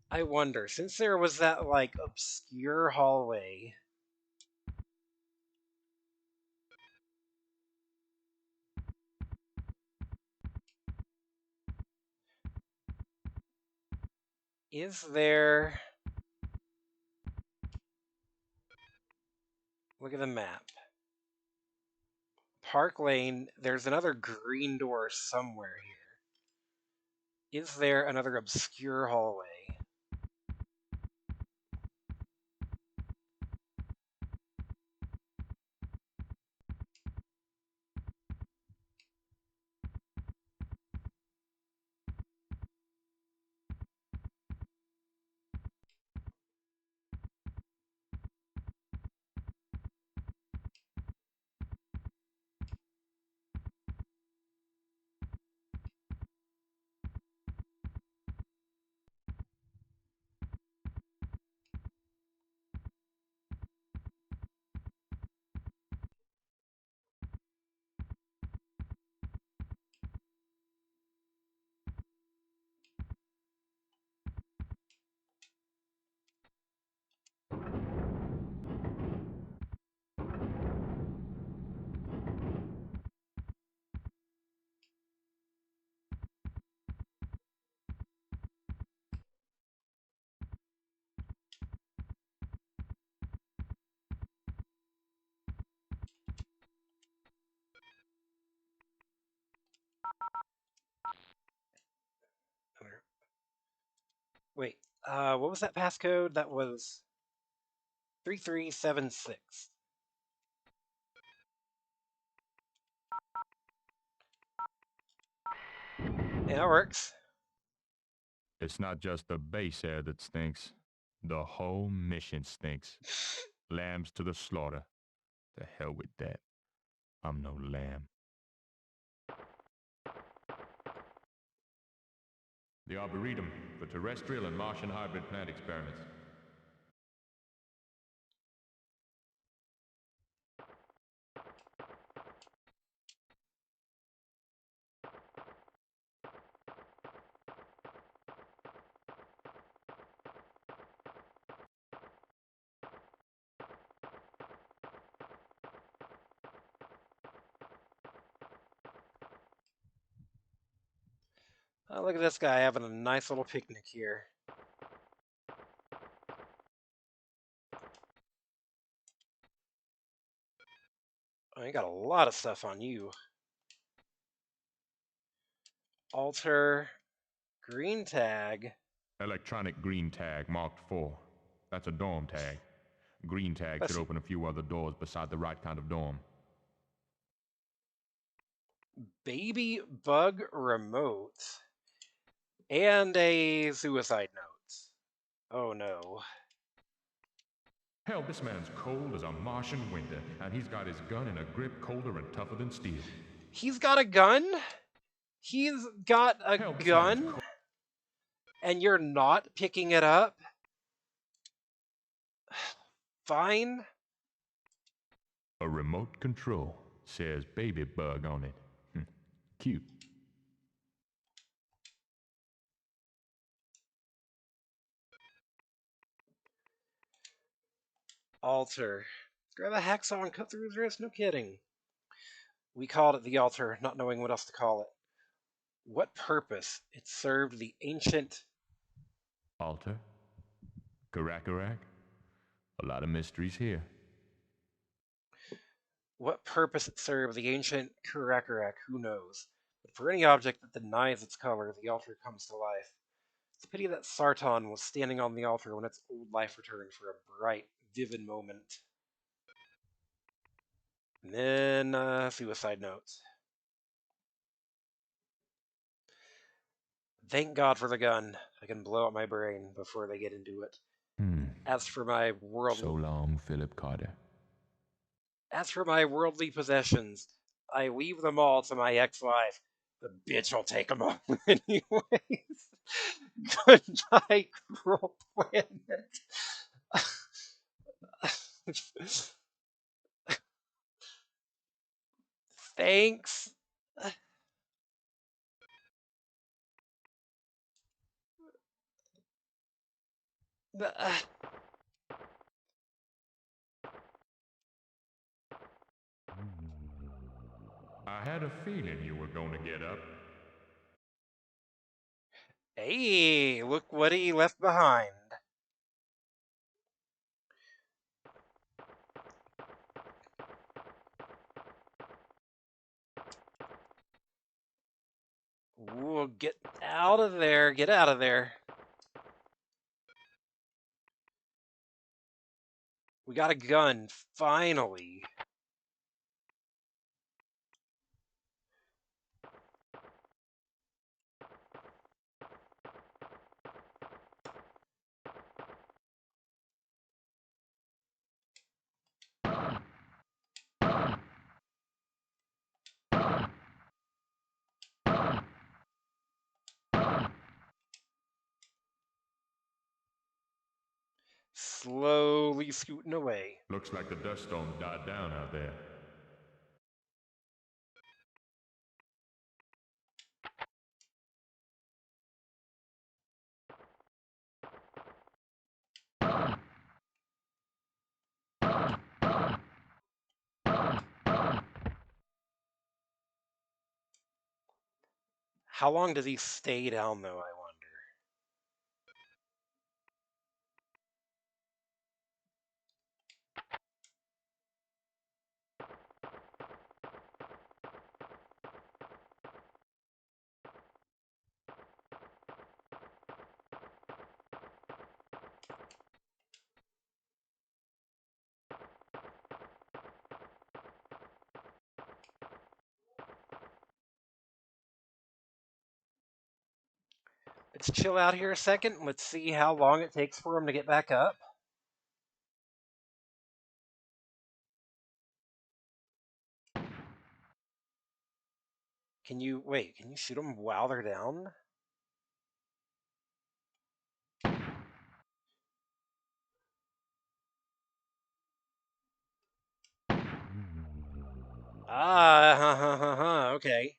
I wonder, since there was that, like, obscure hallway... Is there... Look at the map. Park Lane, there's another green door somewhere here. Is there another obscure hallway? Wait, what was that passcode? That was 3376. Yeah, that works. It's not just the base air that stinks. The whole mission stinks. Lambs to the slaughter. To hell with that. I'm no lamb. The Arboretum for terrestrial and Martian hybrid plant experiments. Oh, look at this guy having a nice little picnic here. Oh, you got a lot of stuff on you. Alter, green tag. Electronic green tag marked 4. That's a dorm tag. Green tag Let's should see. open a few other doors beside the right kind of dorm. Baby bug remote. And a suicide note. Oh no. Hell, this man's cold as a Martian winter, and he's got his gun in a grip colder and tougher than steel. He's got a gun? He's got a Hell, this man's gun? And you're not picking it up? Fine. A remote control. Says baby bug on it. Cute. Alter. Grab a hacksaw and cut through his wrist, no kidding. We called it the altar, not knowing what else to call it. What purpose it served the ancient... Altar? Karakarak? A lot of mysteries here. What purpose it served the ancient Karakarak, who knows? But for any object that denies its color, the altar comes to life. It's a pity that Sarton was standing on the altar when its old life returned for a bright, vivid moment. And then, suicide notes. Thank God for the gun. I can blow up my brain before they get into it. As for my So long, Philip Carter. As for my worldly possessions, I leave them all to my ex-wife. The bitch will take them all anyways. Goodbye, cruel planet. Thanks. I had a feeling you were going to get up. Hey, look what he left behind. Ooh, get out of there. Get out of there. We got a gun, finally. Slowly scooting away. Looks like the dust storm died down out there. How long does he stay down, though, I wonder? Let's chill out here a second. Let's see how long it takes for him to get back up. Can you wait? Can you shoot them while they're down? Okay.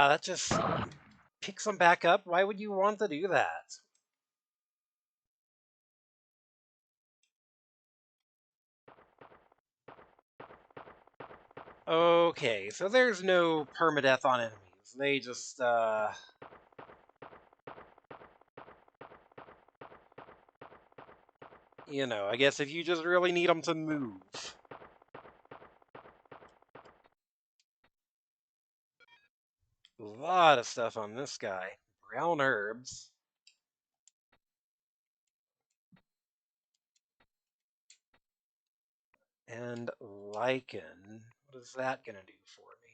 That just picks them back up. Why would you want to do that? Okay, so there's no permadeath on enemies. They just, you know, I guess if you just really need them to move. A lot of stuff on this guy. Brown herbs. And lichen. What is that gonna do for me?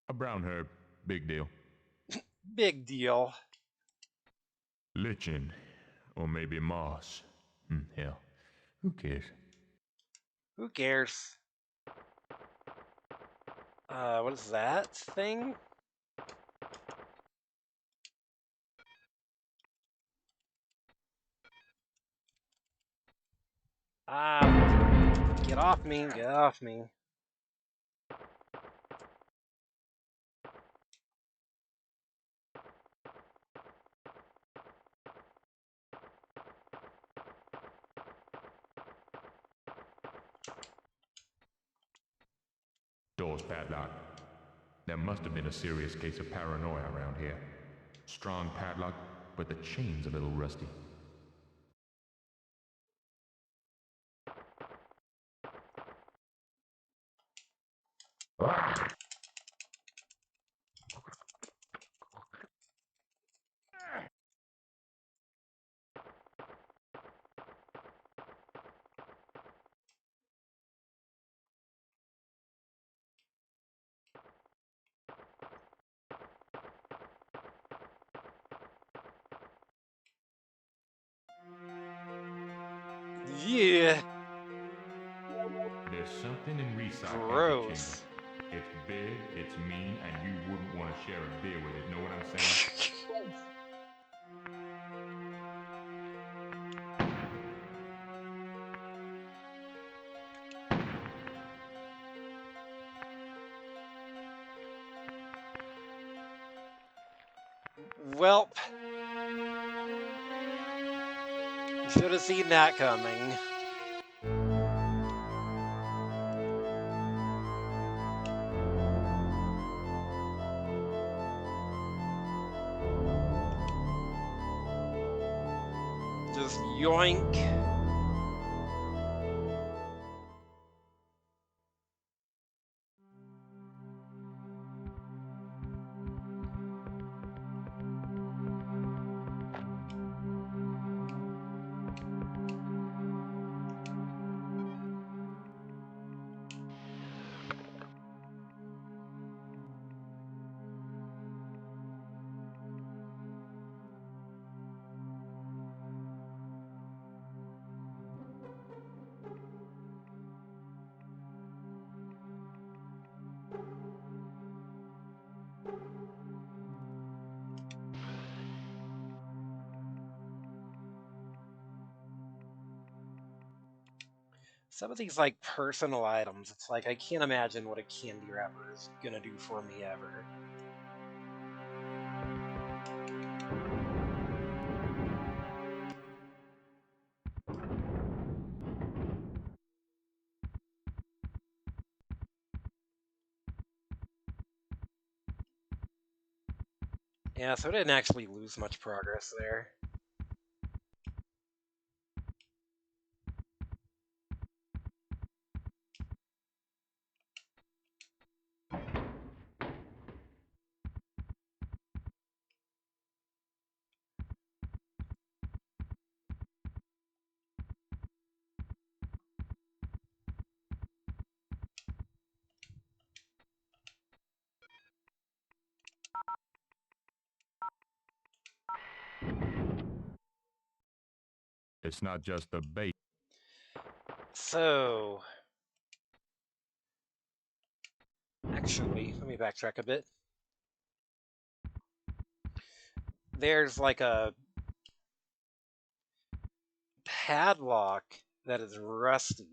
A brown herb, big deal. Big deal. Lichen, or maybe moss. Hell, who cares? Who cares? What is that thing? Get off me, get off me. Door's padlocked. There must have been a serious case of paranoia around here. Strong padlock, but the chain's a little rusty. Yeah. There's something in Resock Gross. Antechamber. It's big, it's mean, and you wouldn't want to share a beer with it, know what I'm saying? Welp. Should have seen that coming. Just yoink. Some of these like personal items, it's like I can't imagine what a candy wrapper is gonna do for me ever. Yeah, so I didn't actually lose much progress there. It's not just the bait. So, actually, let me backtrack a bit. There's like a padlock that is rusty.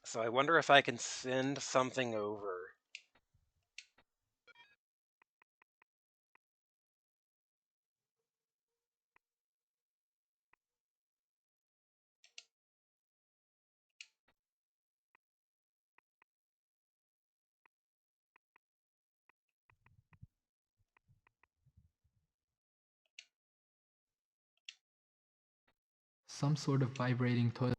So I wonder if I can send something over. Some sort of vibrating toilet.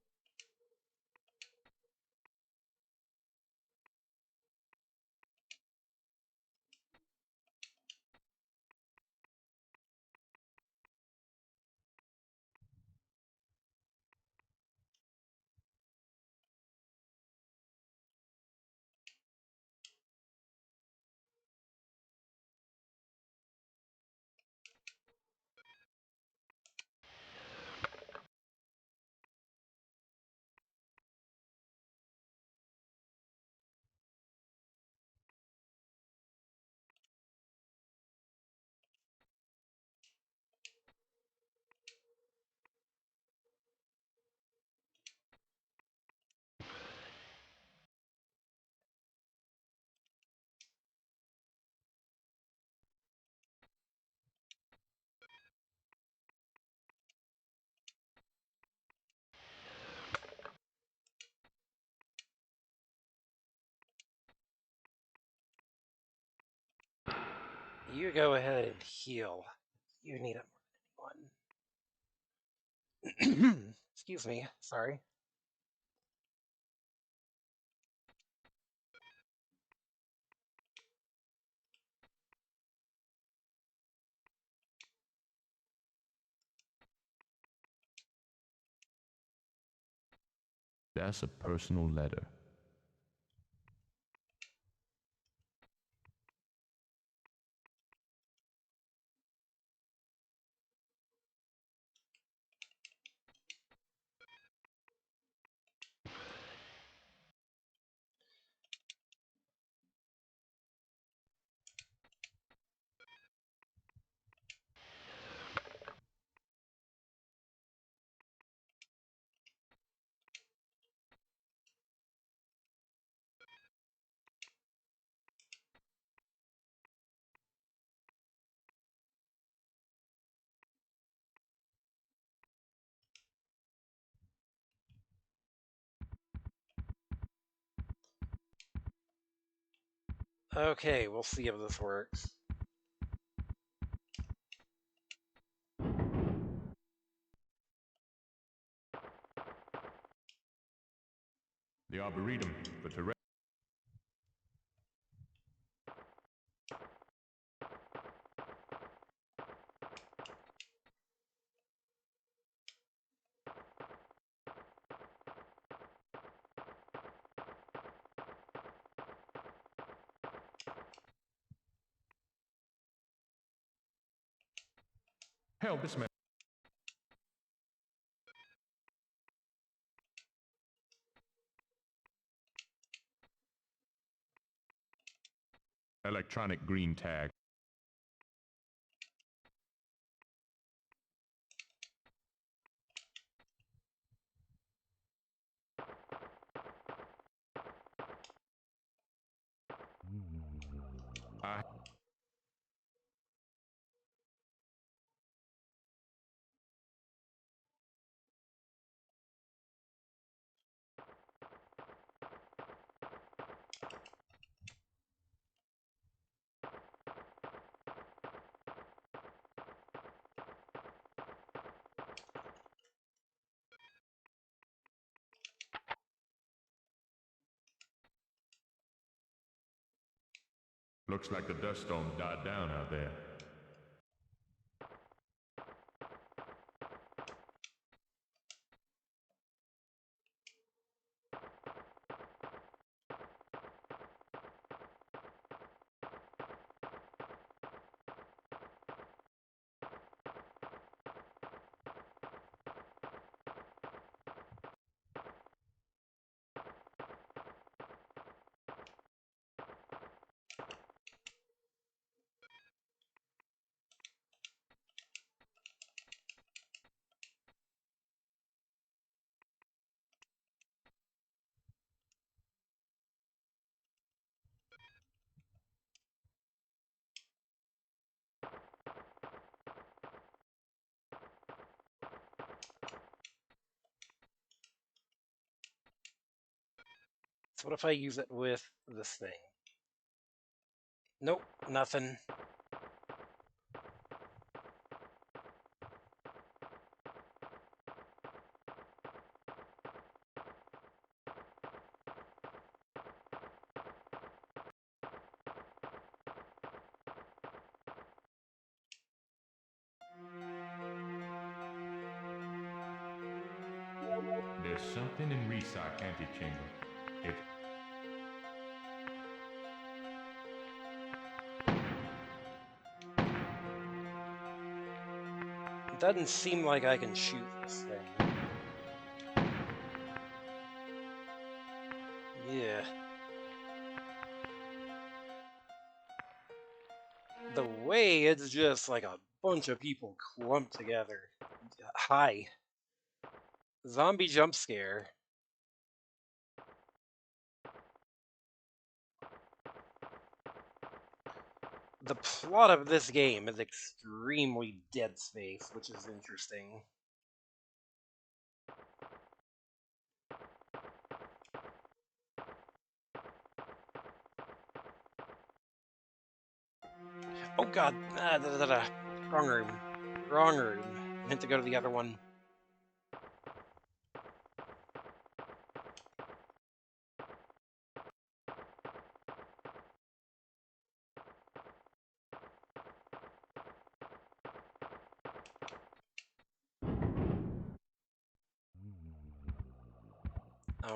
You go ahead and heal. You need it more than anyone. Excuse me, sorry. That's a personal letter. Okay, we'll see if this works. The Arboretum, the terrain. Hell, this man. Electronic green tag. I Looks like the dust storm died down out there. So what if I use it with this thing? Nope, nothing. There's something in Resoc antechamber. It It doesn't seem like I can shoot this thing. Yeah. The way it's just like a bunch of people clumped together. Hi. Zombie jump scare. The plot of this game is extremely Dead Space, which is interesting. Oh god. Wrong room. Wrong room. I meant to go to the other one.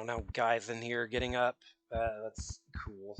Oh no, guys in here getting up. That's cool.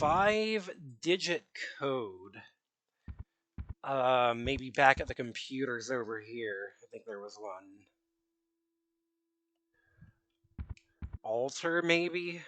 5-digit code. Maybe back at the computers over here. I think there was one. Alter, maybe?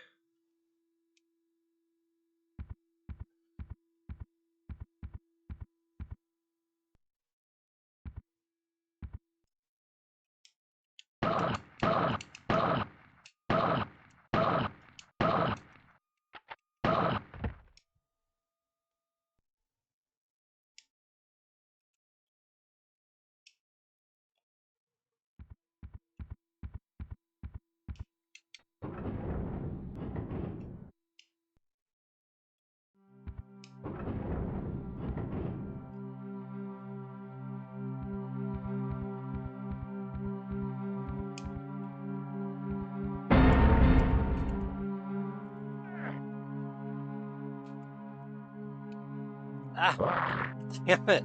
Ah, damn it.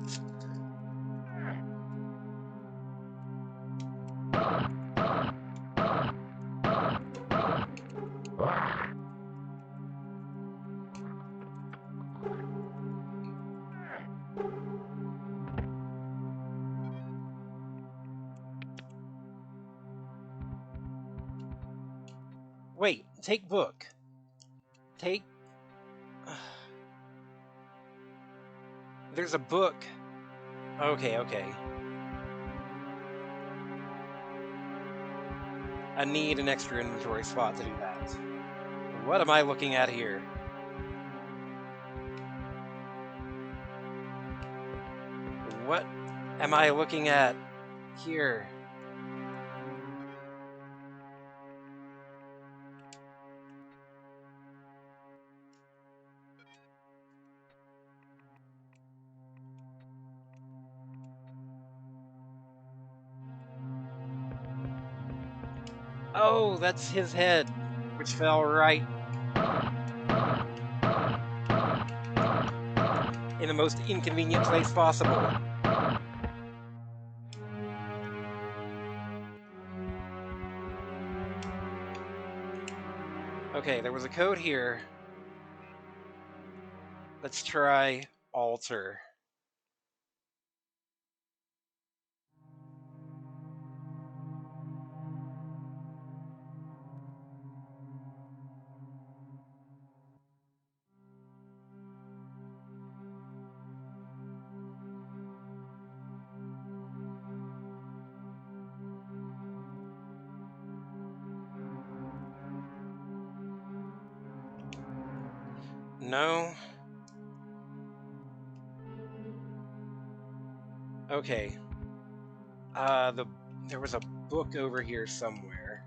Wait, take book. Take... There's a book. Okay. I need an extra inventory spot to do that. What am I looking at here? What am I looking at here? Oh, that's his head, which fell right in the most inconvenient place possible. Okay, there was a code here. Let's try alter. No. Okay. There was a book over here somewhere,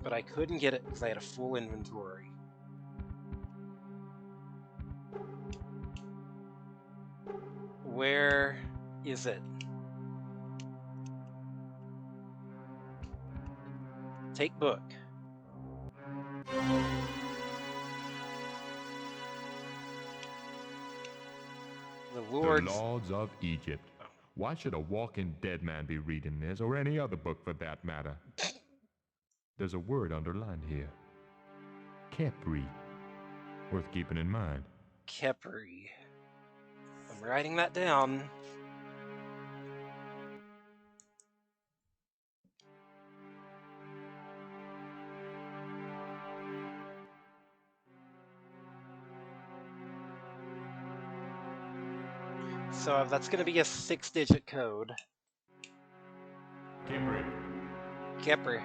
but I couldn't get it because I had a full inventory. Where is it? Take book. The Lord's... The Lords of Egypt. Why should a walking dead man be reading this, or any other book for that matter? There's a word underlined here. Kepri. Worth keeping in mind. Kepri. I'm writing that down. So that's going to be a 6-digit code. Kepri. Kepri.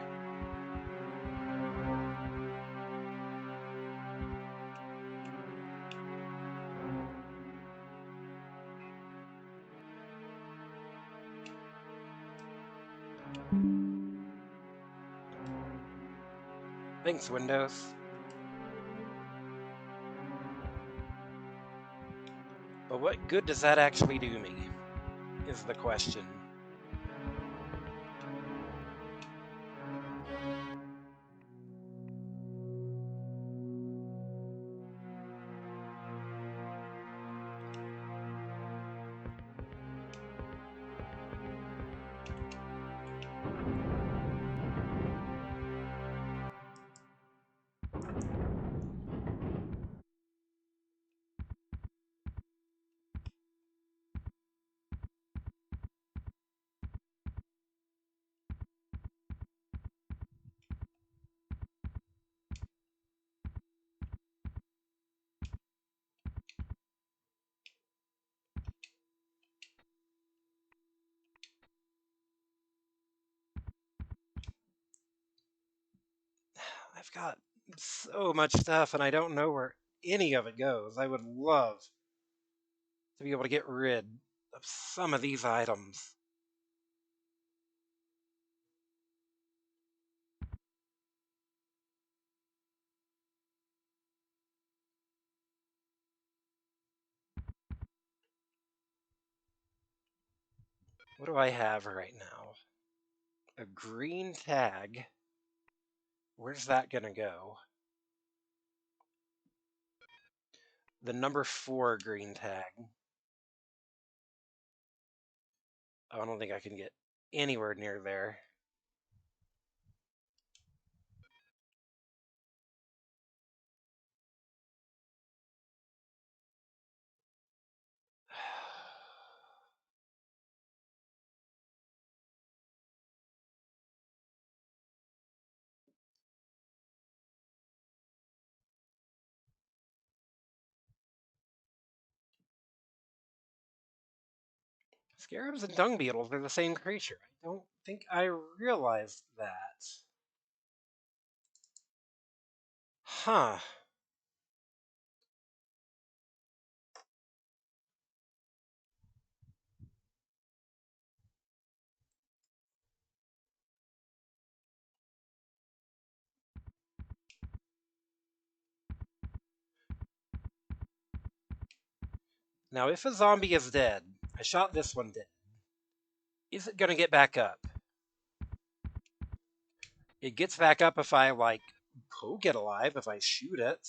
Thanks, Windows. But what good does that actually do me, is the question. I've got so much stuff and I don't know where any of it goes. I would love to be able to get rid of some of these items. What do I have right now? A green tag. Where's that gonna go? The number 4 green tag. Oh, I don't think I can get anywhere near there. Scarabs and dung beetles are the same creature. I don't think I realized that. Huh. Now, if a zombie is dead, I shot this one dead. Is it gonna get back up? It gets back up if I, like, poke it alive, if I shoot it.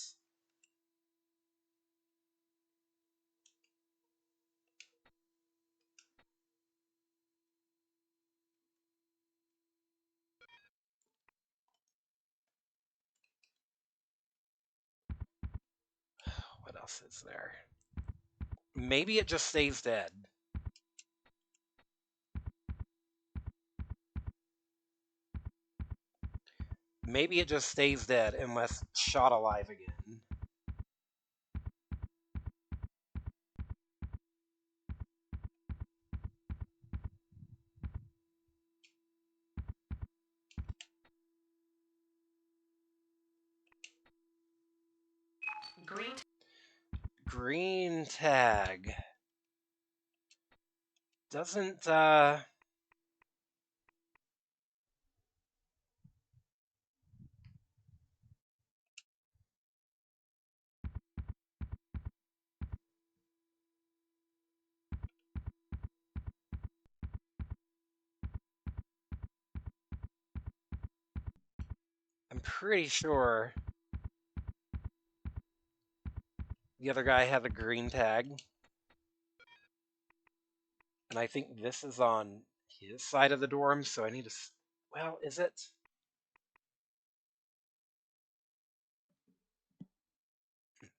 What else is there? Maybe it just stays dead. Maybe it just stays dead unless shot alive again. Green. Green tag. Doesn't, I'm pretty sure the other guy had a green tag. And I think this is on his side of the dorm, so I need to... Well, is it?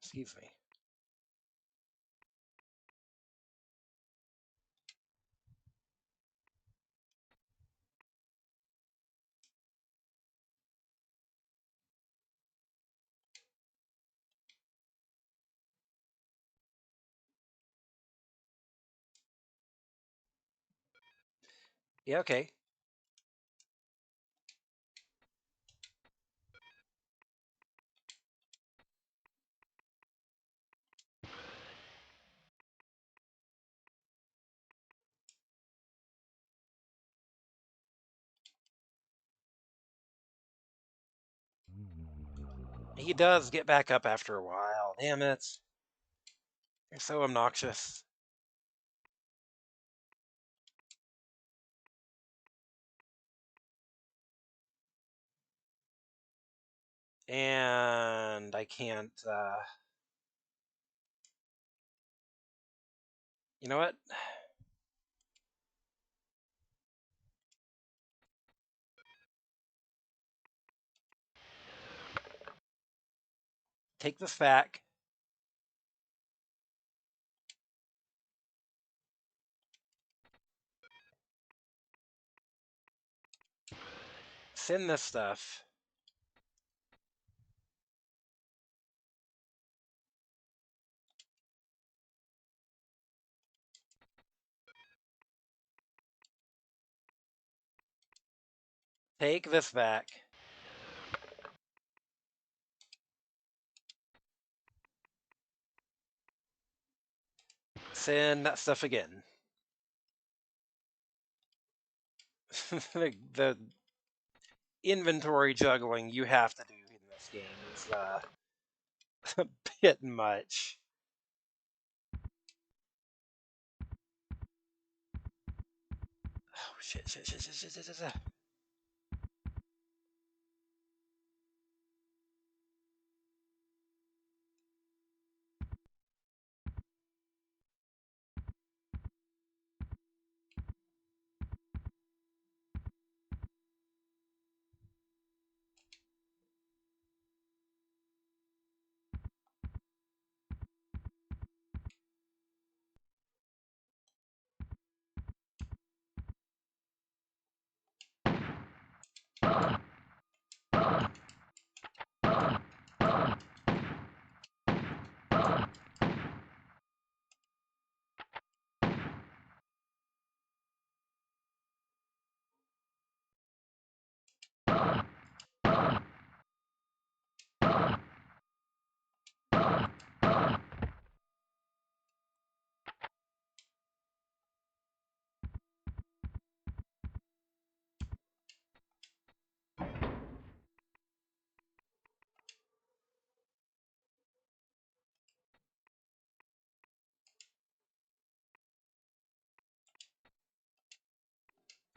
Excuse me. Yeah, okay. He does get back up after a while. Damn it. You're so obnoxious. And I can't, you know what? Take this back. Send this stuff. Take this back. Send that stuff again. The inventory juggling you have to do in this game is a bit much. Oh shit!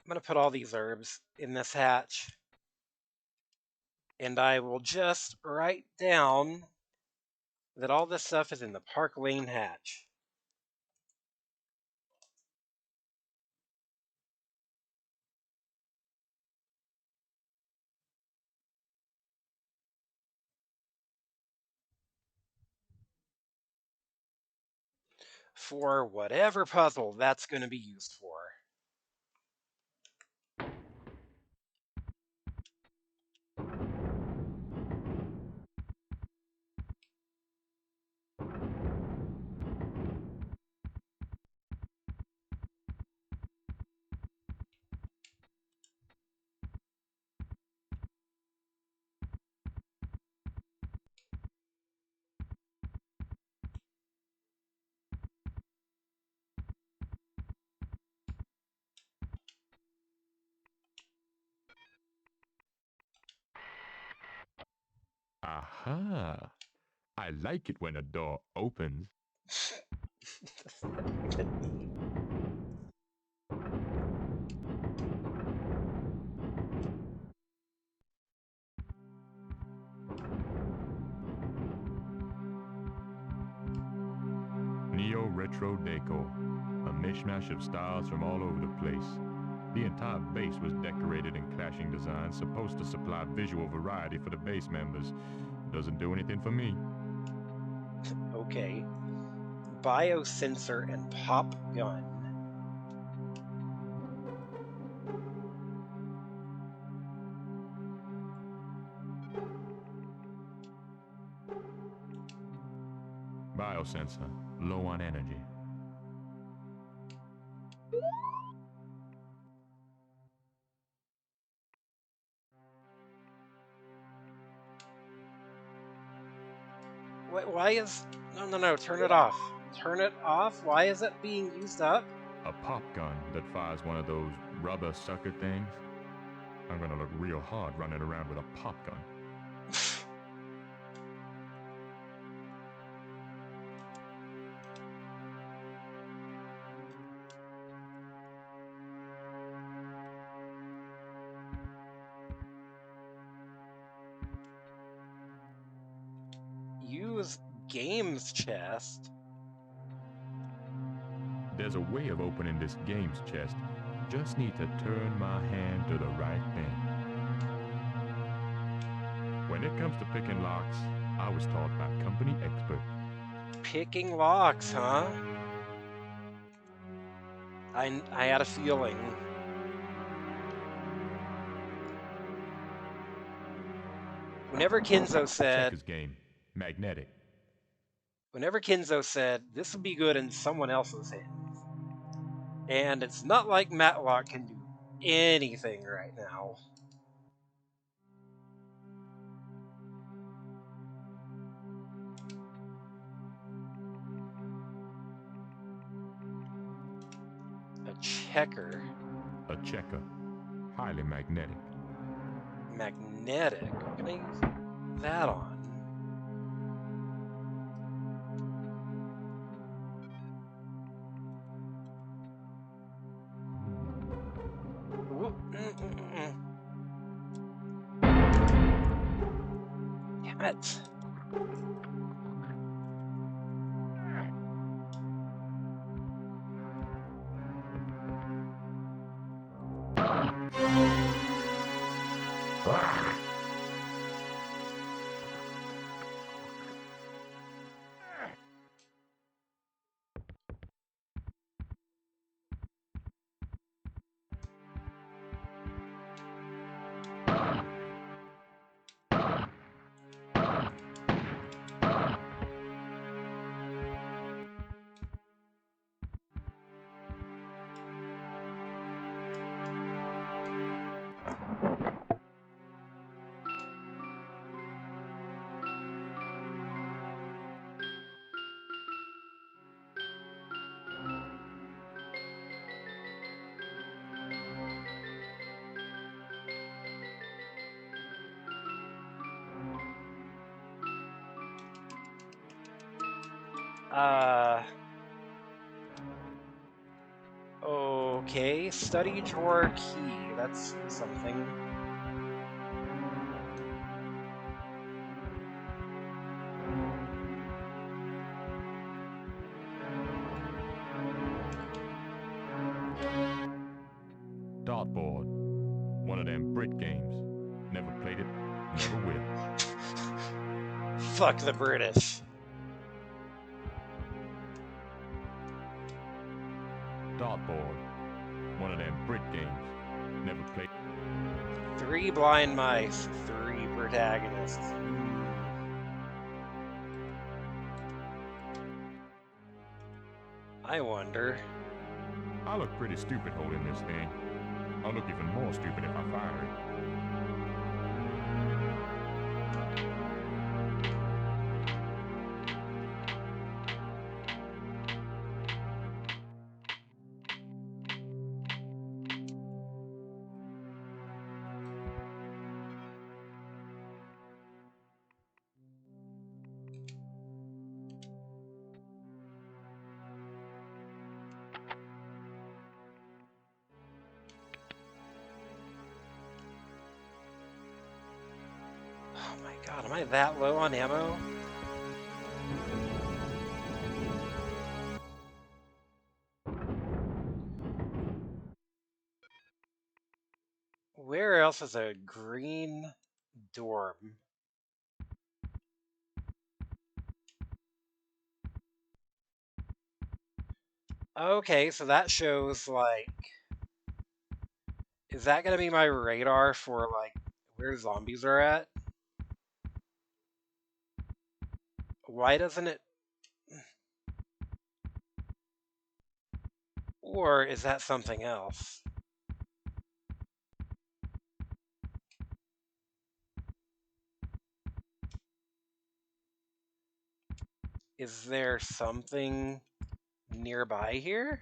I'm gonna put all these herbs in this hatch, and I will just write down that all this stuff is in the Park Lane hatch. For whatever puzzle that's going to be used for. Aha! I like it when a door opens. What does that even mean? Neo-retro deco, a mishmash of styles from all over the place. The entire base was decorated in clashing designs, supposed to supply visual variety for the base members. Doesn't do anything for me. Okay. Biosensor and pop gun. Biosensor, low on energy. Why is... No, turn it off. Turn it off? Why is it being used up? A pop gun that fires one of those rubber sucker things. I'm gonna look real hard running around with a pop gun. Use games chest. There's a way of opening this games chest. Just need to turn my hand to the right thing. When it comes to picking locks, I was taught by company expert. Picking locks, huh? I had a feeling. Whenever Kenzo said... Checkers game. Magnetic. Whenever Kenzo said, this would be good in someone else's hands. And it's not like Matlock can do anything right now. checker. A checker. Highly magnetic. Magnetic? What can I use that on? Damn it. Okay, study drawer key. That's something. Dartboard. One of them Brit games. Never played it, never will. Fuck the British. Dartboard. One of them Brit games. Never played. 3 blind mice, 3 protagonists. I wonder. I look pretty stupid holding this thing. I'll look even more stupid if I fire it. Oh my god, am I that low on ammo? Where else is a green dorm? Okay, so that shows, like... Is that gonna be my radar for, like, where zombies are at? Why doesn't it... Or is that something else? Is there something nearby here?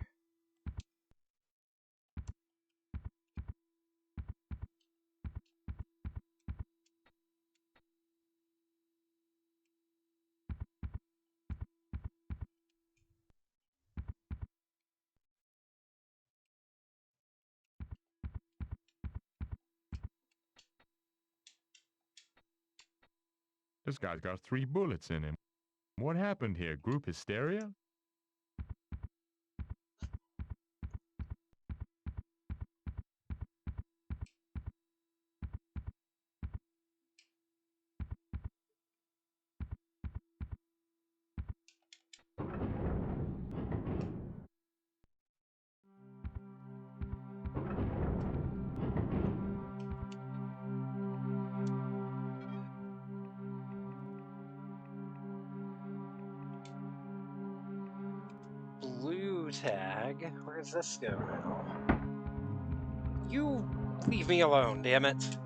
This guy's got 3 bullets in him. What happened here? Group hysteria? Blue tag? Where does this go now? You leave me alone, damn it.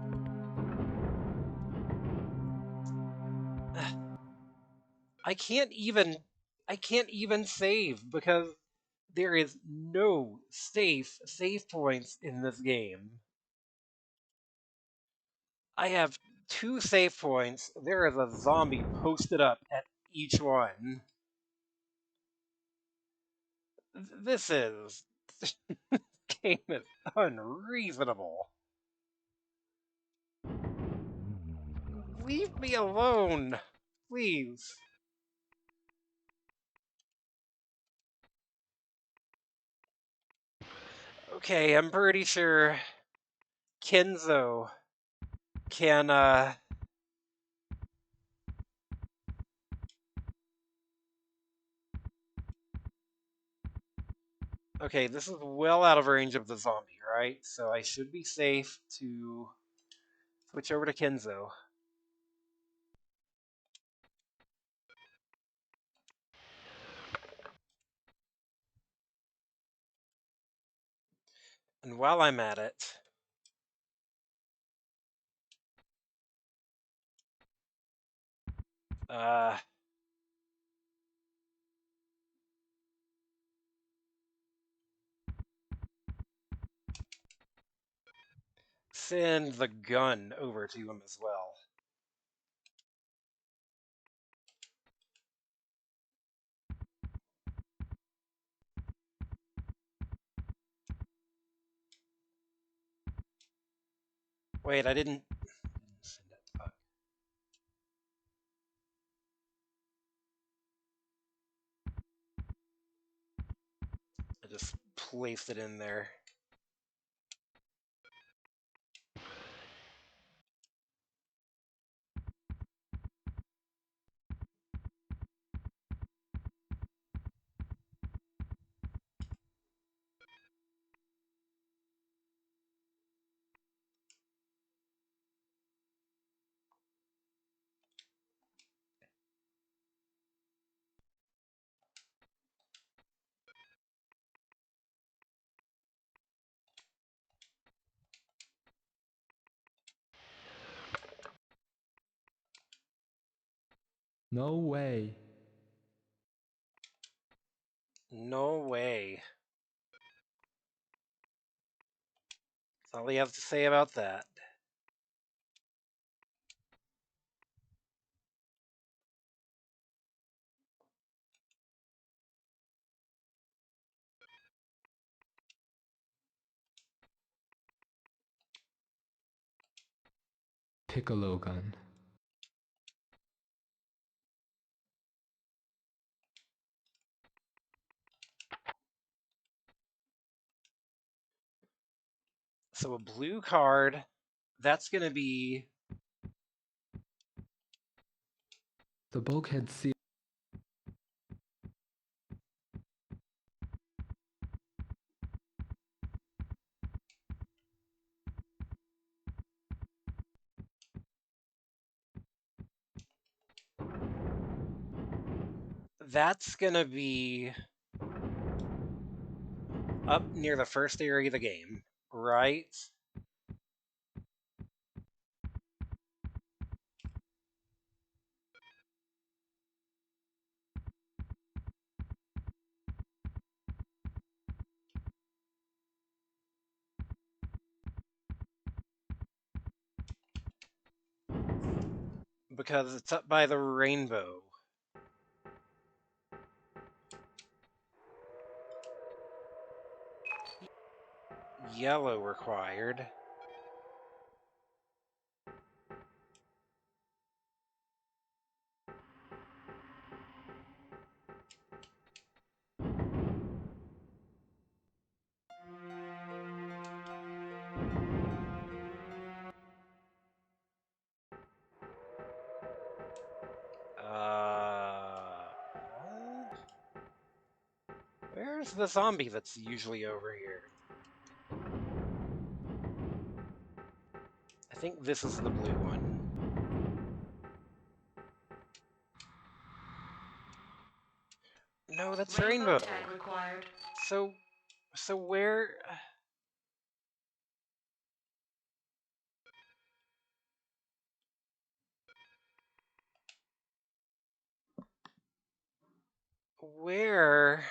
I can't even save because There is no save points in this game. I have 2 save points. There is a zombie posted up at each one. This game is unreasonable. Leave me alone, please. Okay, I'm pretty sure Kenzo can, Okay, this is well out of range of the zombie, right? So I should be safe to switch over to Kenzo. And while I'm at it, uh, send the gun over to him as well. Wait, I didn't send it. Fuck. I just placed it in there. No way. No way. That's all you have to say about that. Piccolo gun. So a blue card, that's going to be... The bulkhead seal. That's going to be up near the first area of the game, right? Because it's up by the rainbow. Yellow required. Where's the zombie that's usually over here? I think this is the blue one. No, that's rainbow. Tag required. So where... Where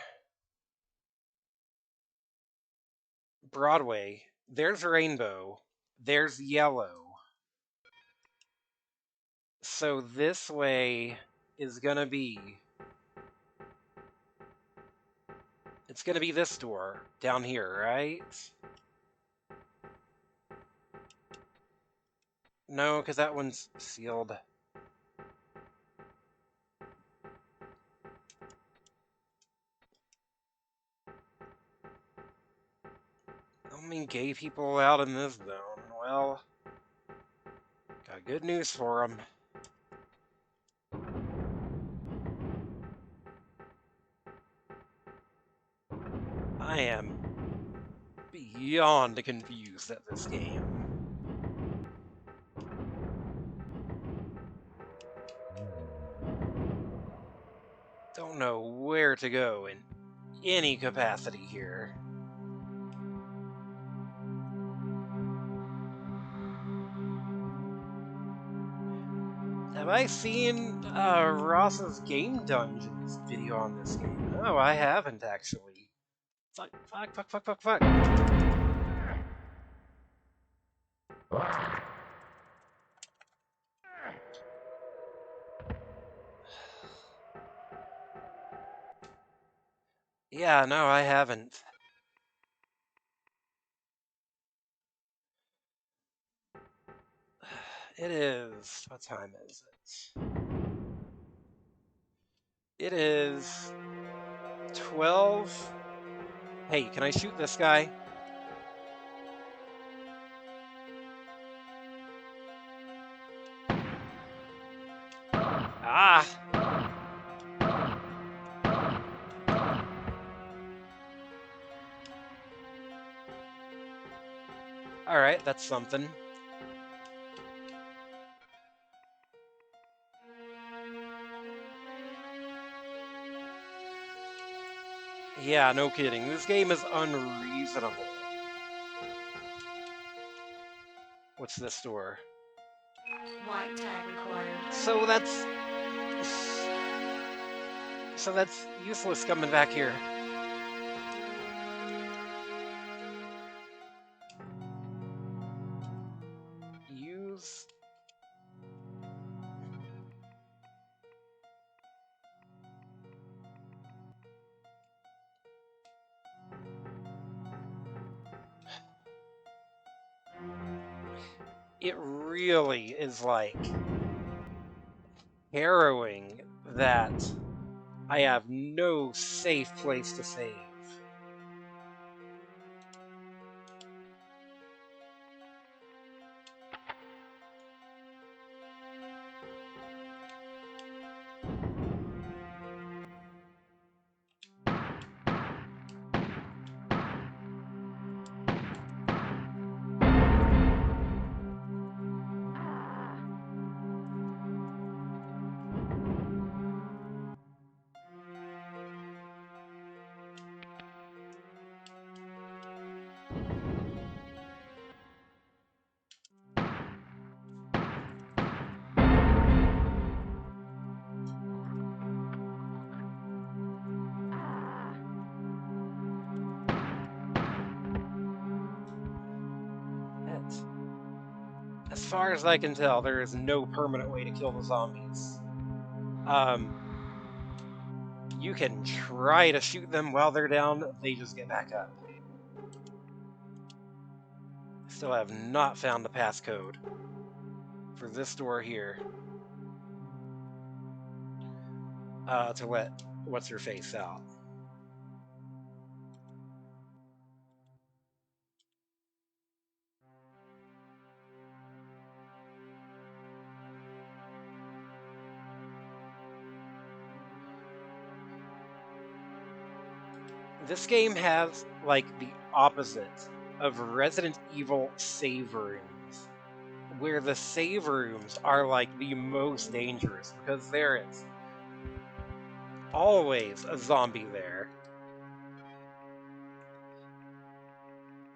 Broadway. There's rainbow. There's yellow. So this way is gonna be... It's gonna be this door down here, right? No, because that one's sealed. Only gay people allowed in this zone. Well, got good news for them. I am beyond confused at this game. Don't know where to go in any capacity here. Have I seen Ross's Game Dungeons video on this game? No, I haven't actually. Fuck, fuck, fuck, fuck, fuck, fuck. Yeah, no, I haven't. It is... What time is it? It is... 12... Hey, can I shoot this guy? Ah! Alright, that's something. Yeah, no kidding. This game is unreasonable. What's this door? White tag required. So that's useless coming back here. Use... It really is, like, harrowing that I have no safe place to save. As far as I can tell, there is no permanent way to kill the zombies. You can try to shoot them while they're down, they just get back up. Still have not found the passcode for this door here. To let what's-her-face out. This game has, like, the opposite of Resident Evil save rooms, where the save rooms are, like, the most dangerous, because there is always a zombie there.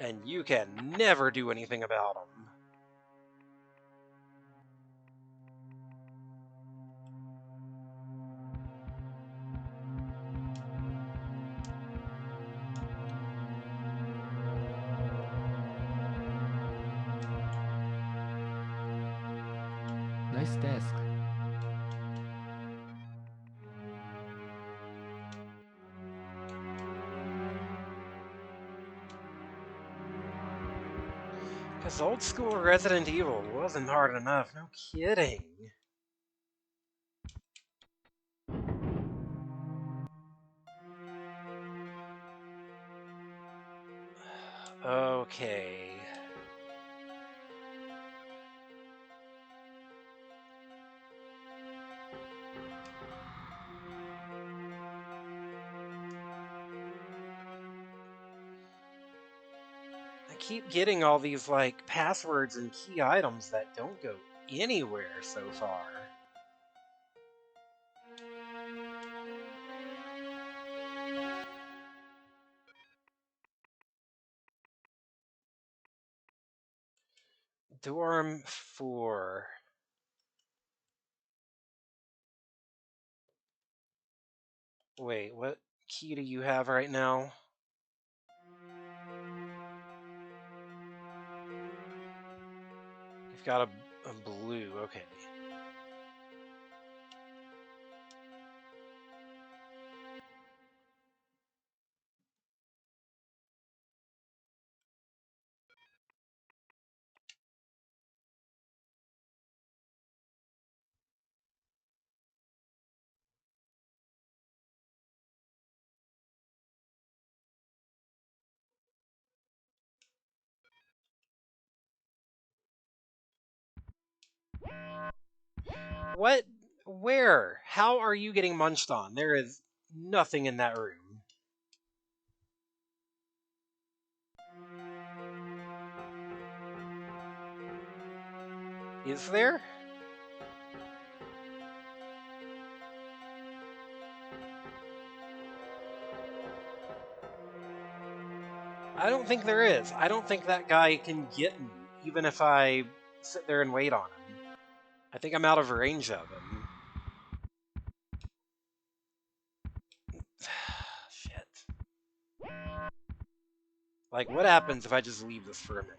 And you can never do anything about them. Nice desk. Because old school Resident Evil wasn't hard enough, no kidding. Okay. I keep getting all these, like, passwords and key items that don't go anywhere so far. Dorm 4. Wait, what key do you have right now? You've got a blue, okay. What? Where? How are you getting munched on? There is nothing in that room. Is there? I don't think there is. I don't think that guy can get me, even if I sit there and wait on him. I think I'm out of range of him. Shit. Like, what happens if I just leave this for a minute?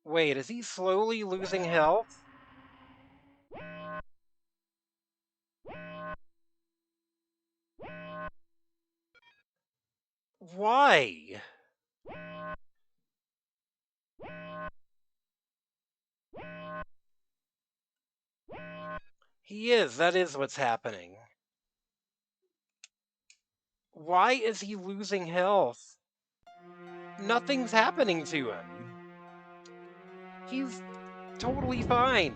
Wait, is he slowly losing health? Why? He is. That is what's happening. Why is he losing health? Nothing's happening to him. He's totally fine.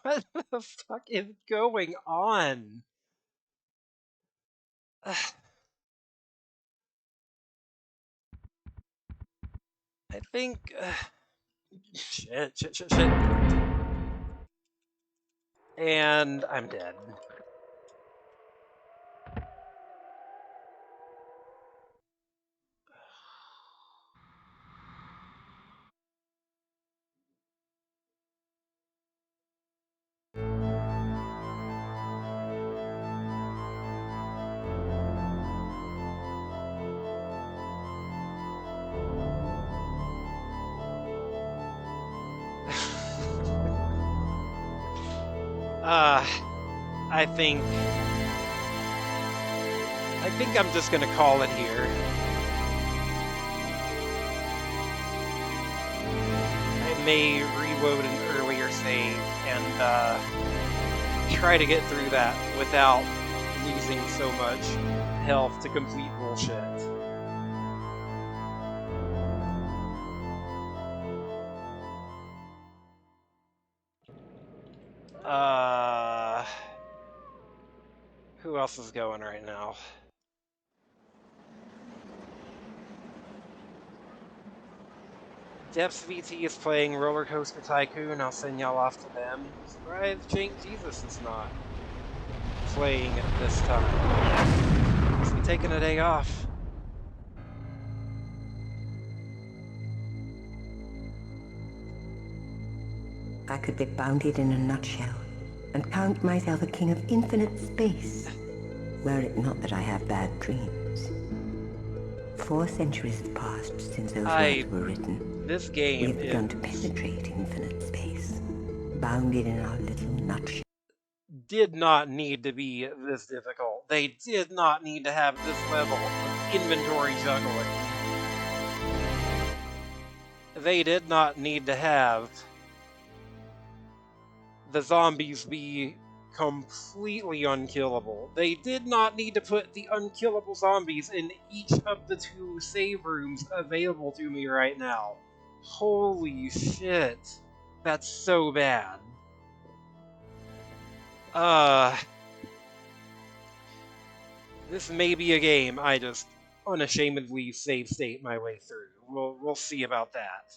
What the fuck is going on? I think... shit. And I'm dead. I think I'm just gonna call it here. I may reload an earlier save and try to get through that without losing so much health to complete bullshit. Who else is going right now? Depths VT is playing Roller Coaster Tycoon. I'll send y'all off to them. Surprised Jank Jesus is not playing it this time. Must be taking a day off. I could be bounded in a nutshell and count myself a king of infinite space, were it not that I have bad dreams. 4 centuries have passed since those words were written. This We game have begun to penetrate infinite space, bounded in our little nutshell. Did not need to be this difficult. They did not need to have this level of inventory juggling. They did not need to have the zombies be completely unkillable. They did not need to put the unkillable zombies in each of the 2 save rooms available to me right now. Holy shit. That's so bad. This may be a game I just unashamedly save state my way through. We'll see about that.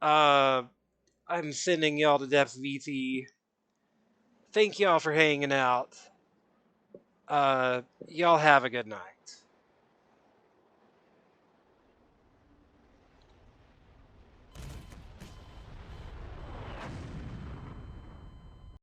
I'm sending y'all to Depth VT. Thank y'all for hanging out. Y'all have a good night.